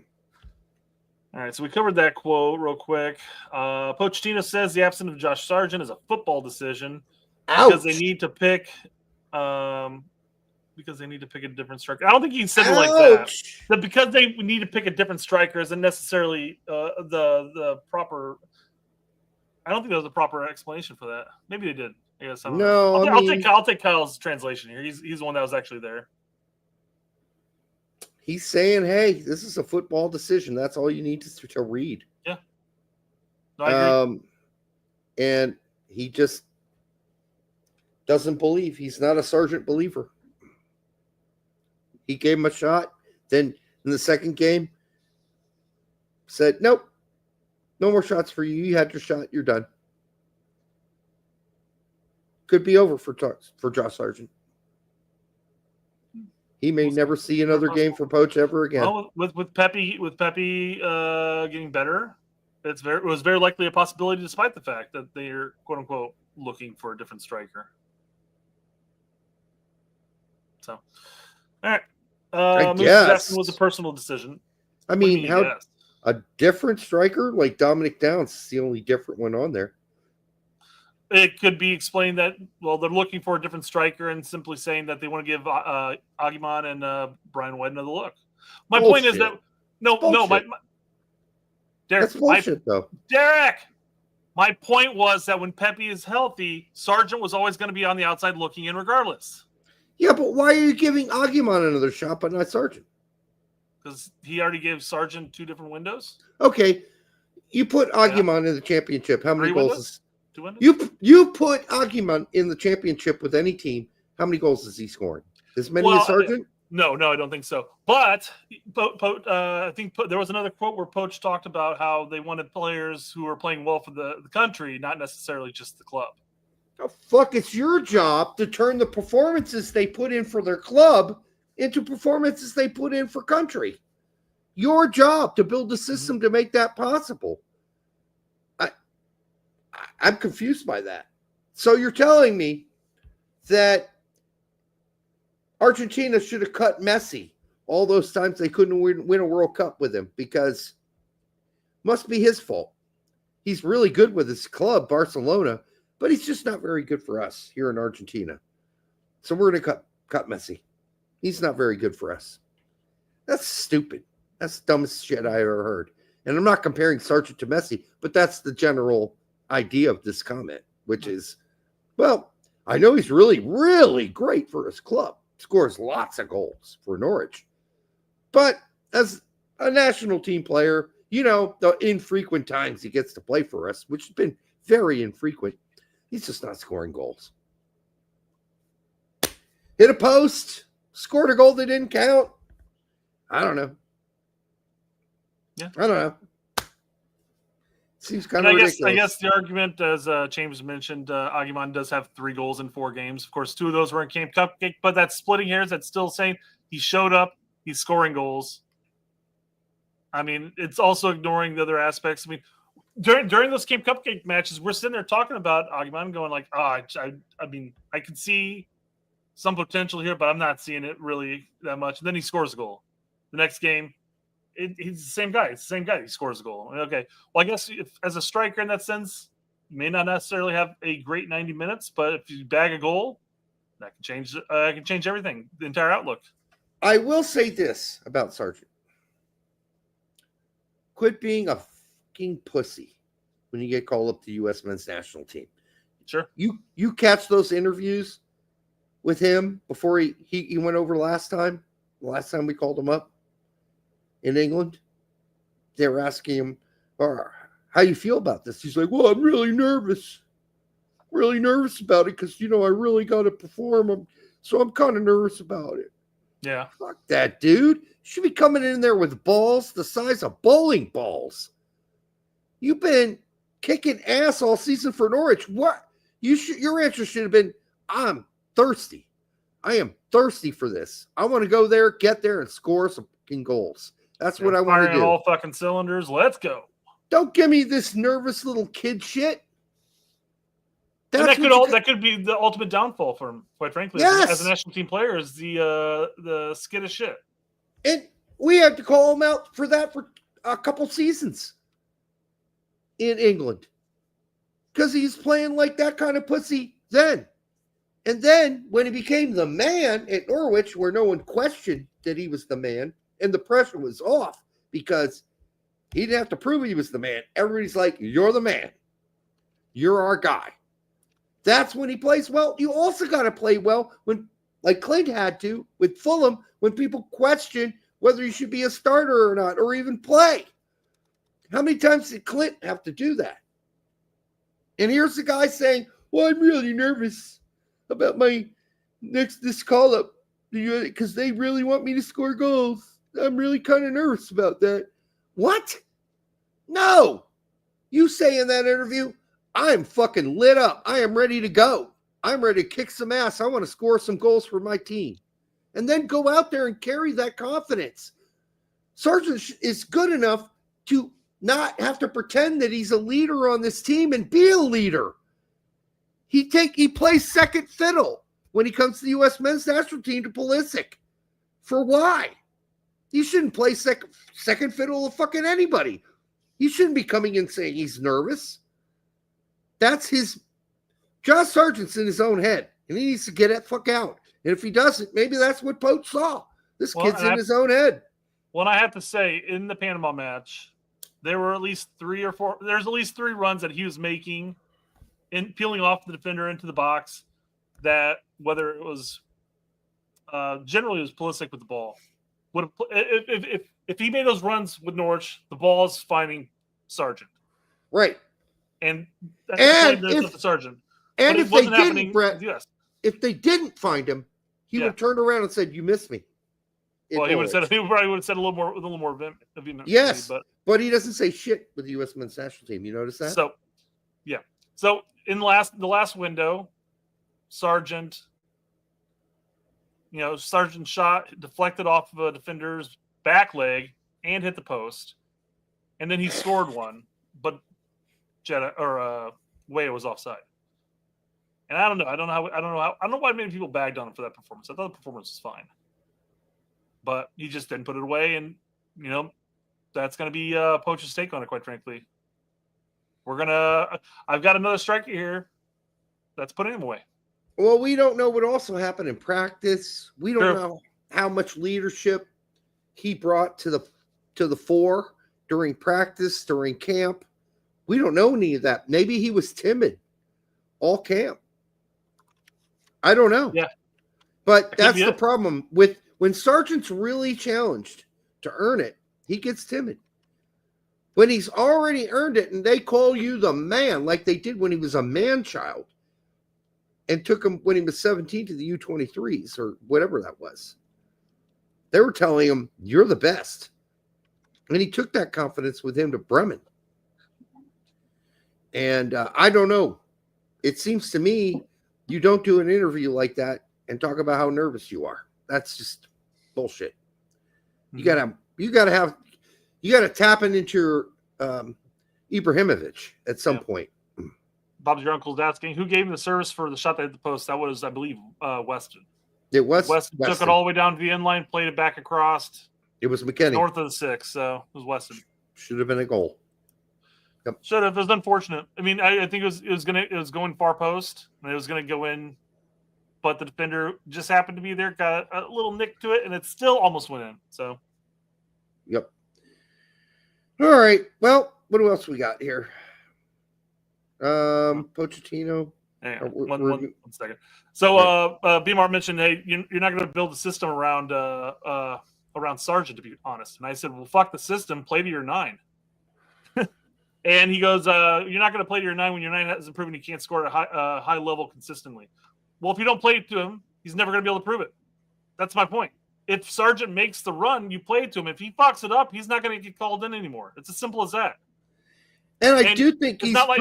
right, so we covered that quote real quick. Pochettino says the absence of Josh Sargent is a football decision because they need to pick. Because they need to pick a different striker. I don't think he said it like that. But because they need to pick a different striker isn't necessarily the proper. I don't think there was a proper explanation for that. Maybe they did. I guess I don't know. I'll take Kyle's translation here. He's the one that was actually there. He's saying, "Hey, this is a football decision. That's all you need to read." Yeah. No, I agree. And he just doesn't believe. He's not a Sargent believer. He gave him a shot. Then in the second game, said, "Nope, no more shots for you. You had your shot. You're done." Could be over for Josh Sargent. He may never see another game for Poch ever again. Well, with Pepe getting better, it was very likely a possibility, despite the fact that they're quote unquote looking for a different striker. So, all right. I Moose guess. is asking was a personal decision. I mean, how a different striker like Dominic Downs is the only different one on there. It could be explained that, well, they're looking for a different striker and simply saying that they want to give Aguiman and Brian White another look. My point is that Derek, that's bullshit, though. Derek, my point was that when Pepe is healthy, Sargent was always going to be on the outside looking in regardless. Yeah, but why are you giving Aguiman another shot but not Sargent? Because he already gave Sargent 2 different windows. Okay, you put Aguiman in the championship. How many 3 goals? windows? 2 windows? You put Aguiman in the championship with any team. How many goals is he scoring? As many as Sargent? No, I don't think so. But I think there was another quote where Poch talked about how they wanted players who were playing well for the country, not necessarily just the club. Oh, fuck, it's your job to turn the performances they put in for their club into performances they put in for country. Your job to build a system to make that possible. I'm confused by that. So you're telling me that Argentina should have cut Messi all those times they couldn't win a World Cup with him because must be his fault. He's really good with his club, Barcelona, but he's just not very good for us here in Argentina. So we're going to cut Messi. He's not very good for us. That's stupid. That's the dumbest shit I ever heard. And I'm not comparing Sargent to Messi, but that's the general idea of this comment, which is, well, I know he's really, really great for his club. Scores lots of goals for Norwich. But as a national team player, you know, the infrequent times he gets to play for us, which has been very infrequent, he's just not scoring goals. Hit a post, scored a goal that didn't count. I don't know. Yeah. I don't know. Seems kind of ridiculous. I guess the argument, as James mentioned, Aguiman does have 3 goals in 4 games. Of course, 2 of those were in Camp Cupcake, but that's splitting hairs. That's still saying he showed up, he's scoring goals. I mean, it's also ignoring the other aspects. I mean, during those Camp Cupcake matches, we're sitting there talking about Aguiman going like, I mean, I can see some potential here, but I'm not seeing it really that much. And then he scores a goal. The next game, he's the same guy. It's the same guy. He scores a goal. Okay. Well, I guess as a striker in that sense, you may not necessarily have a great 90 minutes, but if you bag a goal, that can change everything, the entire outlook. I will say this about Sargent. Quit being a fucking pussy when you get called up to the U.S. men's national team. Sure. You catch those interviews with him before he went over last time we called him up in England. They were asking him, how you feel about this? He's like, well, I'm really nervous. Really nervous about it because, you know, I really got to perform. So I'm kind of nervous about it. Yeah. Fuck that, dude. You should be coming in there with balls the size of bowling balls. You've been kicking ass all season for Norwich. What? Your answer should have been, I'm thirsty. I am thirsty for this. I want to go there, get there, and score some fucking goals. That's what I want to do. All fucking cylinders. Let's go. Don't give me this nervous little kid shit. That could be the ultimate downfall for him, quite frankly. Yes. As a national team player, is the skittish shit. And we had to call him out for that for a couple seasons in England because he's playing like that kind of pussy then. And then when he became the man at Norwich, where no one questioned that he was the man, and the pressure was off because he didn't have to prove he was the man. Everybody's like, you're the man. You're our guy. That's when he plays well. You also got to play well when, like Clint had to with Fulham, when people question whether he should be a starter or not, or even play. How many times did Clint have to do that? And here's the guy saying, well, I'm really nervous about my this call-up because they really want me to score goals. I'm really kind of nervous about that. What? No. You say in that interview, I'm fucking lit up. I am ready to go. I'm ready to kick some ass. I want to score some goals for my team. And then go out there and carry that confidence. Sargent is good enough to not have to pretend that he's a leader on this team and be a leader. He plays second fiddle when he comes to the U.S. men's national team to Pulisic. For why? You shouldn't play second fiddle to fucking anybody. You shouldn't be coming in saying he's nervous. That's his... Josh Sargent's in his own head, and he needs to get that fuck out. And if he doesn't, maybe that's what Poach saw. This kid's in his own head. Well, I have to say, in the Panama match, there were at least 3 or 4... There's at least 3 runs that he was making and peeling off the defender into the box that, whether it was... generally, it was Pulisic with the ball. If he made those runs with Norwich, the ball is finding Sargent. Right. And that's the Sargent. And but if they didn't, Brett, yes. If they didn't find him, he would have turned around and said, "You missed me." Well, he probably would have said a little more vehement. Yes, but he doesn't say shit with the U.S. men's national team. You notice that? So, yeah. So in the last window, Sargent, Sargent shot deflected off of a defender's back leg and hit the post, and then he scored one, but Weah was offside. And I don't know why many people bagged on him for that performance. I thought the performance was fine, but he just didn't put it away, and that's going to be Poach's take on it. Quite frankly, I've got another striker here that's putting him away. Well, we don't know what also happened in practice. We don't know how much leadership he brought to the fore during practice, during camp. We don't know any of that. Maybe he was timid all camp. I don't know. Yeah. But that's the problem with when Sargent's really challenged to earn it, he gets timid. When he's already earned it and they call you the man, like they did when he was a man-child and took him when he was 17 to the U23s or whatever that was. They were telling him, you're the best. And he took that confidence with him to Bremen. And I don't know. It seems to me you don't do an interview like that and talk about how nervous you are. That's just bullshit. You gotta tap into your Ibrahimovic at some point. Bob's your uncle's asking who gave him the service for the shot that hit the post. That was, I believe, Weston. It was Weston. Took it all the way down to the end line, played it back across. It was McKennie north of the 6, so it was Weston. Should have been a goal. Yep. Should have. It was unfortunate. I mean, I think it was going far post and it was going to go in, but the defender just happened to be there, got a little nick to it, and it still almost went in. So, yep. All right. Well, what else we got here? Pochettino. Hang on, one second. So, B-Mart mentioned, hey, you're not going to build a system around Sargent, to be honest. And I said, well, fuck the system. Play to your 9. And he goes, you're not going to play to your 9 when your 9 hasn't proven you can't score at a high level consistently. Well, if you don't play it to him, he's never going to be able to prove it. That's my point. If Sargent makes the run, you play it to him. If he fucks it up, he's not going to get called in anymore. It's as simple as that. And I do think it's not like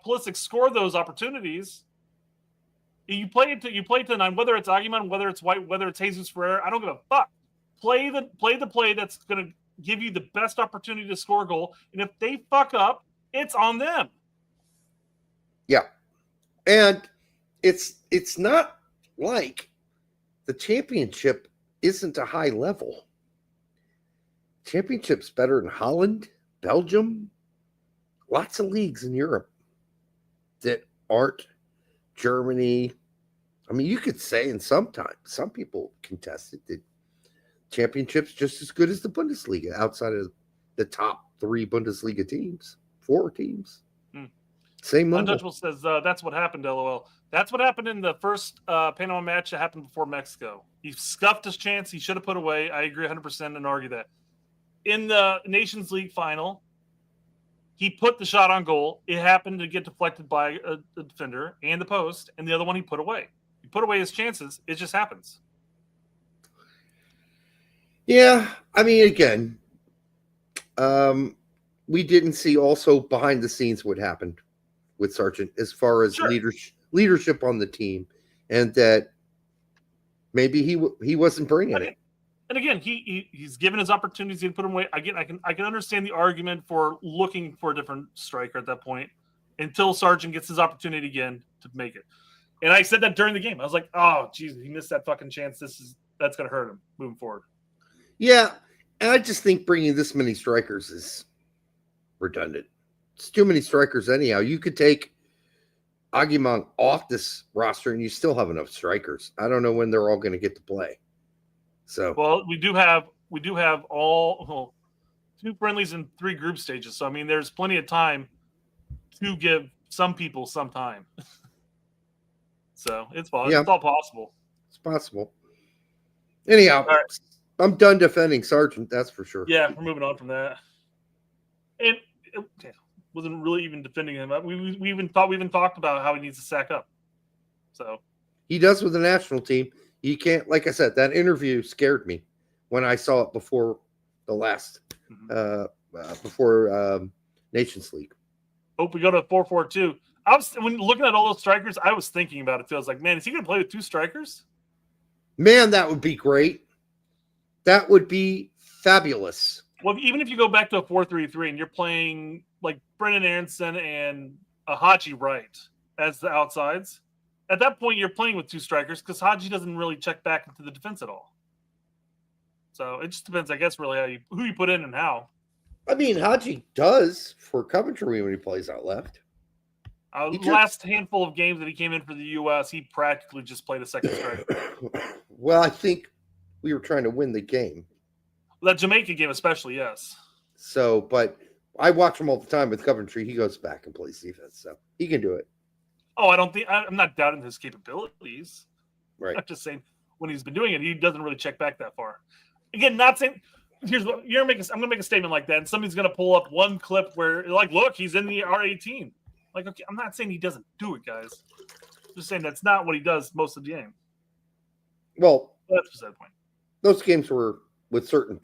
Pulisic scored those opportunities. You play it to the 9, whether it's Aguiman, whether it's White, whether it's Jesus Ferrer. I don't give a fuck. Play the play that's going to give you the best opportunity to score a goal. And if they fuck up, it's on them. Yeah. And it's not like the championship isn't a high level. Championship's better in Holland, Belgium, lots of leagues in Europe that aren't Germany. I mean, you could say, and sometimes some people contest it, that championship's just as good as the Bundesliga outside of the top 3 Bundesliga teams, 4 teams. Same level. Untouchable says that's what happened, LOL. That's what happened in the first Panama match that happened before Mexico. He scuffed his chance. He should have put away. I agree 100% and argue that. In the Nations League final, he put the shot on goal. It happened to get deflected by a defender and the post, and the other one he put away. He put away his chances. It just happens. Yeah, I mean, again, we didn't see also behind the scenes what happened with Sargent as far as leadership on the team, and that maybe he wasn't bringing it. And again, he's given his opportunities to put him away. Again, I can understand the argument for looking for a different striker at that point. until Sargent gets his opportunity again to make it. And I said that during the game. I was like, oh, geez, he missed that fucking chance. That's going to hurt him moving forward. Yeah, and I just think bringing this many strikers is redundant. It's too many strikers anyhow. You could take Aguimon off this roster and you still have enough strikers. I don't know when they're all going to get to play. So, well, we do have all 2 friendlies and 3 group stages. So I mean, there's plenty of time to give some people some time. So it's possible. Yeah. It's all possible. It's possible. Anyhow, right. I'm done defending Sargent. That's for sure. Yeah, we're moving on from that. And it wasn't really even defending him. We even talked about how he needs to sack up. So he does with the national team. You can't, like I said, that interview scared me when I saw it before the last, before Nations League. Hope we go to 4-4-2. When looking at all those strikers, I was thinking about it. I was like, man, is he going to play with 2 strikers? Man, that would be great. That would be fabulous. Well, even if you go back to a 4-3-3 and you're playing like Brendan Aronson and a Haji right as the outsides, at that point you're playing with 2 strikers because Haji doesn't really check back into the defense at all. So it just depends, I guess, really who you put in and how. I mean, Haji does for Coventry when he plays out left. The last handful of games that he came in for the U.S., he practically just played a second striker. Well, I think we were trying to win the game. That Jamaica game especially, yes. So, but I watch him all the time with Coventry. He goes back and plays defense, so he can do it. Oh, I'm not doubting his capabilities. Right. I'm just saying when he's been doing it, he doesn't really check back that far. Again, not saying here's what I'm going to make a statement like that, and somebody's going to pull up one clip where like, look, he's in the R18. Like, okay, I'm not saying he doesn't do it, guys. I'm just saying that's not what he does most of the game. Well, that's beside the point. Those games were with certain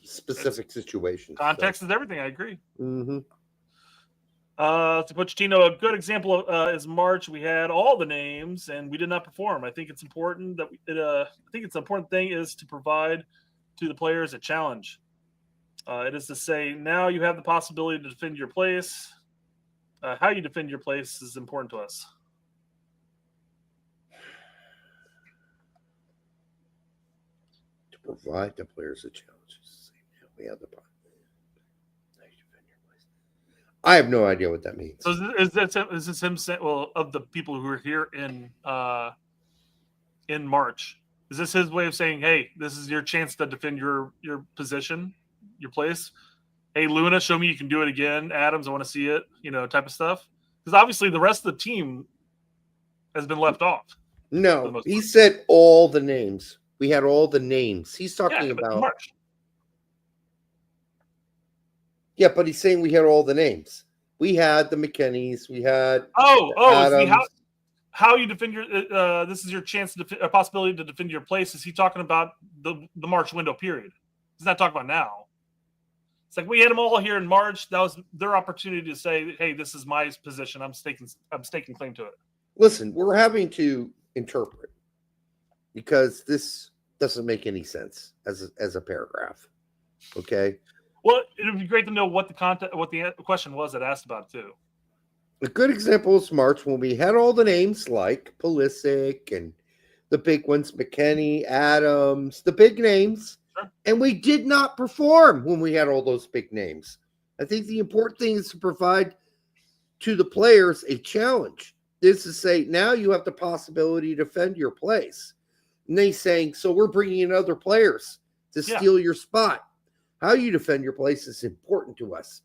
specific situations. Context is everything. I agree. Mm-hmm. To Pochettino, a good example is March. We had all the names and we did not perform. I think it's important that I think it's an important thing is to provide to the players a challenge. It is to say now you have the possibility to defend your place. How you defend your place is important to us. To provide the players a challenge. We have the how you defend your place. I have no idea what that means. So is this him saying, well, of the people who are here in March, is this his way of saying, hey, this is your chance to defend your position, your place? Hey, Luna, show me you can do it again. Adams, I want to see it, type of stuff. Because obviously the rest of the team has been left off. No, he said all the names. We had all the names. He's talking about March. Yeah, but he's saying we had all the names. We had the McKennies. We had see how you defend your. This is your chance a possibility to defend your place. Is he talking about the March window period? He's not talking about now. It's like we had them all here in March. That was their opportunity to say, "Hey, this is my position. I'm staking claim to it." Listen, we're having to interpret because this doesn't make any sense as a paragraph. Okay. Well, it would be great to know what the question was that asked about it too. A good example is March when we had all the names like Pulisic and the big ones, McKennie, Adams, the big names. Sure. And we did not perform when we had all those big names. I think the important thing is to provide to the players a challenge. This is say, now you have the possibility to defend your place. And they saying, so we're bringing in other players to steal your spot. How you defend your place is important to us.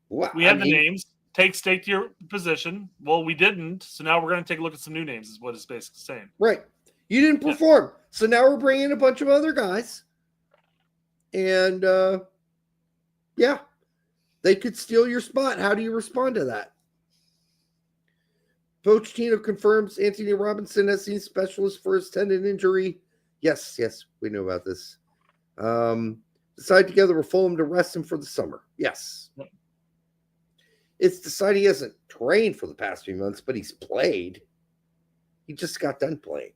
Well, we have the names. Stake your position. Well, we didn't. So now we're going to take a look at some new names is what it's basically saying. Right. You didn't perform. So now we're bringing in a bunch of other guys. And, they could steal your spot. How do you respond to that? Pochettino confirms Anthony Robinson has seen specialists for his tendon injury. Yes, we know about this. Decided together with Fulham to rest him for the summer. Yes. It's decided he hasn't trained for the past few months, but he's played. He just got done playing.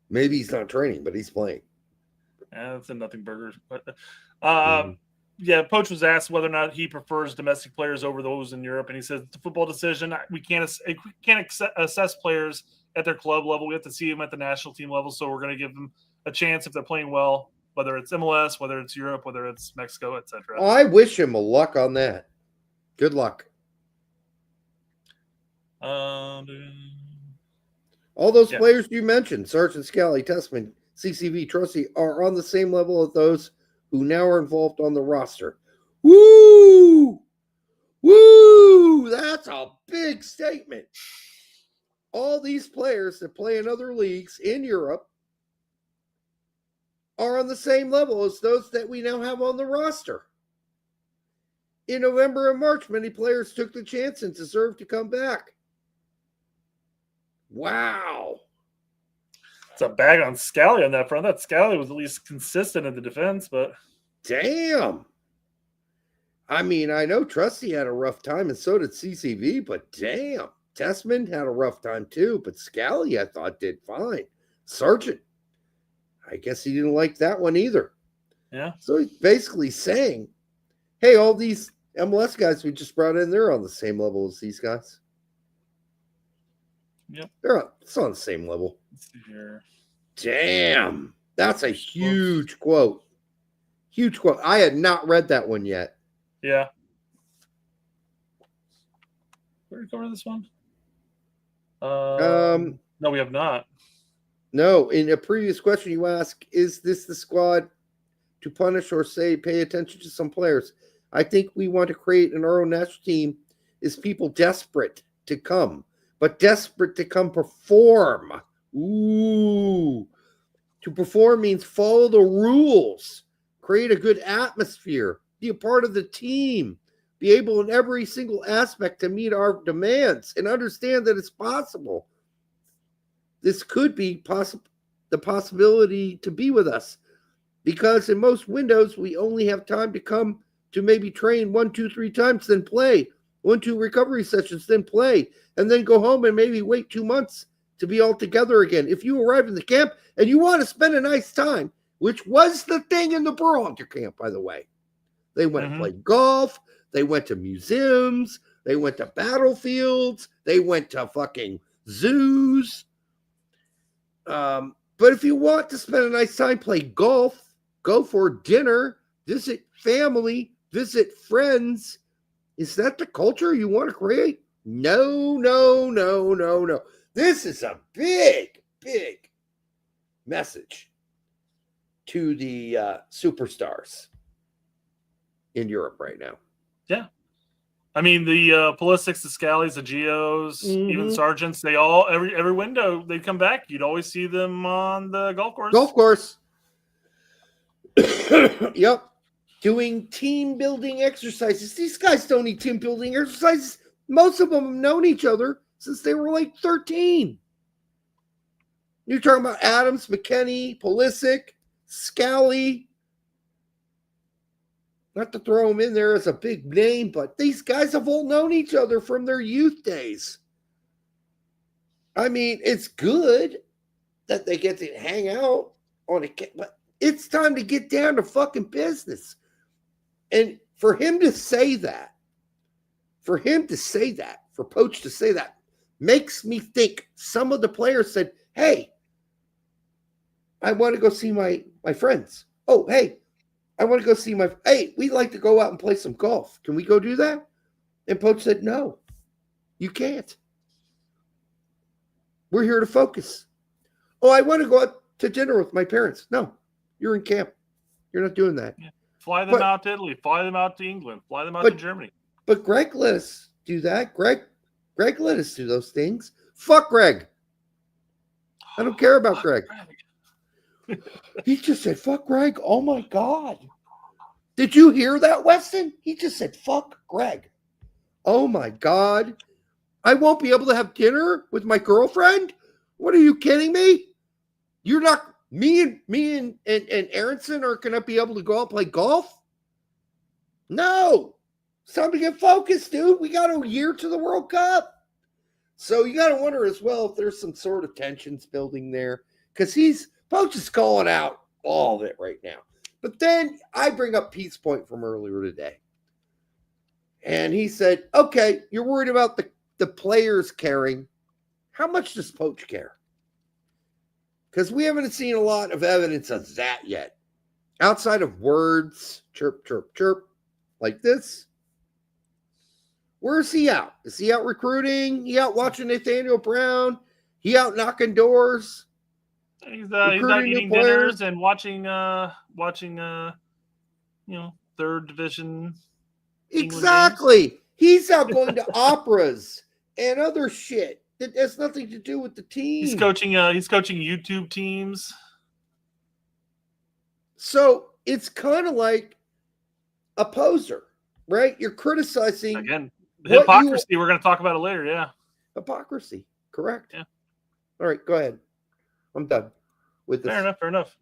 Maybe he's not training, but he's playing. That's a nothing burger. But, Poach was asked whether or not he prefers domestic players over those in Europe, and he says it's a football decision. We can't assess players at their club level. We have to see them at the national team level, so we're going to give them a chance if they're playing well, whether it's MLS, whether it's Europe, whether it's Mexico, etc. I wish him a luck on that. Good luck. All those players you mentioned, Sargent, Scally, Tessman, CCV, Trusty, are on the same level as those who now are involved on the roster. Woo! Woo! That's a big statement. All these players that play in other leagues in Europe are on the same level as those that we now have on the roster. In November and March, many players took the chance and deserved to come back. Wow. It's a bag on Scally on that front. That Scally was at least consistent in the defense, but damn. I mean, I know Trusty had a rough time, and so did CCV, but damn. Tessman had a rough time too, but Scally, I thought, did fine. Sargent, I guess he didn't like that one either. Yeah. So he's basically saying, hey, all these MLS guys we just brought in, they're on the same level as these guys. Yep. It's on the same level. Let's see here. Damn. That's a huge quote. Huge quote. I had not read that one yet. Yeah. Where did we cover this one? No, we have not. No, in a previous question you asked, is this the squad to punish or say pay attention to some players? I think we want to create in our own national team is people desperate to come, but desperate to come perform. Ooh. To perform means follow the rules, create a good atmosphere, be a part of the team, be able in every single aspect to meet our demands and understand that it's possible. This could be the possibility to be with us, because in most windows, we only have time to come to maybe train 1, 2, 3 times, then play 1, 2 recovery sessions, then play, and then go home and maybe wait 2 months to be all together again. If you arrive in the camp and you want to spend a nice time, which was the thing in the Burlington camp, by the way, they went and played golf, they went to museums, they went to battlefields, they went to fucking zoos. But if you want to spend a nice time, play golf, go for dinner, visit family, visit friends. Is that the culture you want to create? No, no, no, no, no. This is a big, big message to the superstars in Europe right now. Yeah. I mean, the Pulisics, the Scallies, the Geos, even Sargents, they all, every window they'd come back, you'd always see them on the golf course. Golf course. Yep. Doing team building exercises. These guys don't need team building exercises. Most of them have known each other since they were like 13. You're talking about Adams, McKennie, Pulisic, Scally. Not to throw them in there as a big name, but these guys have all known each other from their youth days. I mean, it's good that they get to hang out on a, but it's time to get down to fucking business. And for him to say that, for Poach to say that, makes me think some of the players said, hey, I want to go see my friends. Oh, hey, I want to go see we'd like to go out and play some golf. Can we go do that? And Poach said, no, you can't. We're here to focus. Oh, I want to go out to dinner with my parents. No, you're in camp. You're not doing that. Yeah. Fly them out to Italy. Fly them out to England. Fly them out to Germany. But Greg let us do that. Greg let us do those things. Fuck Greg. I don't care about Greg. He just said, fuck Greg. Oh, my God. Did you hear that, Weston? He just said, fuck Greg. Oh, my God. I won't be able to have dinner with my girlfriend? What are you kidding me? You're not, me and Aronson are going to be able to go out and play golf? No. It's time to get focused, dude. We got a year to the World Cup. So you got to wonder as well if there's some sort of tensions building there. Because Poach is calling out all of it right now. But then I bring up Pete's point from earlier today. And he said, okay, you're worried about the players caring. How much does Poch care? Because we haven't seen a lot of evidence of that yet. Outside of words, chirp, chirp, chirp, like this. Where's he out? Is he out recruiting? He out watching Nathaniel Brown? He out knocking doors? He's out eating dinners and watching third division. Exactly. He's out going to operas and other shit that has nothing to do with the team. He's coaching YouTube teams. So it's kind of like a poser, right? You're criticizing again hypocrisy. We're going to talk about it later. Yeah, hypocrisy. Correct. Yeah. All right, go ahead. I'm done with this. Fair enough.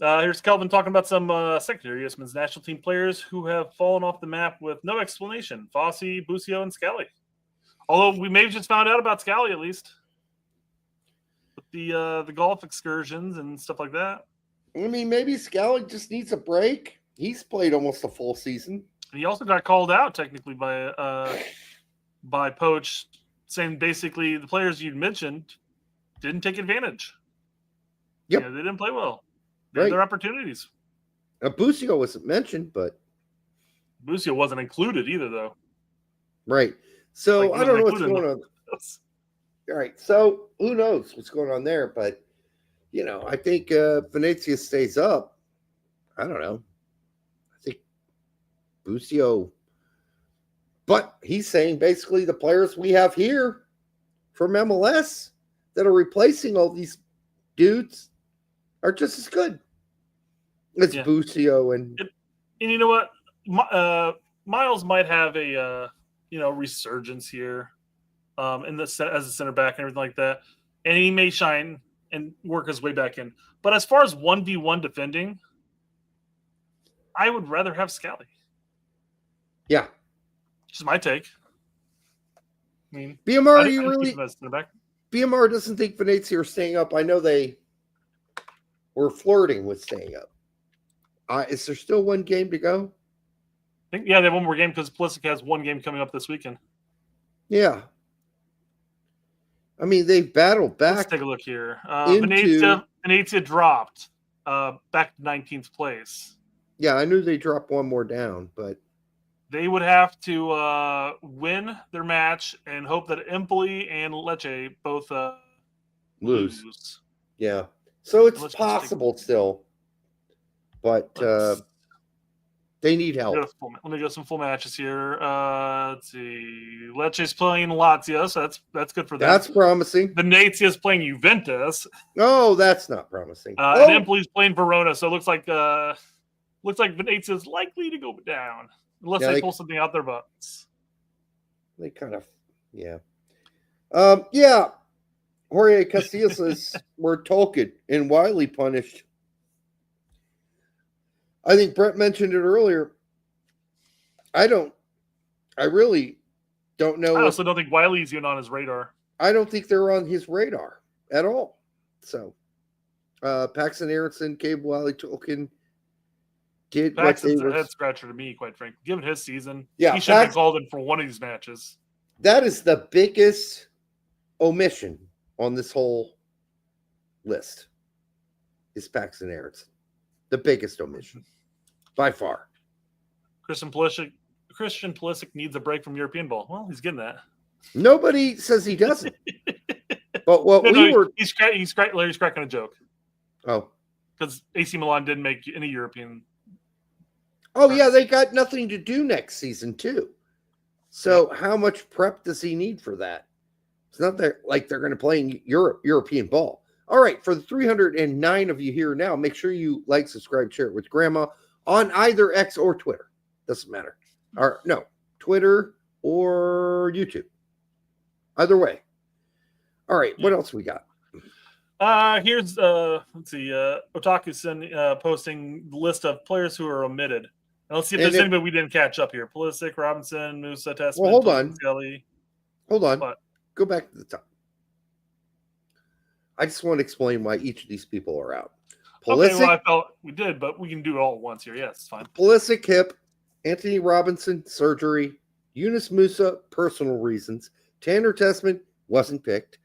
Here's Kelvin talking about some secondary U.S. men's national team players who have fallen off the map with no explanation. Fossey, Busio, and Scally. Although we may have just found out about Scally at least. With the golf excursions and stuff like that. I mean, maybe Scally just needs a break. He's played almost a full season. He also got called out technically by Poch, saying basically the players you mentioned didn't take advantage. Yep. They didn't play well. They had their opportunities. Busio wasn't mentioned, but Busio wasn't included either, though. Right. So I don't know what's going on. All right. So who knows what's going on there? But I think Venezia stays up. I don't know. I think Busio. But he's saying basically the players we have here from MLS that are replacing all these dudes are just as good. It's Busio and you know what? Miles might have a resurgence here as a center back and everything like that. And he may shine and work his way back in. But as far as 1v1 defending, I would rather have Scally. Yeah. Just my take. I mean, BMR doesn't think Venezia are staying up. I know they were flirting with staying up. Is there still one game to go? I think, they have one more game because Pulisic has one game coming up this weekend. Yeah. I mean, they've battled back. Let's take a look here. Venezia dropped back to 19th place. Yeah, I knew they dropped one more down, but they would have to win their match and hope that Empoli and Lecce both lose. Yeah. So it's possible still, but they need help. Let me go some full matches here. Let's see. Lecce's playing Lazio, so that's good for them. That's promising. Venezia's playing Juventus. Oh, that's not promising. And Empoli's playing Verona, so it looks like Venezia's likely to go down unless they pull something out their butts. They kind of, Jorge Casillas says we're Tolkien and Wiley punished. I think Brett mentioned it earlier. I really don't know. I also don't think Wiley's even on his radar. I don't think they're on his radar at all. So, Paxton Aronson, Cabe Wiley, Tolkien did. Paxton's a head scratcher to me, quite frankly. Given his season, he should have been called in for one of these matches. That is the biggest omission on this whole list. Is Paxton Aronson. The biggest omission, by far. Christian Pulisic needs a break from European ball. Well, he's getting that. Nobody says he doesn't. But he's cracking a joke. Oh, because AC Milan didn't make any European. Oh yeah, they got nothing to do next season too. So how much prep does he need for that? It's not like they're going to play in European ball. All right, for the 309 of you here now, make sure you like, subscribe, share it with Grandma on either X or Twitter. Doesn't matter. Or no, Twitter or YouTube. Either way. All right, what else we got? Here's let's see. Otaku posting the list of players who are omitted. And let's see if there's anybody we didn't catch up here. Pulisic, Robinson, Musah, Tessman. Well, hold on. Skelly. Hold on. What? Go back to the top. I just want to explain why each of these people are out. Pulisic, okay, well, I felt we did, but we can do it all at once here. Yes, it's fine. Pulisic hip, Anthony Robinson surgery, Yunus Musah personal reasons, Tanner Tessman wasn't picked,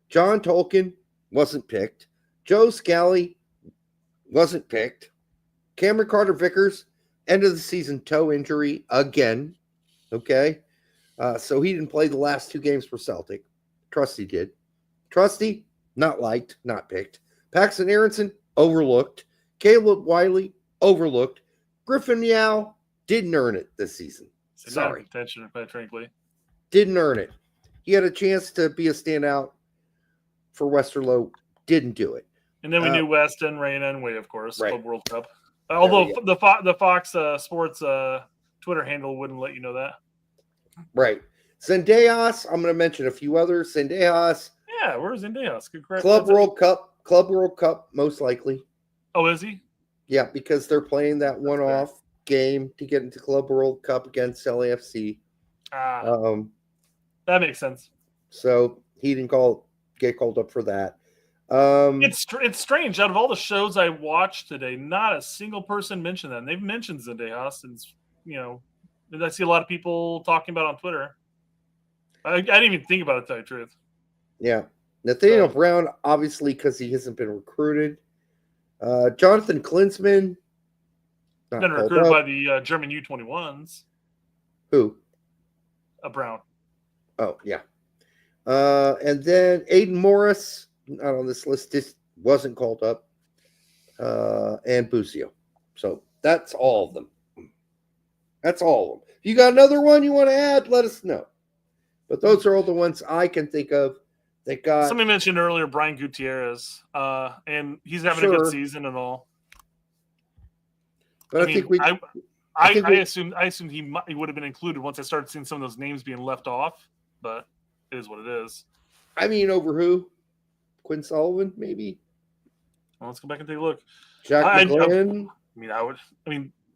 John Tolkien wasn't picked, Joe Scally wasn't picked, Cameron Carter-Vickers end of the season toe injury again. Okay, so he didn't play the last 2 games for Celtic. Trusty did. Trusty not liked, not picked. Paxton Aronson overlooked. Caleb Wiley overlooked. Griffin Meow didn't earn it this season. Sorry. Attention, frankly. Didn't earn it. He had a chance to be a standout for Westerlo. Didn't do it. And then we knew Weston, Reina, and Way, of course, right. Club World Cup. Although the Fox Sports Twitter handle wouldn't let you know that. Right. Zendejas, I'm going to mention a few others. Zendejas. Yeah, where's Zendejas? Good credit. Club World Cup, most likely. Oh, is he? Yeah, because they're playing that one-off game to get into Club World Cup against LAFC. That makes sense. So he didn't get called up for that. It's strange. Out of all the shows I watched today, not a single person mentioned that. And they've mentioned Zendejas, and I see a lot of people talking about it on Twitter. I didn't even think about it, to tell you the truth. Yeah. Nathaniel Brown, obviously, because he hasn't been recruited. Jonathan Klinsmann. Been recruited by the German U21s. Who? Brown. Oh, yeah. And then Aiden Morris, not on this list, just wasn't called up. And Busio. So that's all of them. That's all of them. If you got another one you want to add, let us know. But those are all the ones I can think of that got. Somebody mentioned earlier Brian Gutierrez, and he's having a good season and all. But I assumed he would have been included once I started seeing some of those names being left off. But it is what it is. I mean, over who? Quinn Sullivan, maybe. Well, let's go back and take a look. Jack McGlynn.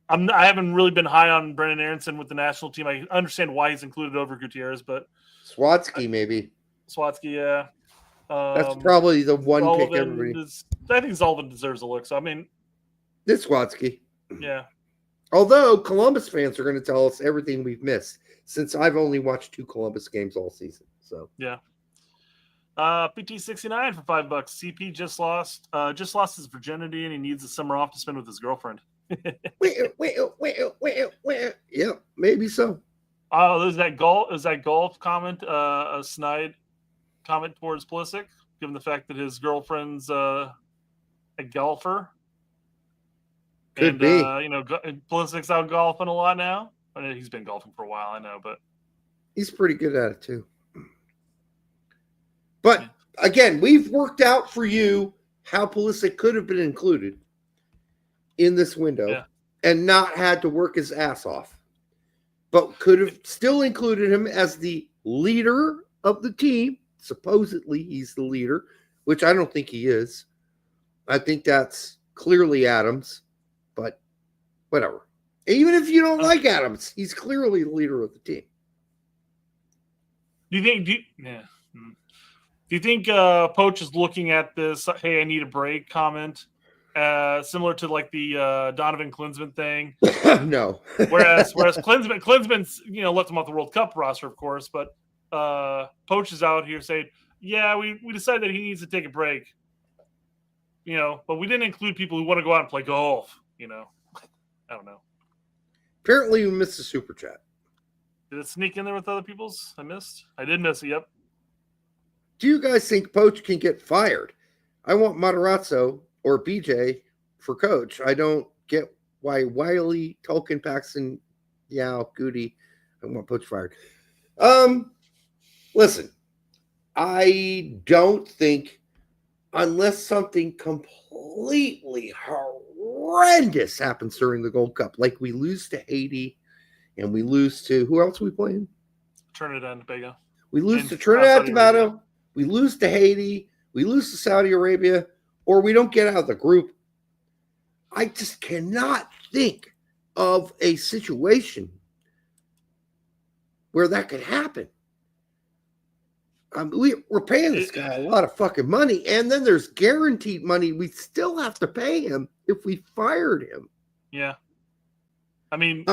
I haven't really been high on Brendan Aronson with the national team. I understand why he's included over Gutierrez, but Swatsky, maybe. Swatsky, yeah. That's probably the one Sullivan pick everybody. I think Sullivan deserves a look. So, I mean. It's Swatsky. Yeah. Although Columbus fans are going to tell us everything we've missed since I've only watched 2 Columbus games all season. So yeah. PT69 for $5. CP just lost his virginity and he needs a summer off to spend with his girlfriend. Yeah, maybe so. Oh, is that golf comment a snide comment towards Pulisic, given the fact that his girlfriend's a golfer? Could be. Pulisic's out golfing a lot now. I mean, he's been golfing for a while, I know, but he's pretty good at it too. But again, we've worked out for you how Pulisic could have been included in this window and not had to work his ass off, but could have still included him as the leader of the team. Supposedly he's the leader, which I don't think he is. I think that's clearly Adams, but whatever. Even if you don't like Adams, he's clearly the leader of the team. Do you think Poach is looking at this, hey, I need a break comment, similar to like the Donovan Klinsmann thing? No. whereas Klinsman's, left him off the World Cup roster, of course, but Poach is out here saying, yeah, we decided that he needs to take a break. But we didn't include people who want to go out and play golf, I don't know. Apparently we missed a super chat. Did it sneak in there with other people's? I missed. I did miss it, yep. Do you guys think Poach can get fired? I want Matarazzo or BJ for coach. I don't get why Wiley, Tolkien, Paxton, Yao, Goody. I want Poach fired. Listen, I don't think, unless something completely horrendous happens during the Gold Cup, like we lose to Haiti and we lose to, who else are we playing? Trinidad and Tobago. We lose to Trinidad and Tobago. We lose to Haiti, we lose to Saudi Arabia, or we don't get out of the group. I just cannot think of a situation where that could happen. We're paying this guy a lot of fucking money, and then there's guaranteed money we still have to pay him if we fired him. Yeah. I mean,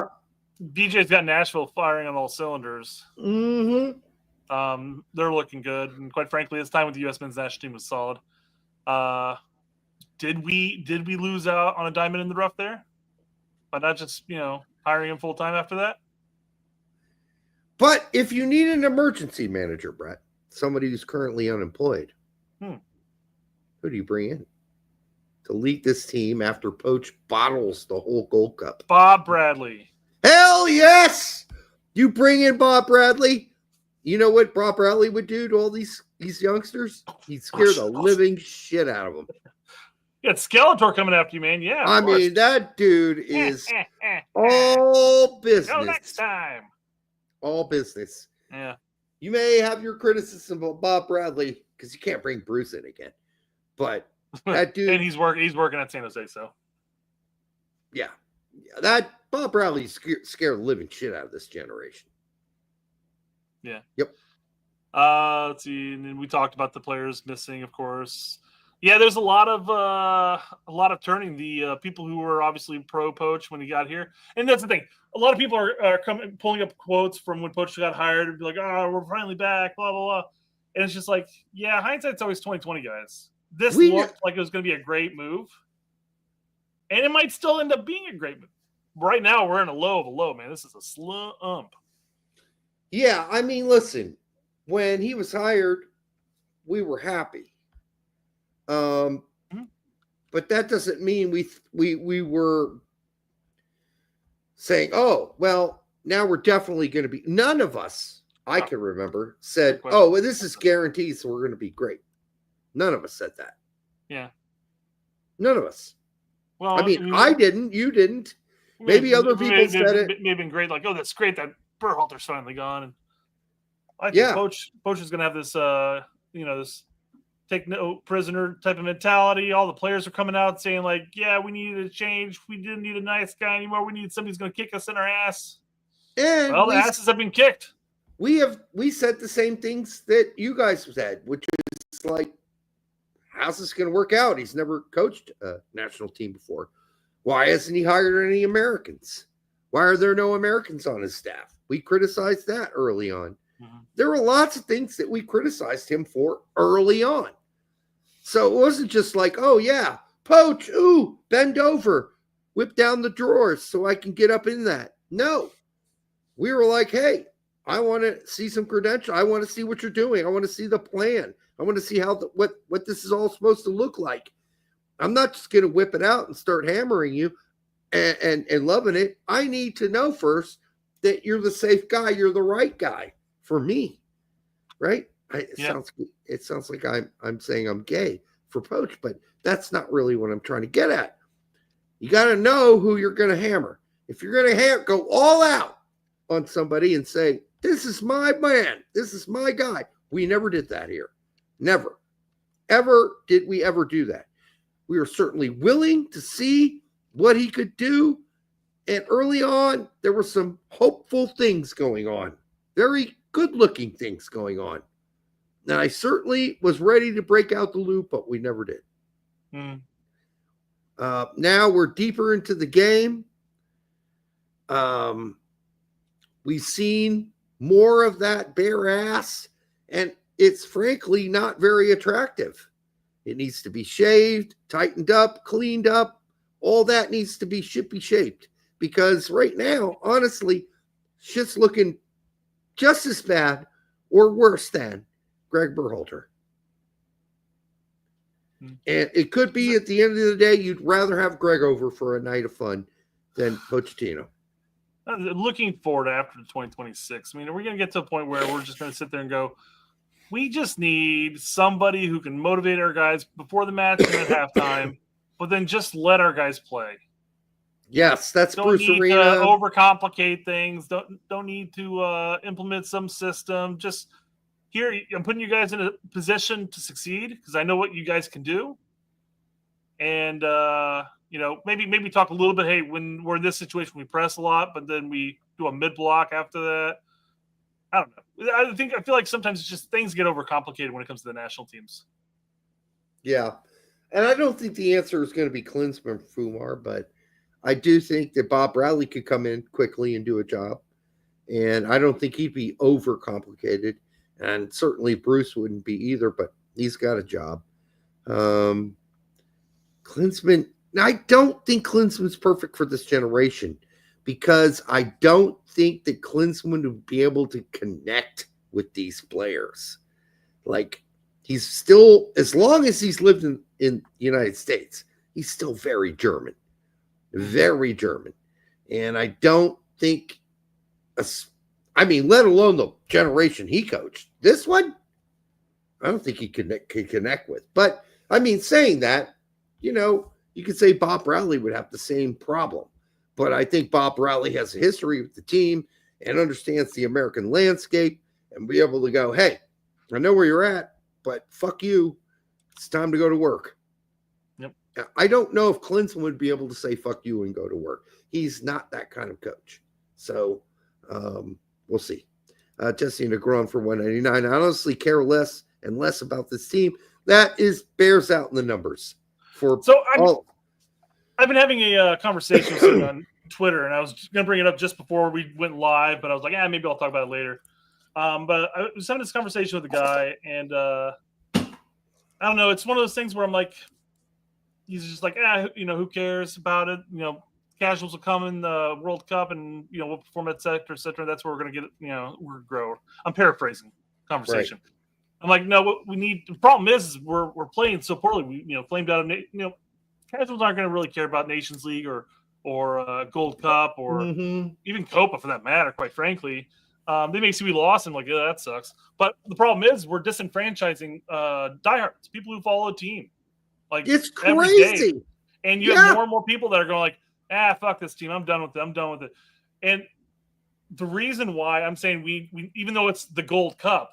BJ's got Nashville firing on all cylinders. Mm-hmm. They're looking good, and quite frankly, his time with the U.S. men's national team was solid. Did we lose out on a diamond in the rough there? By not just hiring him full time after that? But if you need an emergency manager, Brett, somebody who's currently unemployed, who do you bring in to lead this team after Poch bottles the whole Gold Cup? Bob Bradley. Hell yes! You bring in Bob Bradley. You know what Bob Bradley would do to all these youngsters? He'd scare the living shit out of them. Yeah, Skeletor coming after you, man. Yeah. I mean, that dude is all business. Till next time. All business. Yeah. You may have your criticism of Bob Bradley because you can't bring Bruce in again. But that dude. And he's working at San Jose, so. Yeah. That Bob Bradley scared the living shit out of this generation. Yeah. Yep. Let's see. And then we talked about the players missing, of course. Yeah, there's a lot of turning. The people who were obviously pro Poch when he got here, and that's the thing. A lot of people are pulling up quotes from when Poch got hired and be like, "Oh, we're finally back," blah blah blah. And it's just like, yeah, hindsight's always 20/20, guys. This looked like it was going to be a great move, and it might still end up being a great move. Right now, we're in a low of a low, man. This is a slump. Yeah, I mean, listen, when he was hired, we were happy. But that doesn't mean we were saying, oh, well, now we're definitely going to be. None of us, I can remember, said, oh, well, this is guaranteed, so we're going to be great. None of us said that. Yeah. None of us. Well, I mean, I didn't. You didn't. Maybe other people said it. May have been great. Like, oh, that's great that Berhalter's finally gone. And I think Poch is going to have this, this take no prisoner type of mentality. All the players are coming out saying like, yeah, we needed a change. We didn't need a nice guy anymore. We need somebody who's going to kick us in our ass. And the asses have been kicked. We said the same things that you guys said, which is like, how's this going to work out? He's never coached a national team before. Why hasn't he hired any Americans? Why are there no Americans on his staff? We criticized that early on. Mm-hmm. There were lots of things that we criticized him for early on. So it wasn't just like, oh, yeah, Poch, ooh, bend over, whip down the drawers so I can get up in that. No. We were like, hey, I want to see some credentials. I want to see what you're doing. I want to see the plan. I want to see what this is all supposed to look like. I'm not just going to whip it out and start hammering you and loving it. I need to know first that you're the safe guy. You're the right guy for me, right? It sounds like I'm saying I'm gay for Poch, but that's not really what I'm trying to get at. You got to know who you're going to hammer. If you're going to go all out on somebody and say, this is my man, this is my guy. We never did that here. Never. Ever did we ever do that. We were certainly willing to see what he could do. And early on, there were some hopeful things going on. Very good-looking things going on. And I certainly was ready to break out the loop, but we never did. Now we're deeper into the game. We've seen more of that bare ass, and it's frankly not very attractive. It needs to be shaved, tightened up, cleaned up. All that needs to be shaped because right now, honestly, shit's looking just as bad or worse than Greg Berhalter. And it could be at the end of the day, you'd rather have Greg over for a night of fun than Pochettino. Looking forward after 2026, I mean, are we going to get to a point where we're just going to sit there and go, we just need somebody who can motivate our guys before the match and at halftime, but then just let our guys play? Yes, that's don't Bruce need Arena. To overcomplicate things. Don't need to implement some system. Just here, I'm putting you guys in a position to succeed because I know what you guys can do. And maybe talk a little bit. Hey, when we're in this situation, we press a lot, but then we do a mid block after that. I don't know. I feel like sometimes it's just things get overcomplicated when it comes to the national teams. Yeah. And I don't think the answer is going to be Klinsmann Fumar, but I do think that Bob Bradley could come in quickly and do a job. And I don't think he'd be overcomplicated. And certainly Bruce wouldn't be either, but he's got a job. Klinsmann, I don't think Klinsmann's perfect for this generation because I don't think that Klinsmann would be able to connect with these players. Like, he's still, as long as he's lived in the United States, he's still very German. Very German. And I don't think, let alone the generation he coached. This one, I don't think he could connect with. But, saying that, you could say Bob Bradley would have the same problem. But I think Bob Bradley has a history with the team and understands the American landscape and be able to go, hey, I know where you're at, but fuck you. It's time to go to work. Yep. I don't know if Klinsmann would be able to say fuck you and go to work. He's not that kind of coach. So we'll see. Jesse Negron for 199. I honestly care less and less about this team. That bears out in the numbers. I've been having a conversation with someone on Twitter, and I was going to bring it up just before we went live, but I was like, maybe I'll talk about it later. But I was having this conversation with a guy, and I don't know. It's one of those things where I'm like, he's just like, who cares about it? Casuals will come in the World Cup, and we'll perform at et cetera. That's where we're going to get, we're grow. I'm paraphrasing conversation. Right. I'm like, no, what we need. The problem is we're playing so poorly. We flamed out of casuals aren't going to really care about Nations League or Gold Cup or even Copa for that matter. Quite frankly, they may see we lost and like, that sucks. But the problem is we're disenfranchising diehards, people who follow a team. Like it's crazy, and you have more and more people that are going like, fuck this team. I'm done with it. And the reason why I'm saying we even though it's the Gold Cup.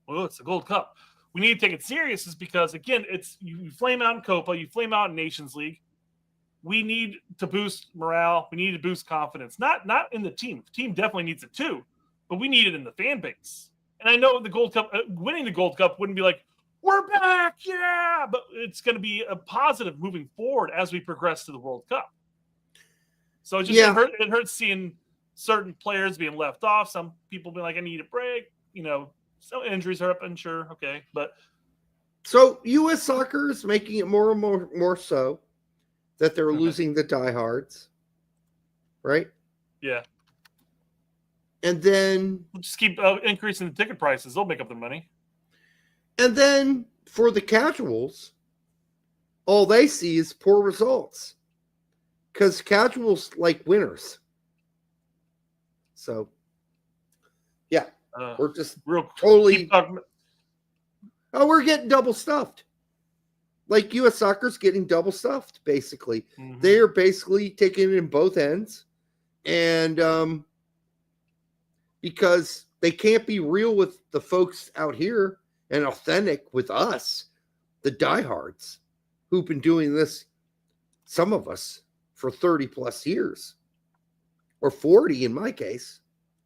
Well, it's the Gold Cup. We need to take it serious is because, again, it's you flame out in Copa, you flame out in Nations League. We need to boost morale. We need to boost confidence. Not in the team. The team definitely needs it too, but we need it in the fan base. And I know the Gold Cup, winning the Gold Cup wouldn't be like, we're back, yeah, but it's going to be a positive moving forward as we progress to the World Cup. So it hurts seeing certain players being left off. Some people being like, I need a break, Some injuries are up, and sure, okay, but so U.S. soccer is making it more and more so that they're losing the diehards, right? Yeah, and then we'll just keep increasing the ticket prices; they'll make up their money. And then for the casuals, all they see is poor results because casuals like winners. So. Yeah, we're just totally. We're getting double stuffed. Like U.S. soccer's getting double stuffed, basically. Mm-hmm. They are basically taking it in both ends. And because they can't be real with the folks out here and authentic with us, the diehards, who've been doing this, some of us, for 30 plus years. Or 40 in my case.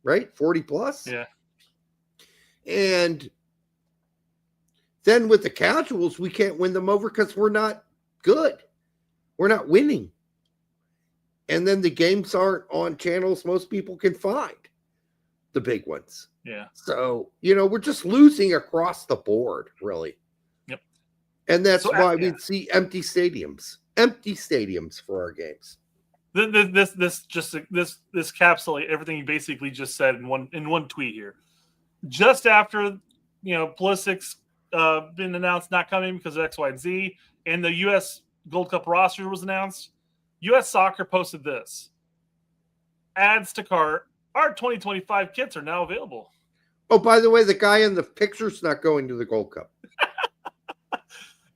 Right? 40 plus. Yeah. And then with the casuals, we can't win them over because we're not good. We're not winning. And then the games aren't on channels most people can find. The big ones. Yeah. So, we're just losing across the board, really. Yep. And that's why we see empty stadiums for our games. This capsulates everything you basically just said in one tweet here. Just after Pulisic's been announced not coming because of X, Y, and Z, and the U.S. Gold Cup roster was announced, U.S. Soccer posted this: adds to cart. Our 2025 kits are now available. Oh, by the way, the guy in the picture's not going to the Gold Cup.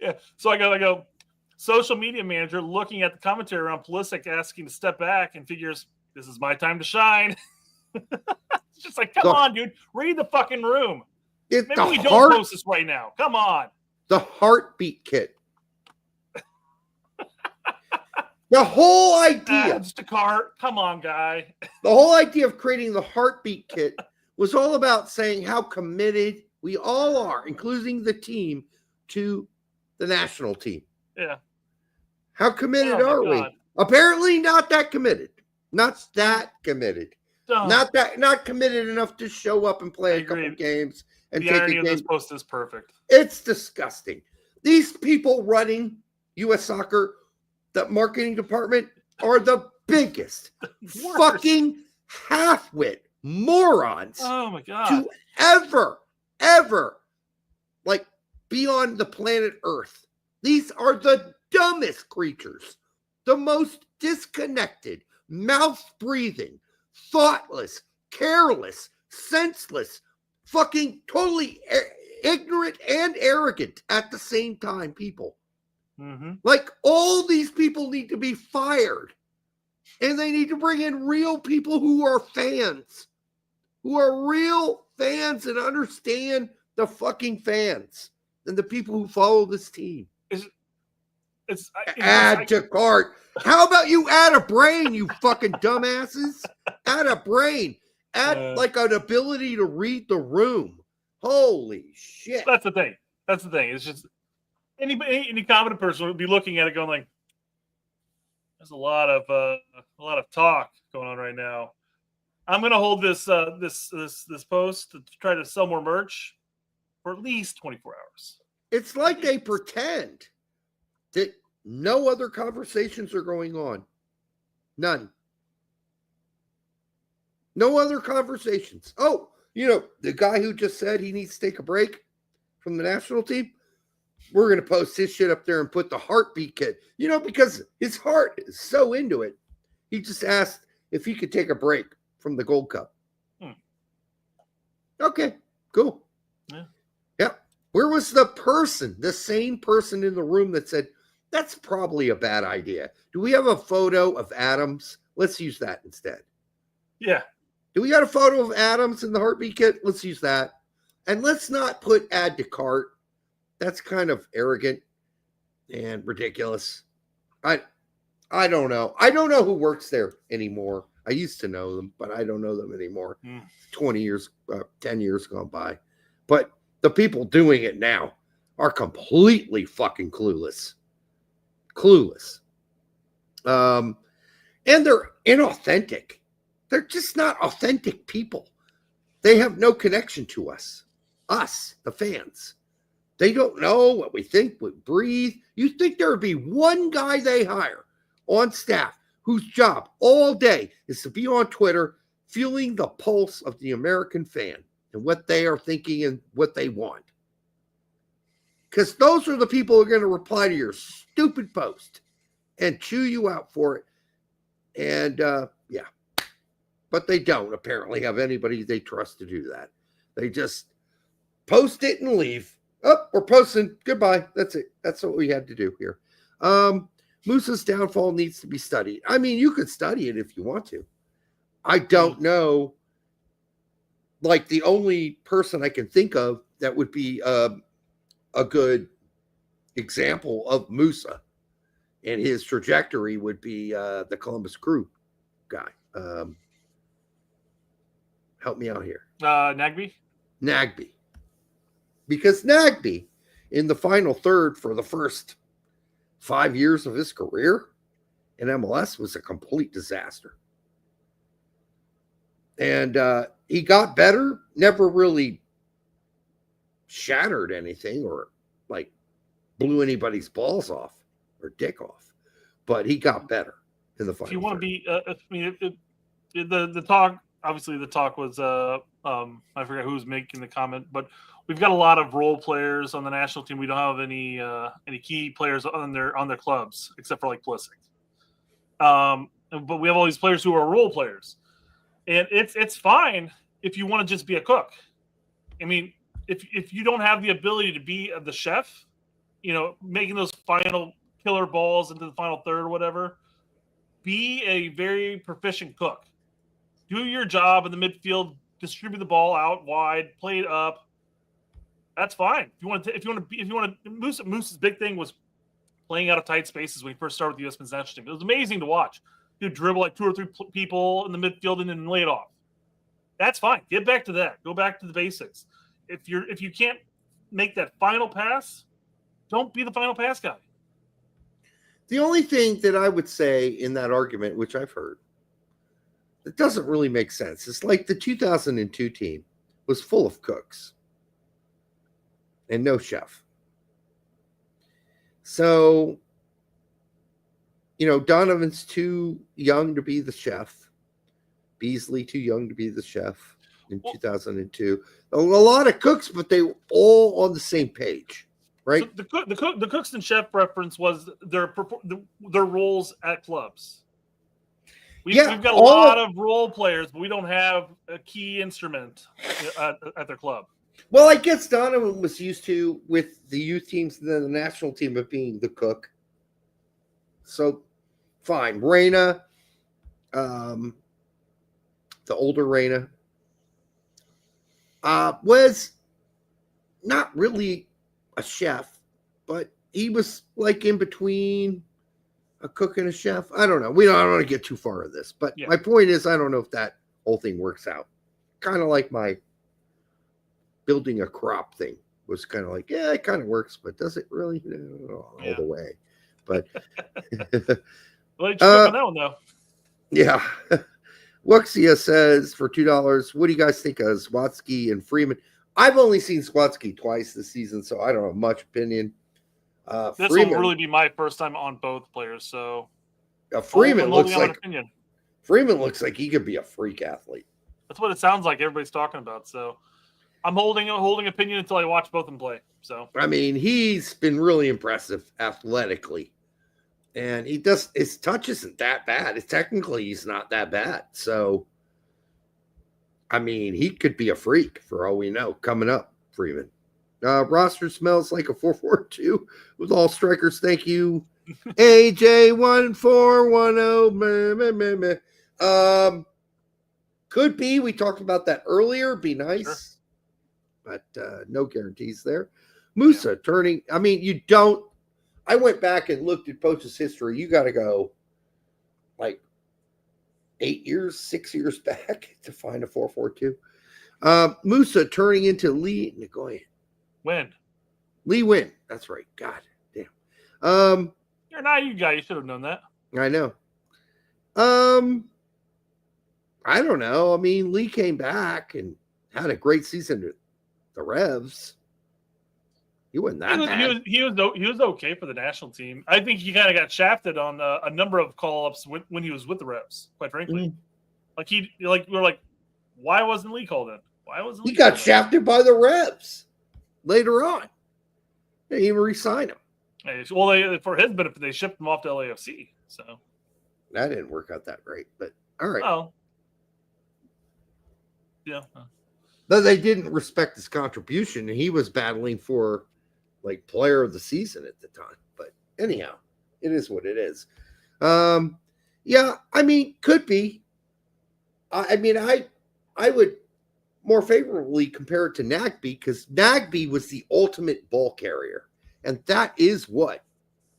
Yeah, so I go. Social media manager looking at the commentary around Pulisic asking to step back and figures this is my time to shine. It's just like, come on, dude, read the fucking room. Maybe we don't post this right now. Come on. The heartbeat kit. The whole idea. Just a cart. Come on, guy. The whole idea of creating the heartbeat kit was all about saying how committed we all are, including the team, to the national team. Yeah. How committed are we? Apparently not that committed. Not that committed. Not committed enough to show up and play a couple games and the take irony a of game. this post is perfect. It's disgusting. These people running U.S. Soccer, the marketing department, are the biggest fucking half-wit morons to ever like be on the planet Earth. These are the dumbest creatures, the most disconnected, mouth-breathing, thoughtless, careless, senseless, fucking totally ignorant and arrogant at the same time people. Mm-hmm. Like, all these people need to be fired, and they need to bring in real people who are fans, who are real fans and understand the fucking fans and the people who follow this team. Add to cart. How about you add a brain, you fucking dumbasses? Add a brain. Add like an ability to read the room. Holy shit. That's the thing. It's just any competent person would be looking at it going like, there's a lot of talk going on right now. I'm going to hold this post to try to sell more merch for at least 24 hours. It's like they pretend that no other conversations are going on. None. No other conversations. Oh, the guy who just said he needs to take a break from the national team, we're going to post his shit up there and put the heartbeat kit. Because his heart is so into it. He just asked if he could take a break from the Gold Cup. Okay, cool. Yeah. Where was the same person in the room that said, that's probably a bad idea? Do we have a photo of Adams? Let's use that instead. Yeah. Do we got a photo of Adams in the heartbeat kit? Let's use that. And let's not put add to cart. That's kind of arrogant and ridiculous. I don't know. I don't know who works there anymore. I used to know them, but I don't know them anymore. 10 years gone by. But the people doing it now are completely fucking clueless. And they're inauthentic. They're just not authentic people. They have no connection to us, the fans. They don't know what we think, we breathe. You think there would be one guy they hire on staff whose job all day is to be on Twitter feeling the pulse of the American fan and what they are thinking and what they want. Because those are the people who are going to reply to your stupid post and chew you out for it. And, yeah. But they don't apparently have anybody they trust to do that. They just post it and leave. Oh, we're posting. Goodbye. That's it. That's what we had to do here. Musah's downfall needs to be studied. I mean, you could study it if you want to. I don't know. Like, the only person I can think of that would be a good example of Musah and his trajectory would be the Columbus Crew guy. Help me out here. Nagby? Nagby. Because Nagby, in the final third for the first 5 years of his career in MLS, was a complete disaster. And he got better, never really shattered anything or like blew anybody's balls off or dick off. But he got better in the final If you want third. to be, I mean, the talk, obviously the talk was, I forget who was making the comment, but we've got a lot of role players on the national team. We don't have any key players on their clubs except for like Pulisic. But we have all these players who are role players, and it's fine if you want to just be a cook. I mean, if you don't have the ability to be the chef, making those final killer balls into the final third or whatever, be a very proficient cook. Do your job in the midfield, distribute the ball out wide, play it up. That's fine. Musah's big thing was playing out of tight spaces when he first started with the U.S. men's national team. It was amazing to watch. He'd dribble like 2 or 3 people in the midfield and then lay it off. That's fine. Get back to that. Go back to the basics. If you can't make that final pass, don't be the final pass guy. The only thing that I would say in that argument, which I've heard, that doesn't really make sense. It's like the 2002 team was full of cooks and no chef. So, Donovan's too young to be the chef. Beasley too young to be the chef in 2002. A lot of cooks, but they were all on the same page, right? So the cooks and chef reference was their roles at clubs. We've got a lot of role players, but we don't have a key instrument at their club. Well, I guess Donovan was used to, with the youth teams and then the national team, of being the cook. So, fine. Reyna, the older Reyna, was not really a chef, but he was like in between a cook and a chef. I don't know. I don't want to get too far of this, but my point is, I don't know if that whole thing works out. Kind of like my building a crop thing was kind of like, it kind of works, but does it really? All the way. But well, on that one though. Yeah. Wuxia says for $2, what do you guys think of Swatsky and Freeman? I've only seen Swatsky twice this season, so I don't have much opinion. This Freeman, will really be my first time on both players, so Freeman looks like he could be a freak athlete. That's what it sounds like everybody's talking about. So I'm holding opinion until I watch both of them play. So I mean, he's been really impressive athletically, and his touch isn't that bad. Technically, he's not that bad. So I mean, he could be a freak for all we know coming up. Freeman. Roster smells like a 4-4-2 with all strikers. Thank you. AJ1410. Could be. We talked about that earlier. Be nice. Sure. But no guarantees there. Musah turning. I mean, you don't. I went back and looked at Poach's history. You got to go like 6 years back to find a 4-4-2. Musah turning into Lee Nagoya. Lee Win. That's right. God damn. You're not you guy. You should have known that. I know. I don't know. I mean, Lee came back and had a great season at the Revs. He wasn't that bad. He was okay for the national team. I think he kind of got shafted on a number of call-ups when he was with the Revs, quite frankly. We're like, why wasn't Lee called in? He got shafted by the Revs later on. They didn't even re-sign him. Well, for his benefit, they shipped him off to LAFC. So that didn't work out that great, but all right. Oh, yeah. Though they didn't respect his contribution, and he was battling for like player of the season at the time. But anyhow, it is what it is. Yeah, I mean, could be. I mean, I would more favorably compare it to Nagbe, because Nagbe was the ultimate ball carrier, and that is what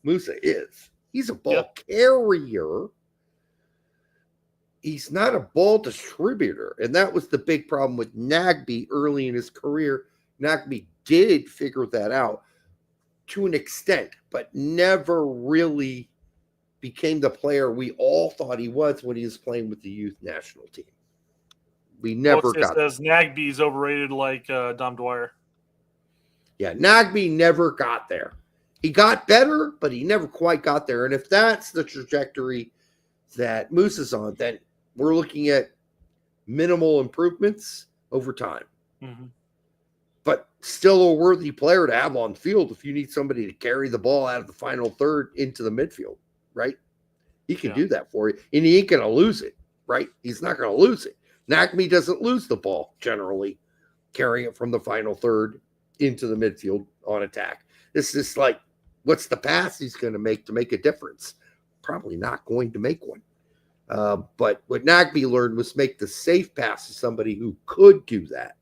Musah is. He's a ball carrier. He's not a ball distributor, and that was the big problem with Nagbe early in his career. Nagbe did figure that out to an extent, but never really became the player we all thought he was when he was playing with the youth national team. We never got says Nagbe's overrated like Dom Dwyer. Yeah, Nagbe never got there. He got better, but he never quite got there. And if that's the trajectory that Musah's on, then we're looking at minimal improvements over time. Mm-hmm. But still a worthy player to have on the field if you need somebody to carry the ball out of the final third into the midfield, right? He can do that for you. And he ain't going to lose it, right? He's not going to lose it. Nagbe doesn't lose the ball generally, carrying it from the final third into the midfield on attack. This is like, what's the pass he's going to make a difference? Probably not going to make one. But what Nagbe learned was make the safe pass to somebody who could do that.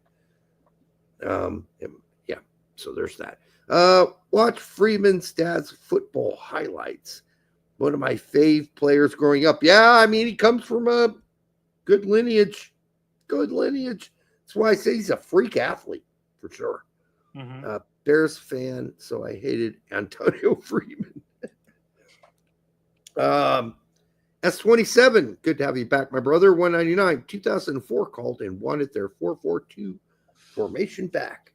Yeah, so there's that. Watch Freeman's dad's football highlights. One of my fave players growing up. Yeah, I mean, he comes from a good lineage. good lineage. That's why I say he's a freak athlete for sure. Mm-hmm. Bears fan, so I hated Antonio Freeman. S27, good to have you back, my brother. 199, 2004 called and wanted their 4-4-2 formation back.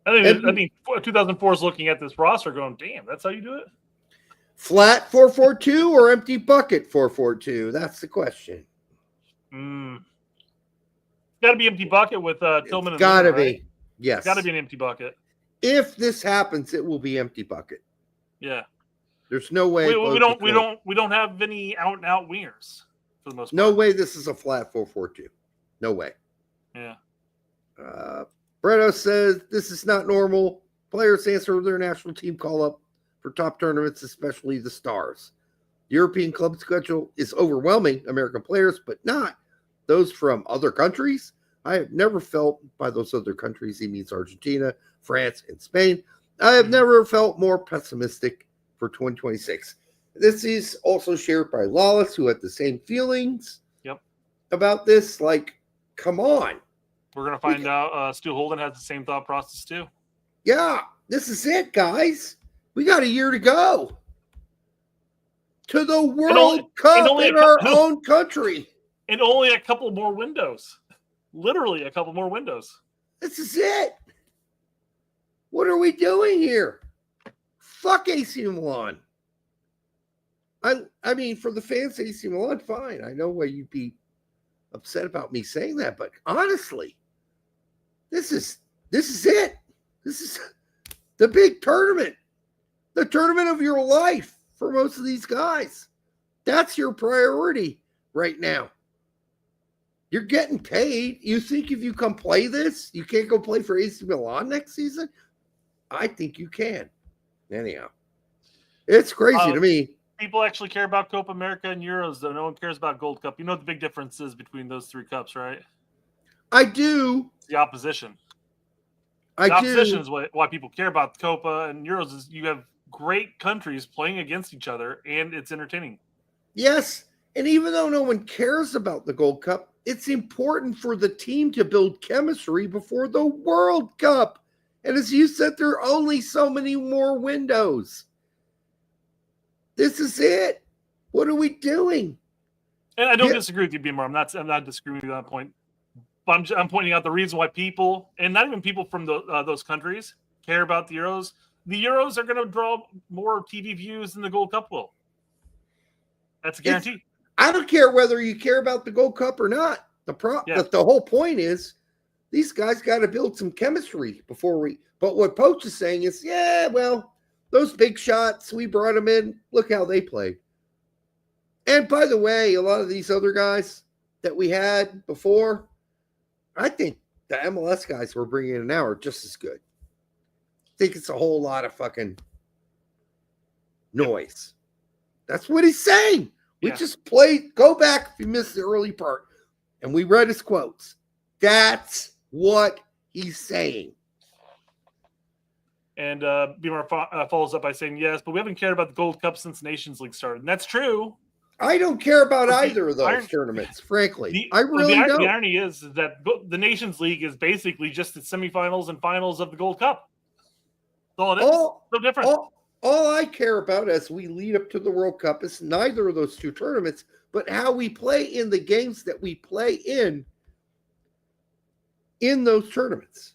I think 2004 is looking at this roster going, damn, that's how you do it? Flat 4-4-2 or empty bucket 4-4-2? That's the question. Got to be empty bucket with Tillman and got to Lehman, be. right? Yes. Got to be an empty bucket. If this happens, it will be empty bucket. Yeah. There's no way. We don't have any out and out wingers for the most part. No way this is a flat 4-4-2. No way. Yeah. Breno says this is not normal. Players answer their national team call up for top tournaments, especially the stars. The European club schedule is overwhelming American players, but not those from other countries. I have never felt by those other countries, he means Argentina, France, and Spain. I have never felt more pessimistic for 2026. This is also shared by Lawless, who had the same feelings about this. Like, come on. We're going to find out Stu Holden has the same thought process too. Yeah, this is it, guys. We got a year to go to the World Cup in our own country. And only a couple more windows. Literally a couple more windows. This is it. What are we doing here? Fuck AC Milan. I mean, for the fans of AC Milan, fine. I know why you'd be upset about me saying that, but honestly, this is it. This is the big tournament. The tournament of your life for most of these guys. That's your priority right now. You're getting paid. You think if you come play this, you can't go play for AC Milan next season? I think you can. Anyhow, it's crazy to me. People actually care about Copa America and Euros, though. No one cares about Gold Cup. You know what the big difference is between those three cups, right? I do. The opposition. The opposition is why people care about Copa and Euros. Is you have great countries playing against each other, and it's entertaining. Yes, and even though no one cares about the Gold Cup, it's important for the team to build chemistry before the World Cup. And as you said, there are only so many more windows. This is it. What are we doing? And I don't disagree with you, Beamer. I'm not disagreeing with you on that point. But I'm pointing out the reason why people, and not even people from those countries, care about the Euros. The Euros are going to draw more TV views than the Gold Cup will. That's a guarantee. I don't care whether you care about the Gold Cup or not. The whole point is these guys got to build some chemistry before we. But what Poch is saying is, yeah, well, those big shots, we brought them in. Look how they played. And by the way, a lot of these other guys that we had before, I think the MLS guys we're bringing in now are just as good. I think it's a whole lot of fucking noise. That's what he's saying. We just played. Go back if you missed the early part. And we read his quotes. That's what he's saying. And Beamer follows up by saying, yes, but we haven't cared about the Gold Cup since Nations League started. And that's true. I don't care about either of those tournaments, frankly. I really don't. The irony is that the Nations League is basically just the semifinals and finals of the Gold Cup. That's all it is. No different. All I care about as we lead up to the World Cup is neither of those two tournaments, but how we play in the games that we play in those tournaments.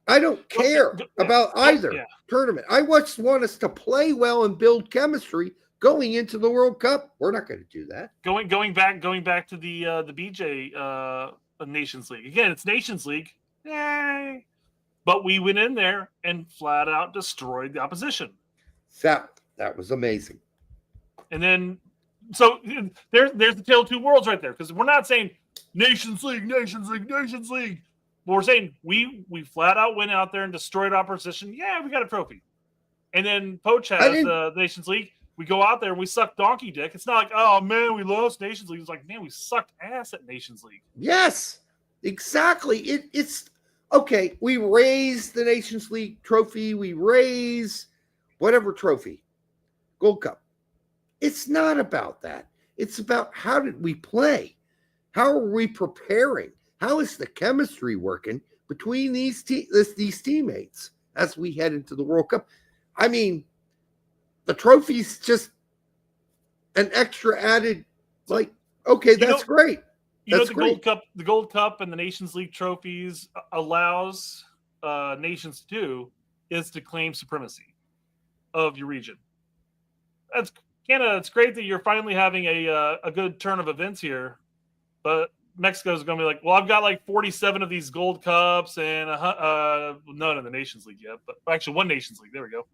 I don't care about either tournament. I just want us to play well and build chemistry going into the World Cup. We're not going to do that. Going back to the BJ Nations League. Again, it's Nations League. Yay. But we went in there and flat out destroyed the opposition. That was amazing. And then, so there's the tale of two worlds right there, because we're not saying Nations League. But we're saying we flat out went out there and destroyed opposition. Yeah, we got a trophy. And then Poch has the Nations League. We go out there and we suck donkey dick. It's not like, oh man, we lost Nations League. It's like, man, we sucked ass at Nations League. Yes, exactly. It's okay. We raise the Nations League trophy. We raise whatever trophy, Gold Cup. It's not about that. It's about how did we play? How are we preparing? How is the chemistry working between these teammates as we head into the World Cup? I mean, the trophy's just an extra added, like, okay, that's great. That's great. The Gold Cup and the Nations League trophies allows nations to do is to claim supremacy of your region. That's Canada. It's great that you're finally having a good turn of events here, but Mexico's going to be like, well, I've got like 47 of these Gold Cups and none in the Nations League yet, but actually one Nations League. There we go.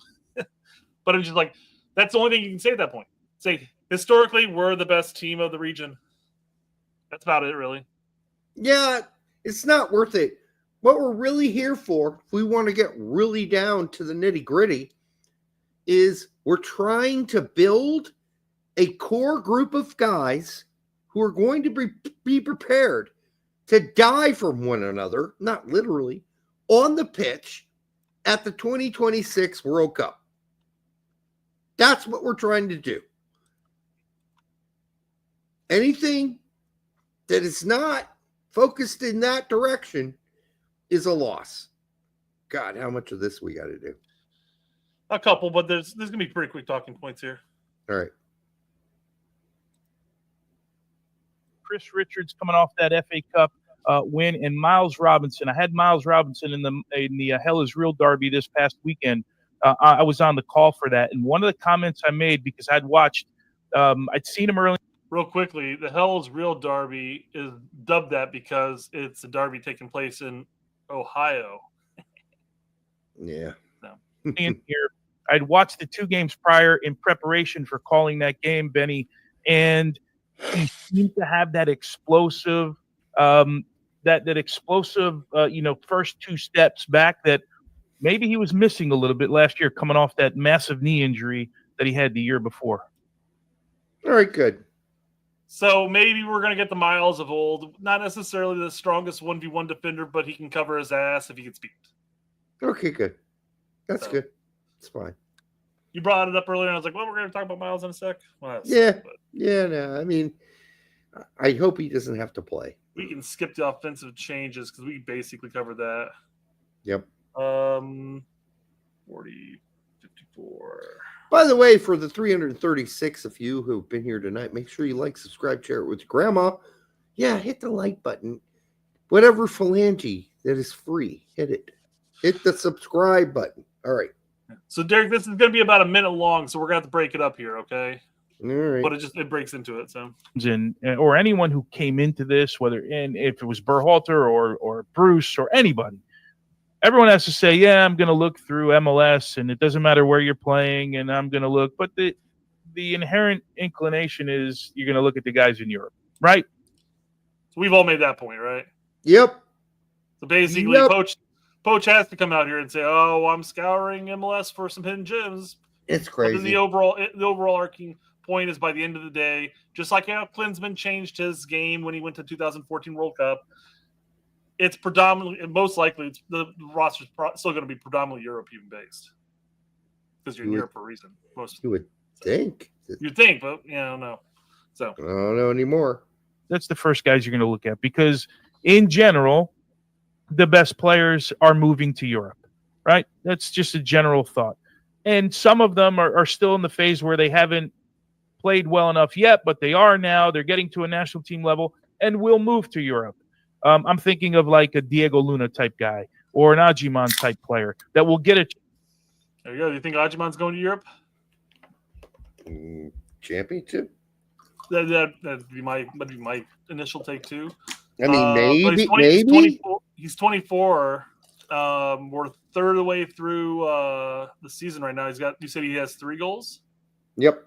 But I'm just like, that's the only thing you can say at that point. Say, historically, we're the best team of the region. That's about it, really. Yeah, it's not worth it. What we're really here for, if we want to get really down to the nitty-gritty, is we're trying to build a core group of guys who are going to be prepared to die from one another, not literally, on the pitch at the 2026 World Cup. That's what we're trying to do. Anything that is not focused in that direction is a loss. God, how much of this we got to do? A couple, but there's going to be pretty quick talking points here. All right. Chris Richards coming off that FA Cup win, and Miles Robinson. I had Miles Robinson in the Hell is Real Derby this past weekend. I was on the call for that, and one of the comments I made, because I'd watched, I'd seen him early. Real quickly, the Hell is Real Derby is dubbed that because it's a derby taking place in Ohio. Yeah. So, in here, I'd watched the 2 games prior in preparation for calling that game, Benny, and he seemed to have that explosive, first 2 steps back that maybe he was missing a little bit last year, coming off that massive knee injury that he had the year before. All right, good. So maybe we're going to get the Miles of old. Not necessarily the strongest 1v1 defender, but he can cover his ass if he gets beat. Okay, good. That's good. It's fine. You brought it up earlier, and I was like, well, we're going to talk about Miles in a sec. Well, No, I mean, I hope he doesn't have to play. We can skip the offensive changes because we basically covered that. Yep. 40, 54. By the way, for the 336 of you who've been here tonight, make sure you like, subscribe, share it with your grandma. Yeah, hit the like button. Whatever phalange that is free, hit it. Hit the subscribe button. All right. So, Derek, this is going to be about a minute long, so we're going to have to break it up here, okay? All right. But it breaks into it, so. Or anyone who came into this, if it was Berhalter or Bruce or anybody, everyone has to say, yeah, I'm going to look through MLS, and it doesn't matter where you're playing, and I'm going to look. But the inherent inclination is you're going to look at the guys in Europe, right? So we've all made that point, right? Yep. So basically, Poch has to come out here and say, oh, I'm scouring MLS for some hidden gems. It's crazy. But then the overall arcing point is by the end of the day, just like how Klinsmann changed his game when he went to 2014 World Cup, it's predominantly, and most likely, the roster's still going to be predominantly European based because you're in Europe for a reason. You would think. You'd think, but I don't know. So I don't know anymore. That's the first guys you're going to look at because, in general, the best players are moving to Europe, right? That's just a general thought. And some of them are still in the phase where they haven't played well enough yet, but they are now. They're getting to a national team level and will move to Europe. I'm thinking of like a Diego Luna type guy or an Ajiman type player that will get it. There you go. Do you think Ajiman's going to Europe? Championship? That'd be my initial take too. I mean, maybe. He's 24. We're third of the way through the season right now. You said he has 3 goals? Yep.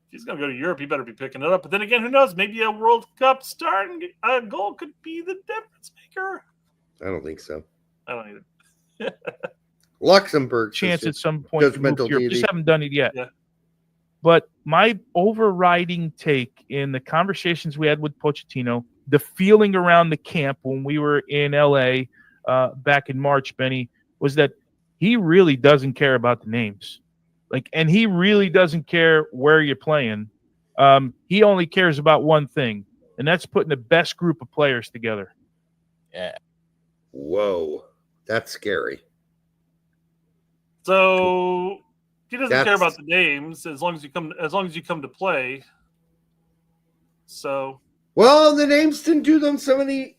If he's going to go to Europe, he better be picking it up. But then again, who knows? Maybe a World Cup starting goal could be the difference maker. I don't think so. I don't either. Luxembourg chance at some point to move to Europe. Just haven't done it yet. Yeah. But my overriding take in the conversations we had with Pochettino, the feeling around the camp when we were in LA back in March, Benny, was that he really doesn't care about the names. And he really doesn't care where you're playing. He only cares about one thing, and that's putting the best group of players together. Yeah. Whoa, that's scary. So he doesn't care about the names as long as you come to play. So well, the names didn't do them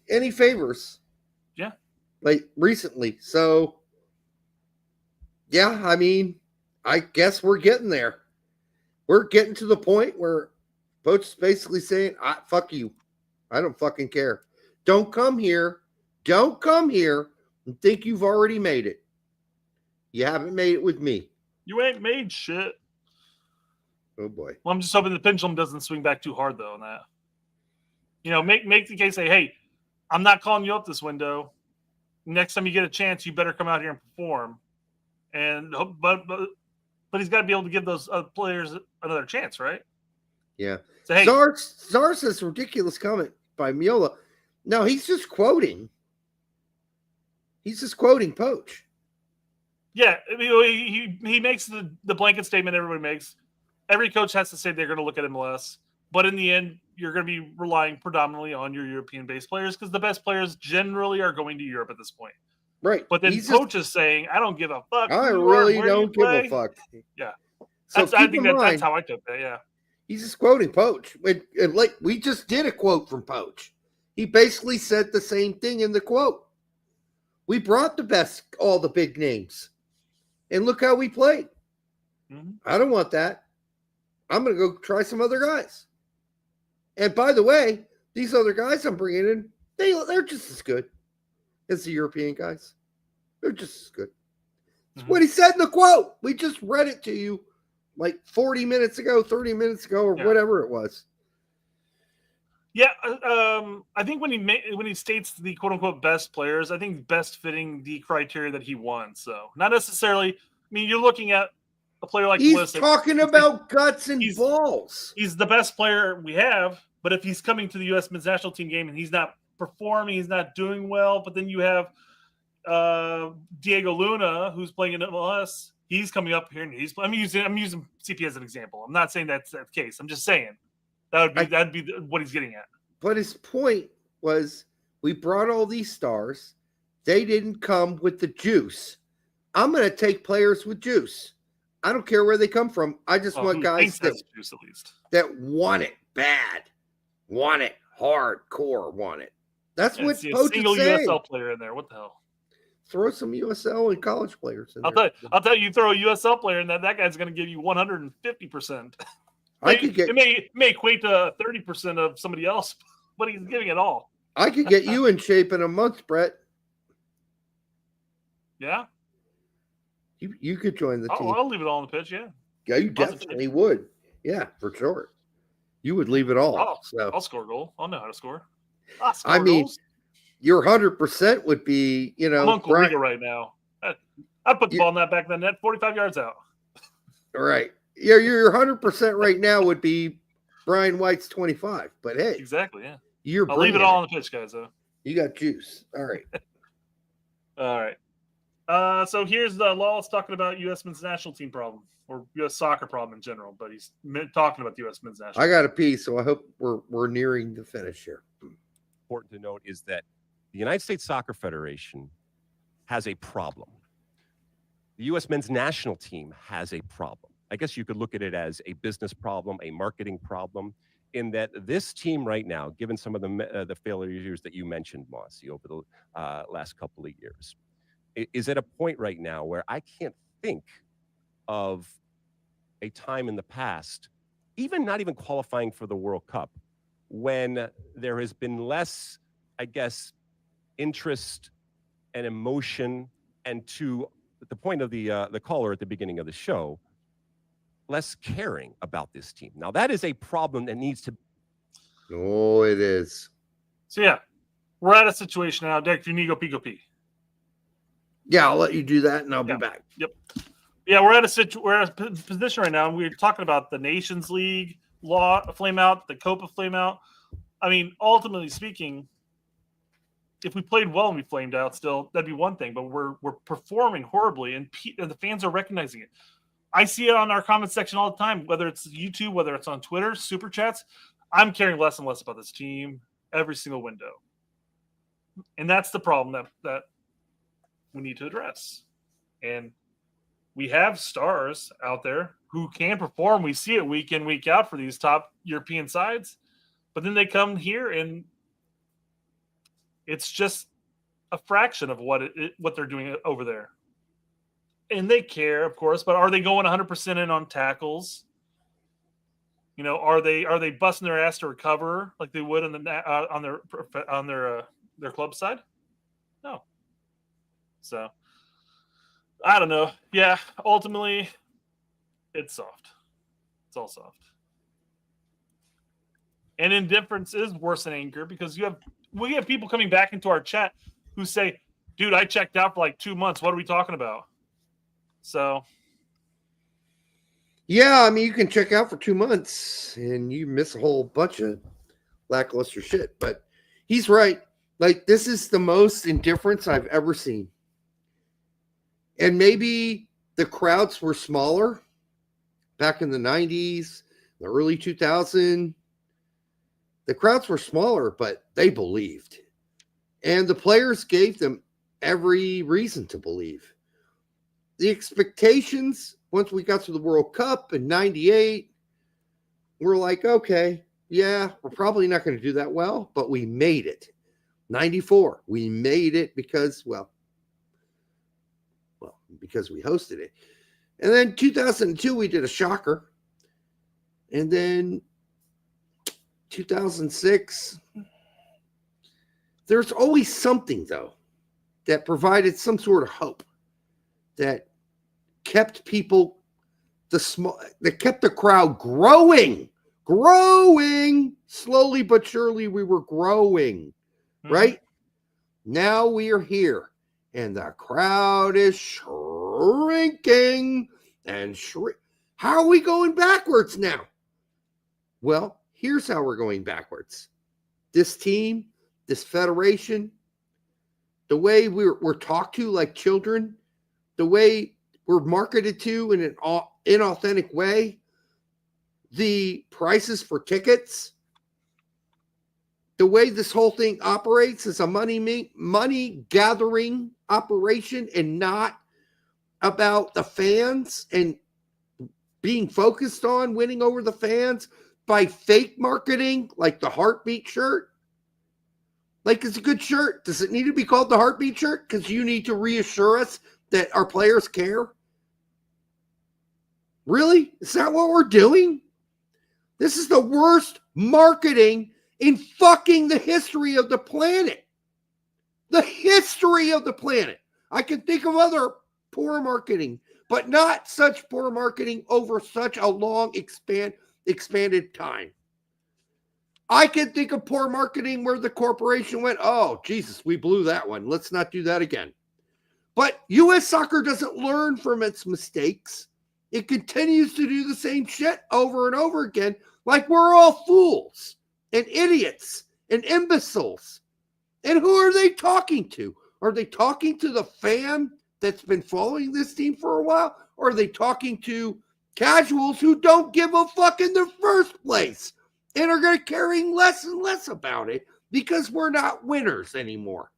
any favors. Yeah. Like recently. So yeah, I mean, I guess we're getting there. We're getting to the point where Poch is basically saying, fuck you. I don't fucking care. Don't come here. Don't come here and think you've already made it. You haven't made it with me. You ain't made shit. Oh, boy. Well, I'm just hoping the pendulum doesn't swing back too hard, though, on that. You know, make the case, say, hey, I'm not calling you up this window. Next time you get a chance, you better come out here and perform. And but he's got to be able to give those players another chance, right? Yeah. So, hey, Czar says ridiculous comment by Miola. No, he's just quoting. He's just quoting Poch. Yeah, I mean, he makes the blanket statement everybody makes. Every coach has to say they're going to look at MLS, but in the end, you're going to be relying predominantly on your European-based players because the best players generally are going to Europe at this point. Right. But then Poch is saying, I don't give a fuck. I really don't give a fuck. Yeah. So I think that's how I took that, yeah. He's just quoting Poch. And like we just did a quote from Poch. He basically said the same thing in the quote. We brought the best, all the big names. And look how we played. Mm-hmm. I don't want that. I'm going to go try some other guys. And by the way, these other guys I'm bringing in, they're just as good as the European guys. They're just as good. That's what he said in the quote. We just read it to you like 40 minutes ago, 30 minutes ago, or whatever it was. Yeah, I think when he states the quote unquote best players, I think best fitting the criteria that he wants. So not necessarily. I mean, you're looking at a player like he's Pulisic. Talking about guts and balls. He's the best player we have, but if he's coming to the U.S. men's national team game and he's not performing, he's not doing well. But then you have Diego Luna, who's playing in MLS. He's coming up here and I'm using CP as an example. I'm not saying that's the case. I'm just saying. That'd be what he's getting at. But his point was, we brought all these stars. They didn't come with the juice. I'm going to take players with juice. I don't care where they come from. I just want guys juice, at least. that want it bad, want it hardcore, want it. That's what Poch is saying. USL player in there. What the hell? Throw some USL and college players in there. I'll tell you, throw a USL player in that guy's going to give you 150%. It may equate to 30% of somebody else, but he's giving it all. I could get you in shape in a month, Brett. Yeah. You could join the team. I'll leave it all on the pitch, yeah. Yeah, you definitely would. Yeah, for sure. You would leave it all. I'll score a goal. I'll know how to score. I mean, your 100% would be, I'm Uncle Riga right now. I'd put the ball in that back of the net, 45 yards out. All right. Yeah, your 100% right now would be Brian White's 25. But hey, exactly, yeah. I'll leave it all on the pitch, guys. Though you got juice. All right, all right. So here's Lawless talking about U.S. men's national team problem or U.S. soccer problem in general, but he's talking about the U.S. men's national. I got a piece, so I hope we're nearing the finish here. Important to note is that the United States Soccer Federation has a problem. The U.S. men's national team has a problem. I guess you could look at it as a business problem, a marketing problem, in that this team right now, given some of the failures that you mentioned, Mossy, over the last couple of years, is at a point right now where I can't think of a time in the past, not even qualifying for the World Cup, when there has been less, I guess, interest and emotion, and to the point of the caller at the beginning of the show, less caring about this team. Now, that is a problem that needs to... Oh, it is. So, yeah, we're at a situation now. Derek, you need to go pee. Yeah, I'll let you do that, and I'll be back. Yep. Yeah, we're at a position right now, and we're talking about the Nations League flame out, the Copa flame out. I mean, ultimately speaking, if we played well and we flamed out still, that'd be one thing, but we're performing horribly, and the fans are recognizing it. I see it on our comment section all the time, whether it's YouTube, whether it's on Twitter, super chats. I'm caring less and less about this team every single window. And that's the problem that we need to address. And we have stars out there who can perform. We see it week in, week out for these top European sides. But then they come here and it's just a fraction of what they're doing over there. And they care, of course, but are they going 100% in on tackles? You know, are they busting their ass to recover like they would on their club side? No. So I don't know. Yeah, ultimately, it's soft. It's all soft. And indifference is worse than anger because we have people coming back into our chat who say, "Dude, I checked out for like 2 months. What are we talking about?" So. Yeah, I mean, you can check out for 2 months and you miss a whole bunch of lackluster shit. But he's right. Like, this is the most indifference I've ever seen. And maybe the crowds were smaller back in the 90s, the early 2000s. The crowds were smaller, but they believed. And the players gave them every reason to believe. The expectations, once we got to the World Cup in 98, we're like, okay, yeah, we're probably not going to do that well, but we made it. 94, we made it because we hosted it. And then 2002, we did a shocker. And then 2006, there's always something, though, that provided some sort of hope that kept people, that kept the crowd growing, slowly but surely we were growing, right? Now we are here, and the crowd is shrinking and How are we going backwards now? Well, here's how we're going backwards. This team, this federation, the way we're talked to like children, the way we're marketed to in an inauthentic way, the prices for tickets, the way this whole thing operates is a money gathering operation and not about the fans and being focused on winning over the fans by fake marketing like the Heartbeat shirt. Like, it's a good shirt. Does it need to be called the Heartbeat shirt? Because you need to reassure us that our players care? Really? Is that what we're doing? This is the worst marketing in fucking the history of the planet. The history of the planet. I can think of other poor marketing, but not such poor marketing over such a long expanded time. I can think of poor marketing where the corporation went, oh, Jesus, we blew that one. Let's not do that again. But U.S. soccer doesn't learn from its mistakes. It continues to do the same shit over and over again, like we're all fools and idiots and imbeciles. And who are they talking to? Are they talking to the fan that's been following this team for a while? Or are they talking to casuals who don't give a fuck in the first place and are going to caring less and less about it because we're not winners anymore?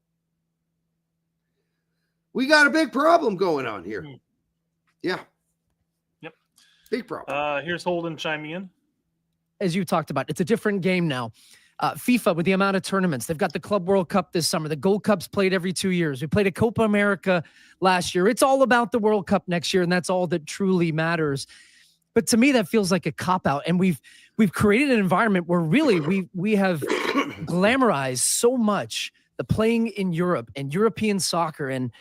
We got a big problem going on here. Yeah. Yep. Big problem. Here's Holden chiming in. As you talked about, it's a different game now. FIFA, with the amount of tournaments, they've got the Club World Cup this summer. The Gold Cup's played every 2 years. We played a Copa America last year. It's all about the World Cup next year, and that's all that truly matters. But to me, that feels like a cop-out. And we've created an environment where really we have glamorized so much the playing in Europe and European soccer and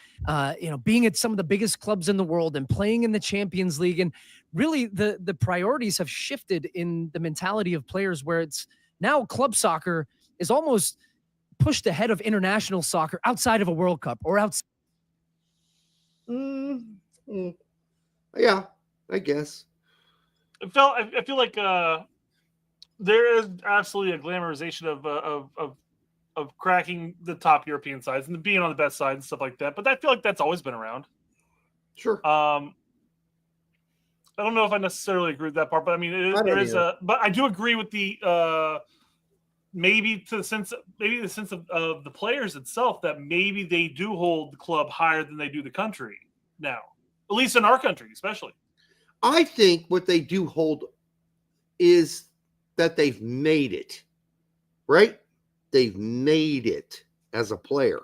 being at some of the biggest clubs in the world and playing in the Champions League. And really the priorities have shifted in the mentality of players where it's now club soccer is almost pushed ahead of international soccer outside of a World Cup or outside. Yeah, I guess. I feel like there is absolutely a glamorization of cracking the top European sides and being on the best side and stuff like that. But I feel like that's always been around. Sure. I don't know if I necessarily agree with that part, but I mean, but I do agree with the maybe the sense of the players itself that maybe they do hold the club higher than they do the country now, at least in our country, especially. I think what they do hold is that they've made it, right? They've made it as a player.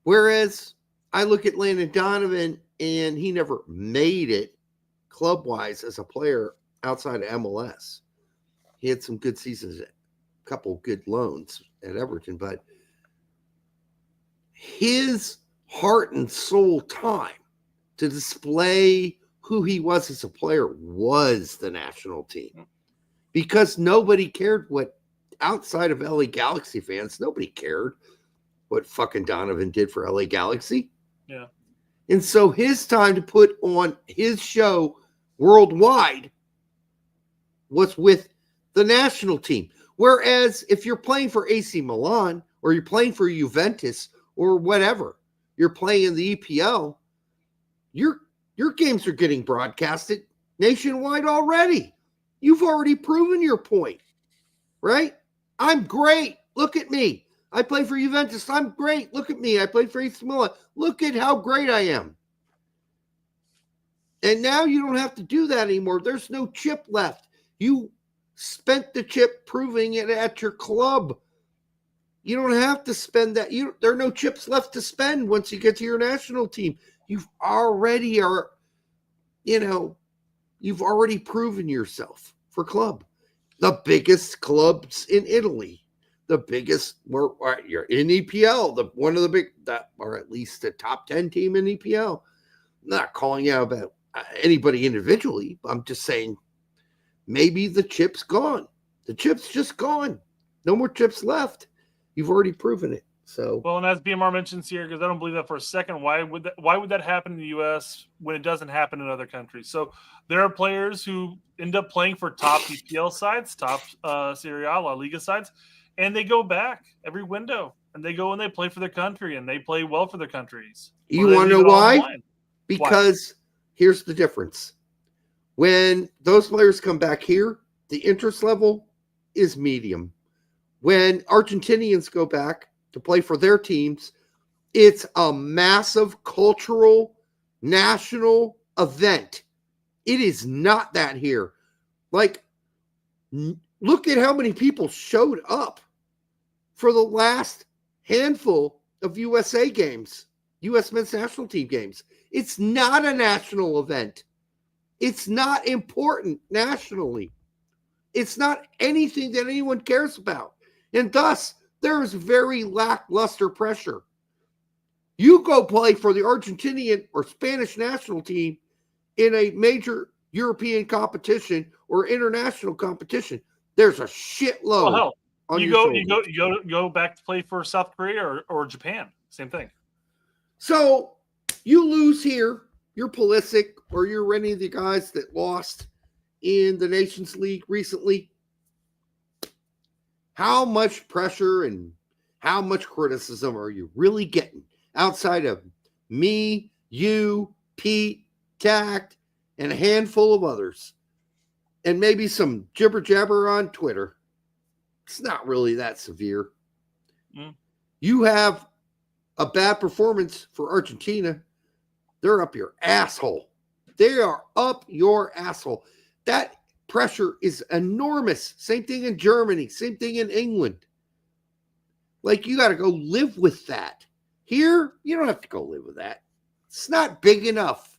Whereas I look at Landon Donovan and he never made it club-wise as a player outside of MLS. He had some good seasons, a couple good loans at Everton, but his heart and soul time to display who he was as a player was the national team. Because nobody cared what, outside of LA Galaxy fans, nobody cared what fucking Donovan did for LA Galaxy. Yeah. And so his time to put on his show worldwide was with the national team. Whereas if you're playing for AC Milan or you're playing for Juventus or whatever, you're playing in the EPL, your games are getting broadcasted nationwide already. You've already proven your point, right? I'm great. Look at me. I play for Juventus. I'm great. Look at me. I played for AC Milan. Look at how great I am. And now you don't have to do that anymore. There's no chip left. You spent the chip proving it at your club. You don't have to spend that. There are no chips left to spend once you get to your national team. You've already you've already proven yourself for club. The biggest clubs in Italy, the biggest, you're in EPL, one of the big, or at least the top 10 team in EPL. I'm not calling out about anybody individually. I'm just saying maybe the chip's gone. The chip's just gone. No more chips left. You've already proven it. So well, and as BMR mentions here, because I don't believe that for a second, why would that happen in the U.S. when it doesn't happen in other countries? So there are players who end up playing for top EPL sides, top Serie A, La Liga sides, and they go back every window and they go and they play for their country and they play well for their countries. You want to know why? Because here's the difference. When those players come back here, the interest level is medium. When Argentinians go back to play for their teams, it's a massive cultural national event. It is not that here. Like, look at how many people showed up for the last handful of USA games, U.S. men's national team games. It's not a national event. It's not important nationally. It's not anything that anyone cares about. And thus, there is very lackluster pressure. You go play for the Argentinian or Spanish national team in a major European competition or international competition. There's a shitload. Well, hell, you go back to play for South Korea or Japan. Same thing. So you lose here. You're Pulisic or you're any of the guys that lost in the Nations League recently. How much pressure and how much criticism are you really getting outside of me, you, Pete, Tact, and a handful of others, and maybe some jibber jabber on Twitter? It's not really that severe. You have a bad performance for Argentina. They're up your asshole. They are up your asshole. That pressure is enormous. Same thing in Germany. Same thing in England. Like, you got to go live with that. Here, you don't have to go live with that. It's not big enough.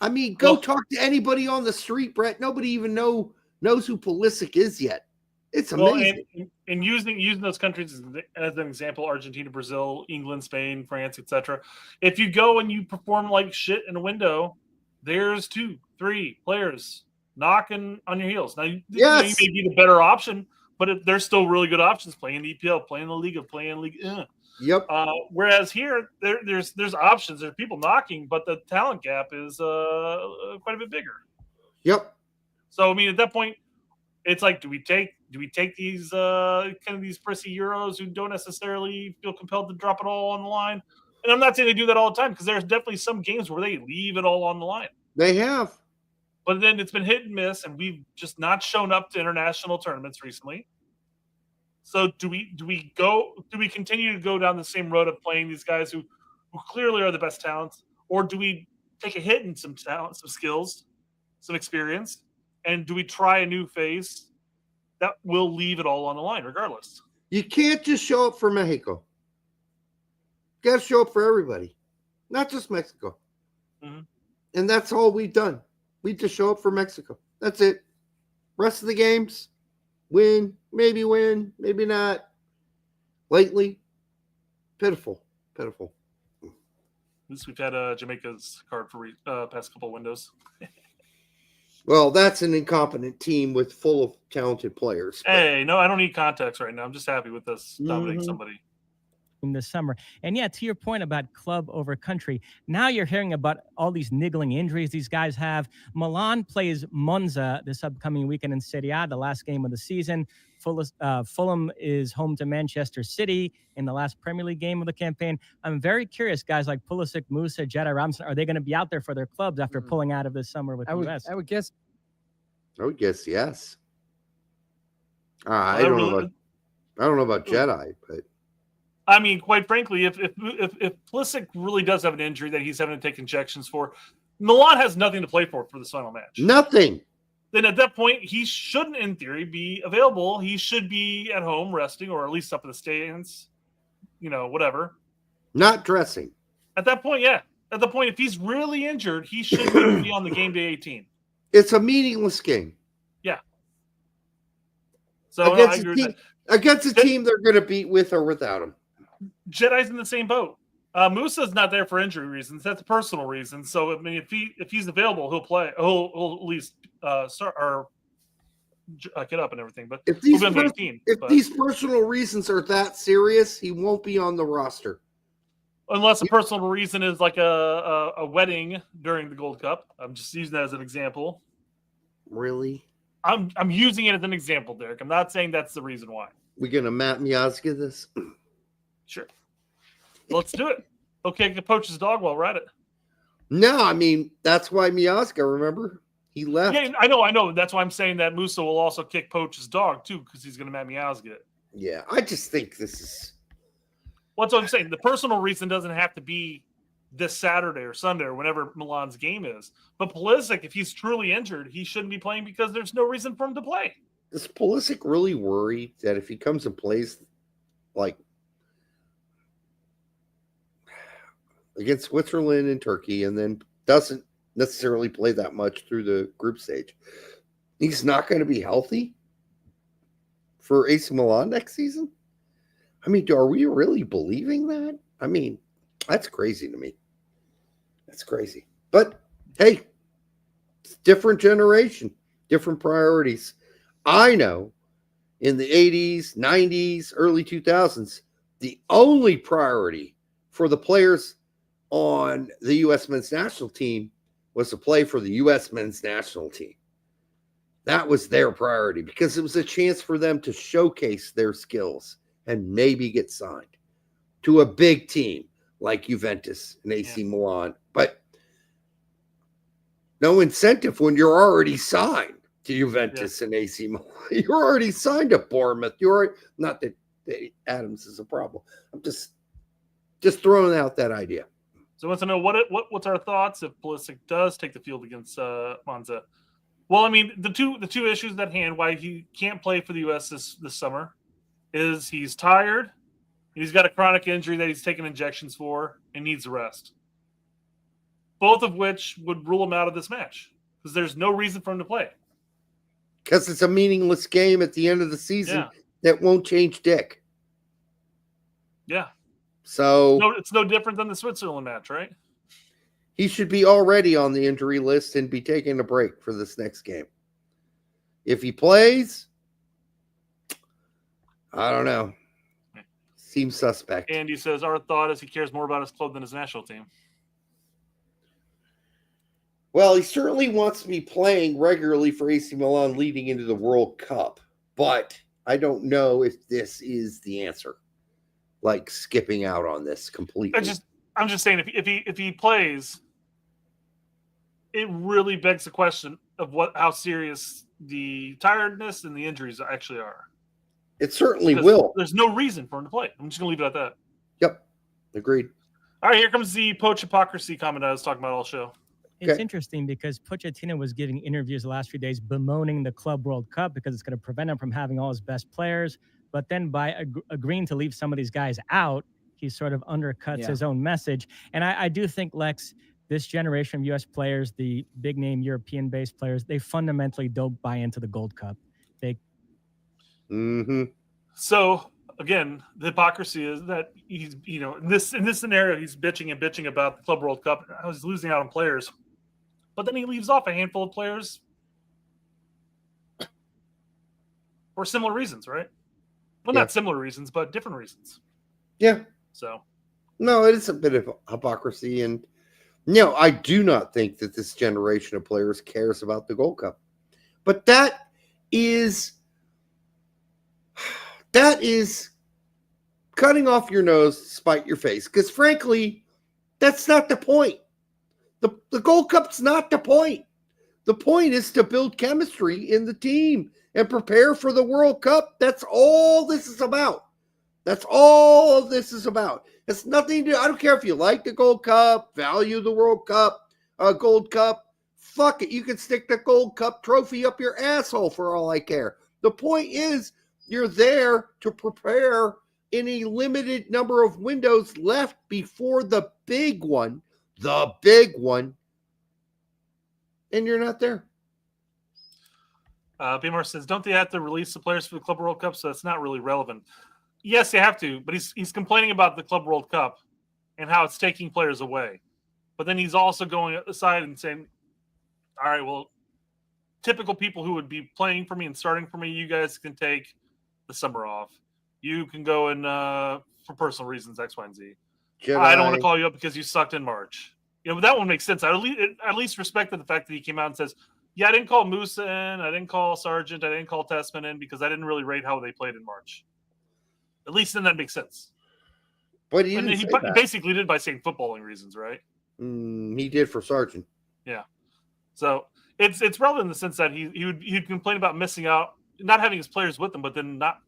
I mean, go talk to anybody on the street, Brett. Nobody even knows who Pulisic is yet. It's amazing. And using those countries as an example, Argentina, Brazil, England, Spain, France, etc. If you go and you perform like shit in a window, there's 2, 3 players knocking on your heels. Now, you may be the better option, but there's still really good options playing the EPL, playing the Liga, playing League. Yep. Whereas here, there's options. There's people knocking, but the talent gap is quite a bit bigger. Yep. So I mean, at that point, it's like, do we take these kind of these prissy Euros who don't necessarily feel compelled to drop it all on the line? And I'm not saying they do that all the time, because there's definitely some games where they leave it all on the line. They have. But then it's been hit and miss, and we've just not shown up to international tournaments recently. So do we continue to go down the same road of playing these guys who clearly are the best talents, or do we take a hit in some talent, some skills, some experience, and do we try a new phase that will leave it all on the line regardless? You can't just show up for Mexico. You got to show up for everybody, not just Mexico. Mm-hmm. And that's all we've done. We just show up for Mexico. That's it. Rest of the games, win, maybe not. Lately, pitiful. At least we've had Jamaica's card for past couple windows. Well, that's an incompetent team with full of talented players. Hey, no, I don't need context right now. I'm just happy with us dominating somebody. In the summer. And yeah, to your point about club over country, now you're hearing about all these niggling injuries these guys have. Milan plays Monza this upcoming weekend in Serie A, the last game of the season. Fulham is home to Manchester City in the last Premier League game of the campaign. I'm very curious, guys like Pulisic, Musah, Jedi Ramsden, are they going to be out there for their clubs after pulling out of this summer with the US? I would guess yes. I don't know about Jedi, but I mean, quite frankly, if Pulisic really does have an injury that he's having to take injections for, Milan has nothing to play for this final match. Nothing. Then at that point, he shouldn't, in theory, be available. He should be at home resting, or at least up in the stands, whatever. Not dressing. At that point, yeah. At the point, if he's really injured, he should be on the game day 18. It's a meaningless game. Yeah. So against a team they're going to beat with or without him. Jedi's in the same boat. Musah's not there for injury reasons. That's a personal reason. So I mean, if he's available, he'll play. He'll at least start or get up and everything. But if these personal reasons are that serious, he won't be on the roster. Unless a personal reason is like a wedding during the Gold Cup. I'm just using that as an example. Really? I'm using it as an example, Derek. I'm not saying that's the reason why. We gonna Matt Miazga this? Sure. Let's do it. Okay, the poach's dog while we're at it. No, I mean, that's why Miazga, remember? He left. Yeah, I know. That's why I'm saying that Musah will also kick Poach's dog, too, because he's going to Matt Miazga it. Yeah, I just think this is... What's what I'm saying. The personal reason doesn't have to be this Saturday or Sunday or whenever Milan's game is. But Pulisic, if he's truly injured, he shouldn't be playing because there's no reason for him to play. Does Pulisic really worry that if he comes and plays, like, against Switzerland and Turkey, and then doesn't necessarily play that much through the group stage, he's not going to be healthy for AC Milan next season? I mean, are we really believing that? I mean, that's crazy to me. That's crazy. But, hey, it's different generation, different priorities. I know in the 80s, 90s, early 2000s, the only priority for the players on the U.S. men's national team was to play for the U.S. men's national team. That was their priority because it was a chance for them to showcase their skills and maybe get signed to a big team like Juventus and AC Milan. But no incentive when you're already signed to Juventus and AC Milan. You're already signed to Bournemouth. Not that Adams is a problem. I'm just throwing out that idea. So I want to know what's our thoughts if Pulisic does take the field against Monza. Well, I mean, the two issues at hand why he can't play for the U.S. this summer is he's tired, he's got a chronic injury that he's taking injections for, and needs rest. Both of which would rule him out of this match because there's no reason for him to play. Because it's a meaningless game at the end of the season that won't change dick. Yeah. So it's no different than the Switzerland match, right? He should be already on the injury list and be taking a break for this next game. If he plays, I don't know. Seems suspect. Andy says, our thought is he cares more about his club than his national team. Well, he certainly wants to be playing regularly for AC Milan leading into the World Cup, but I don't know if this is the answer. Like skipping out on this completely. I'm just saying if he plays, it really begs the question of how serious the tiredness and the injuries actually are. It certainly Because will. There's no reason for him to play. I'm just going to leave it at that. Yep. Agreed. All right, here comes the poach hypocrisy comment I was talking about all show. It's interesting because Pochettino was giving interviews the last few days bemoaning the Club World Cup because it's going to prevent him from having all his best players. But then by agreeing to leave some of these guys out, he sort of undercuts his own message. And I do think, Lex, this generation of U.S. players, the big-name European-based players, they fundamentally don't buy into the Gold Cup. So, again, the hypocrisy is that he's, in this scenario, he's bitching about the Club World Cup. I was losing out on players. But then he leaves off a handful of players for similar reasons, right? Well, not similar reasons, but different reasons. Yeah. So. No, it is a bit of hypocrisy. And no, I do not think that this generation of players cares about the Gold Cup. But that is cutting off your nose to spite your face. Because frankly, that's not the point. The Gold Cup's not the point. The point is to build chemistry in the team and prepare for the World Cup. That's all this is about. That's all of this is about. It's nothing to, I don't care if you like the Gold Cup, value the World Cup, Gold Cup. Fuck it. You can stick the Gold Cup trophy up your asshole for all I care. The point is you're there to prepare in a limited number of windows left before the big one. And you're not there. Bmar says, don't they have to release the players for the Club World Cup? So that's not really relevant. Yes, they have to, but he's complaining about the Club World Cup and how it's taking players away. But then he's also going aside and saying, all right, well, typical people who would be playing for me and starting for me, you guys can take the summer off. You can go in for personal reasons, X, Y, and Z. I don't want to call you up because you sucked in March. But that one makes sense. I at least respected the fact that he came out and says, yeah, I didn't call Musah in, I didn't call Sargent, I didn't call Tessman in because I didn't really rate how they played in March. At least then that makes sense. But he basically did by saying footballing reasons, right? He did for Sargent. Yeah. So it's relevant in the sense that he'd complain about missing out, not having his players with him, but then not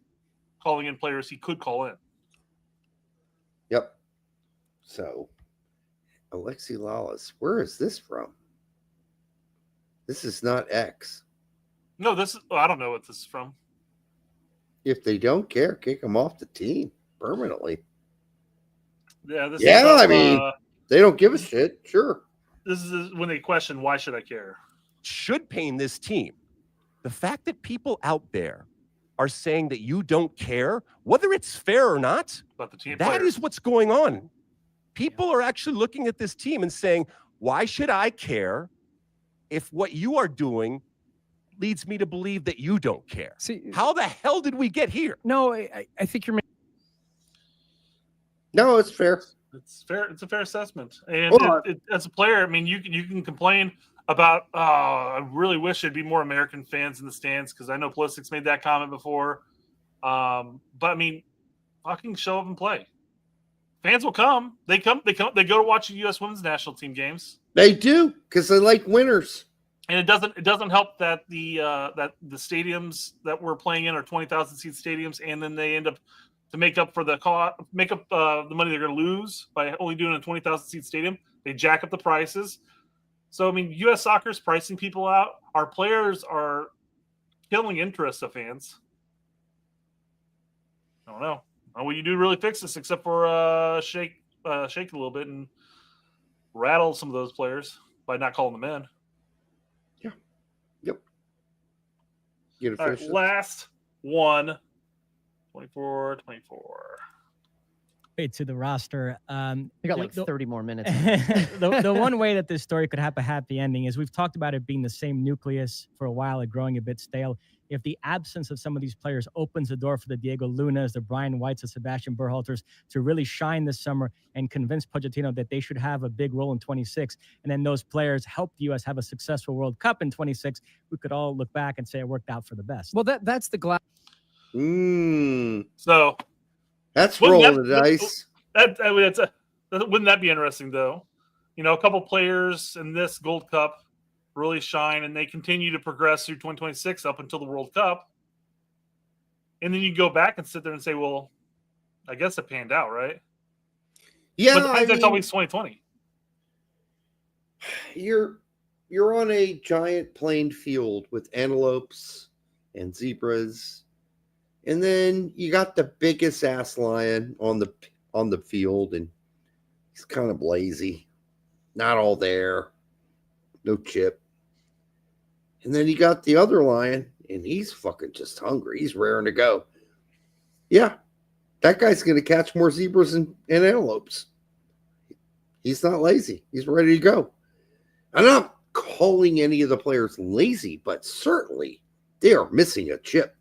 calling in players he could call in. Yep. So, Alexi Lawless, where is this from? This is not X. No, I don't know what this is from. If they don't care, kick them off the team permanently. Yeah, they don't give a shit. Sure. This is when they question, why should I care? Should pain this team. The fact that people out there are saying that you don't care, whether it's fair or not, about the team that is what's going on. People are actually looking at this team and saying, why should I care if what you are doing leads me to believe that you don't care? See, how the hell did we get here? No, I think you're. No, it's fair. It's fair. It's a fair assessment. And as a player, I mean, you can complain about, I really wish there'd be more American fans in the stands because I know Pulisic's made that comment before. But I mean, fucking show up and play. Fans will come. They go to watch the U.S. Women's National Team games. They do because they like winners. And it doesn't help that the stadiums that we're playing in are 20,000 seat stadiums, and then they end up to make up the money they're going to lose by only doing a 20,000 seat stadium. They jack up the prices. So I mean, U.S. soccer is pricing people out. Our players are killing interest of fans. I don't know. What will you do to really fix this except for shake it a little bit and rattle some of those players by not calling them in? Yeah. Yep. All right, last one. 24. To the roster. I got like 30 more minutes. The one way that this story could have a happy ending is we've talked about it being the same nucleus for a while, it growing a bit stale. If the absence of some of these players opens the door for the Diego Lunas, the Brian Whites, the Sebastian Berhalters to really shine this summer and convince Pochettino that they should have a big role in 26, and then those players help the U.S. have a successful World Cup in 26, we could all look back and say it worked out for the best. Well, that's the glass. So that's rolling the dice. Wouldn't that be interesting, though? A couple players in this Gold Cup really shine, and they continue to progress through 2026 up until the World Cup. And then you go back and sit there and say, well, I guess it panned out, right? Yeah, but hindsight's always 2020. You're on a giant planed field with antelopes and zebras, and then you got the biggest ass lion on the field, and he's kind of lazy, not all there, no chip. And then you got the other lion, and he's fucking just hungry. He's raring to go. Yeah, that guy's going to catch more zebras and antelopes. He's not lazy. He's ready to go. I'm not calling any of the players lazy, but certainly they are missing a chip.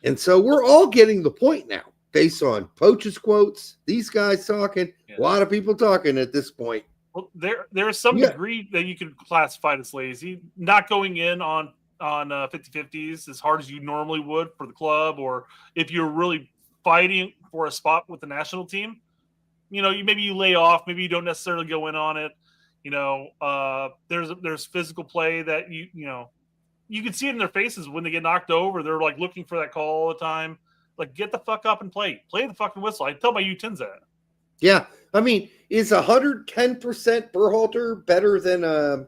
And so we're all getting the point now based on Poach's quotes, these guys talking, a lot of people talking at this point. Well, there is some degree that you could classify as lazy, not going in on 50-50s as hard as you normally would for the club, or if you're really fighting for a spot with the national team. Maybe you lay off, maybe you don't necessarily go in on it. There's physical play that you can see it in their faces when they get knocked over. They're like looking for that call all the time. Like, get the fuck up and play the fucking whistle. I tell my U10s that. Yeah, I mean, is 110% Berhalter better than I'm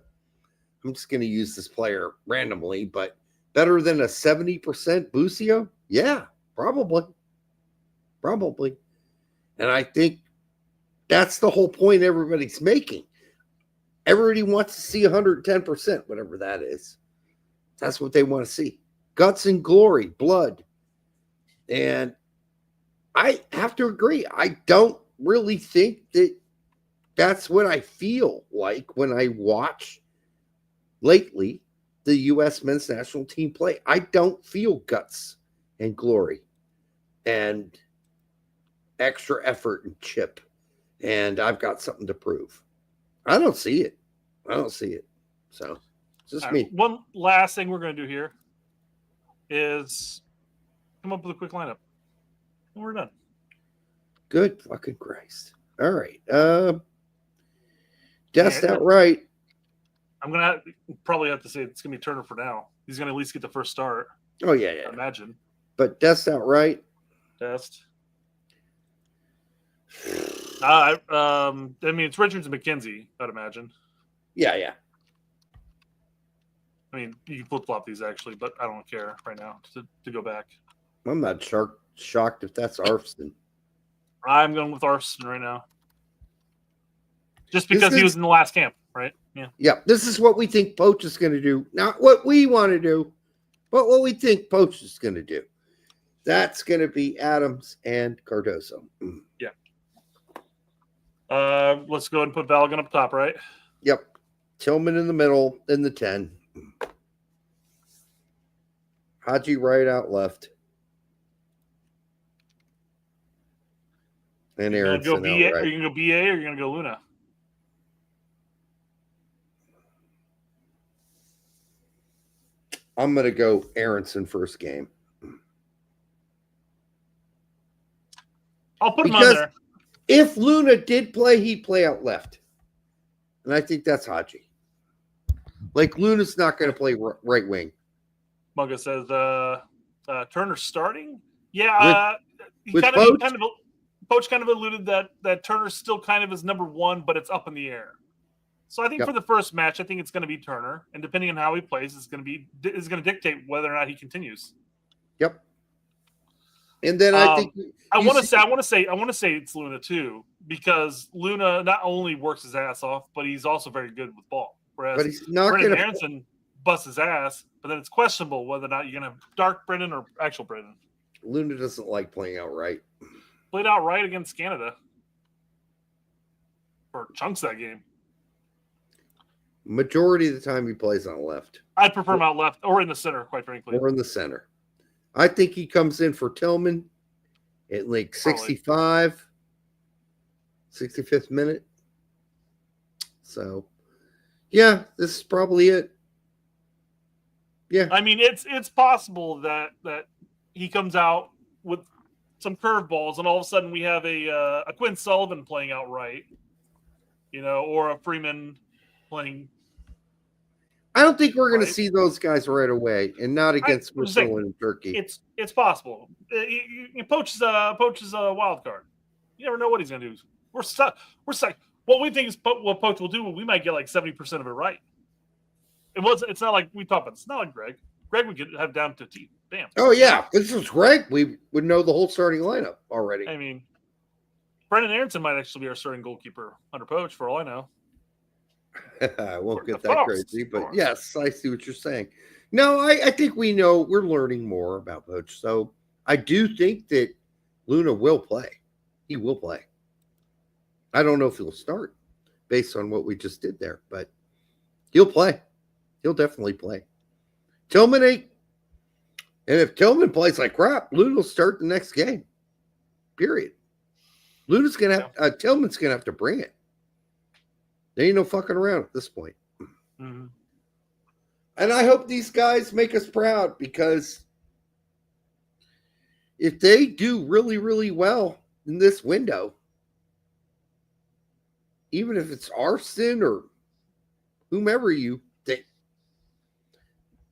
just going to use this player randomly, but better than a 70% Busio? Yeah, probably. And I think that's the whole point everybody's making. Everybody wants to see 110%, whatever that is. That's what they want to see. Guts and glory, blood. And I have to agree. I don't really think that that's what I feel like when I watch lately the U.S. men's national team play. I don't feel guts and glory and extra effort and chip. And I've got something to prove. I don't see it. So it's just me. One last thing we're going to do here is come up with a quick lineup. And we're done. Good fucking Christ. All right. Dest outright. I'm going to probably have to say it's going to be Turner for now. He's going to at least get the first start. Oh, yeah. I imagine. But Dest outright. Dest. It's Richards and McKenzie, I'd imagine. Yeah. I mean, you can flip-flop these, actually, but I don't care right now to go back. I'm not shocked if that's Arfston. I'm going with Arfston right now. Just because he was in the last camp, right? Yeah, this is what we think Poach is going to do. Not what we want to do, but what we think Poach is going to do. That's going to be Adams and Cardoso. Yeah. Let's go ahead and put Valgan up top, right? Yep. Tillman in the middle, in the 10. Haji right out left. And Aaronson go BA, out right. Are you going to go BA or are you going to go Luna? I'm going to go Aaronson first game. I'll put him on there. If Luna did play, he'd play out left. And I think that's Haji. Like, Luna's not going to play right wing. Mugga says Turner's starting. Yeah. Poach kind of alluded that Turner's still kind of is number one, but it's up in the air. So I think for the first match, I think it's going to be Turner. And depending on how he plays, it's going to dictate whether or not he continues. Yep. And then I think I want to say it's Luna too, because Luna not only works his ass off, but he's also very good with ball. Whereas but he's not Brendan Aronson busts his ass, but then it's questionable whether or not you're going to have dark Brendan or actual Brendan. Luna doesn't like playing outright. Played outright against Canada for chunks of that game. Majority of the time he plays on left. I'd prefer him out left or in the center, quite frankly. Or in the center. I think he comes in for Tillman at like 65, 65th minute. So, yeah, this is probably it. Yeah. I mean, it's possible that he comes out with some curveballs and all of a sudden we have a Quinn Sullivan playing outright, or a Freeman playing. I don't think we're going to see those guys right away, and not against Switzerland and Turkey. It's possible. He poaches a wild card. You never know what he's going to do. We're stuck. What we think is what Poach will do. We might get like 70% of it right. It's not like we talked about. It's not like Greg. Greg would have down to T. Bam. Oh yeah, if this was Greg, we would know the whole starting lineup already. I mean, Brendan Aronson might actually be our starting goalkeeper under Poach, for all I know. I won't get that crazy, but yes, I see what you're saying. No, I think we know we're learning more about Poach. So I do think that Luna will play. He will play. I don't know if he'll start based on what we just did there, but he'll play. He'll definitely play. Tillman ain't. And if Tillman plays like crap, Luna will start the next game. Period. Luna's going to have, Tillman's going to have to bring it. There ain't no fucking around at this point. Mm-hmm. And I hope these guys make us proud, because if they do really, really well in this window, even if it's Arsene or whomever you think,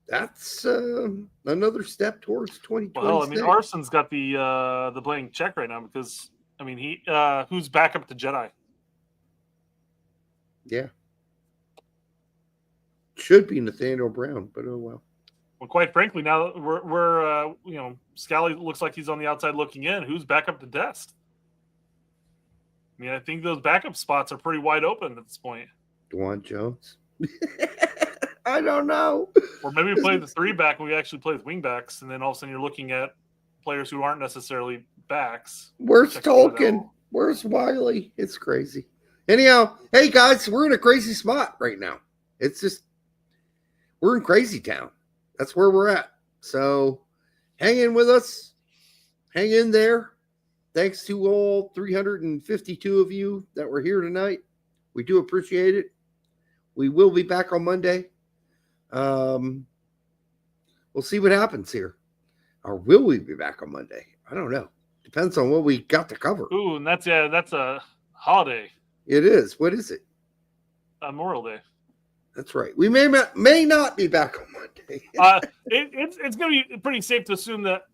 that's another step towards 2020. Well, I mean, Arsene's got the blank check right now because, I mean, he who's back up to Jedi? Yeah. Should be Nathaniel Brown, but oh well. Well, quite frankly, now we're Scally looks like he's on the outside looking in. Who's back up to Dest? I mean, I think those backup spots are pretty wide open at this point. DeJuan Jones? I don't know. Or maybe we play the 3-back and we actually play with wing backs, and then all of a sudden you're looking at players who aren't necessarily backs. Where's Tolkien? Where's Wiley? It's crazy. Anyhow, hey guys, we're in a crazy spot right now. It's just, we're in crazy town. That's where we're at. So hang in with us. Hang in there. Thanks to all 352 of you that were here tonight. We do appreciate it. We will be back on Monday. We'll see what happens here. Or will we be back on Monday? I don't know. Depends on what we got to cover. Ooh, and that's a holiday. It is. What is it? Memorial Day. That's right. We may not be back on Monday. It's going to be pretty safe to assume that.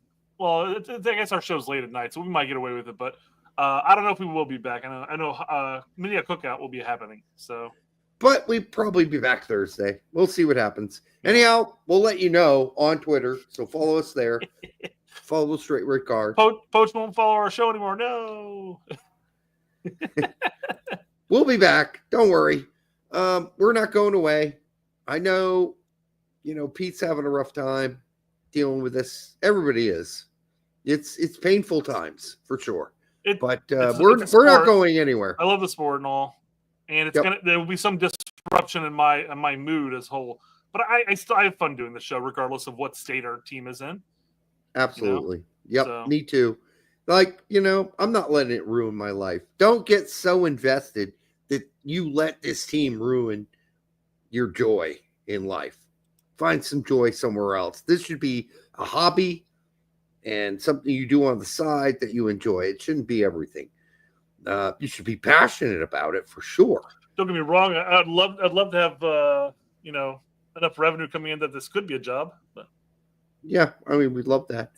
Well, I guess our show's late at night, so we might get away with it. But I don't know if we will be back. I know mini cookout will be happening. So, but we probably be back Thursday. We'll see what happens. Anyhow, we'll let you know on Twitter. So follow us there. Follow Straight Red Card. Poach won't follow our show anymore. No. We'll be back. Don't worry. We're not going away. I know, Pete's having a rough time dealing with this. Everybody is. It's painful times for sure. But we're not going anywhere. I love the sport and all, and there will be some disruption in my mood as whole. But I still have fun doing the show regardless of what state our team is in. Absolutely. Yep. So. Me too. I'm not letting it ruin my life. Don't get so invested that you let this team ruin your joy in life. Find some joy somewhere else. This should be a hobby and something you do on the side that you enjoy. It shouldn't be everything. You should be passionate about it for sure. Don't get me wrong. I'd love to have enough revenue coming in that this could be a job. But. Yeah, I mean, we'd love that.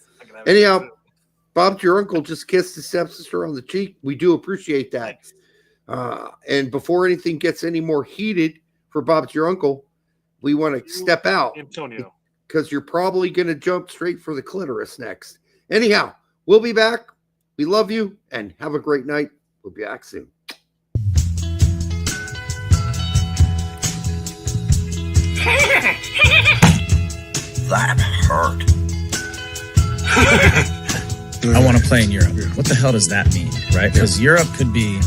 Anyhow, Bob, your uncle just kissed his stepsister on the cheek. We do appreciate that. And before anything gets any more heated for Bob, your uncle, we want to step out, Antonio, because you're probably going to jump straight for the clitoris next. Anyhow, we'll be back. We love you and have a great night. We'll be back soon. That hurt. I want to play in Europe. What the hell does that mean, right? Because Europe could be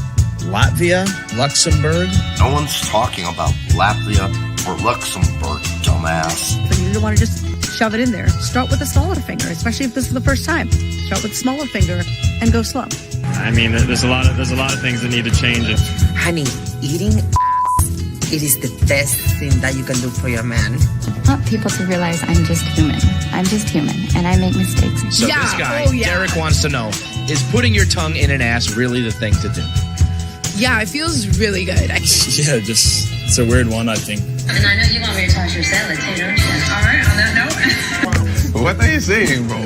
Latvia, Luxembourg. No one's talking about Latvia or Luxembourg, dumbass. So you don't want to just shove it in there. Start with the smaller finger, especially if this is the first time. Start with the smaller finger and go slow. I mean, there's a lot of things that need to change. Honey, eating it is the best thing that you can do for your man. I want people to realize I'm just human. I'm just human, and I make mistakes. So this guy, Derek, wants to know, is putting your tongue in an ass really the thing to do? Yeah, it feels really good. It's a weird one, I think. And I know you want me to toss your salad too, don't you? All right, on that note. What are you saying, bro?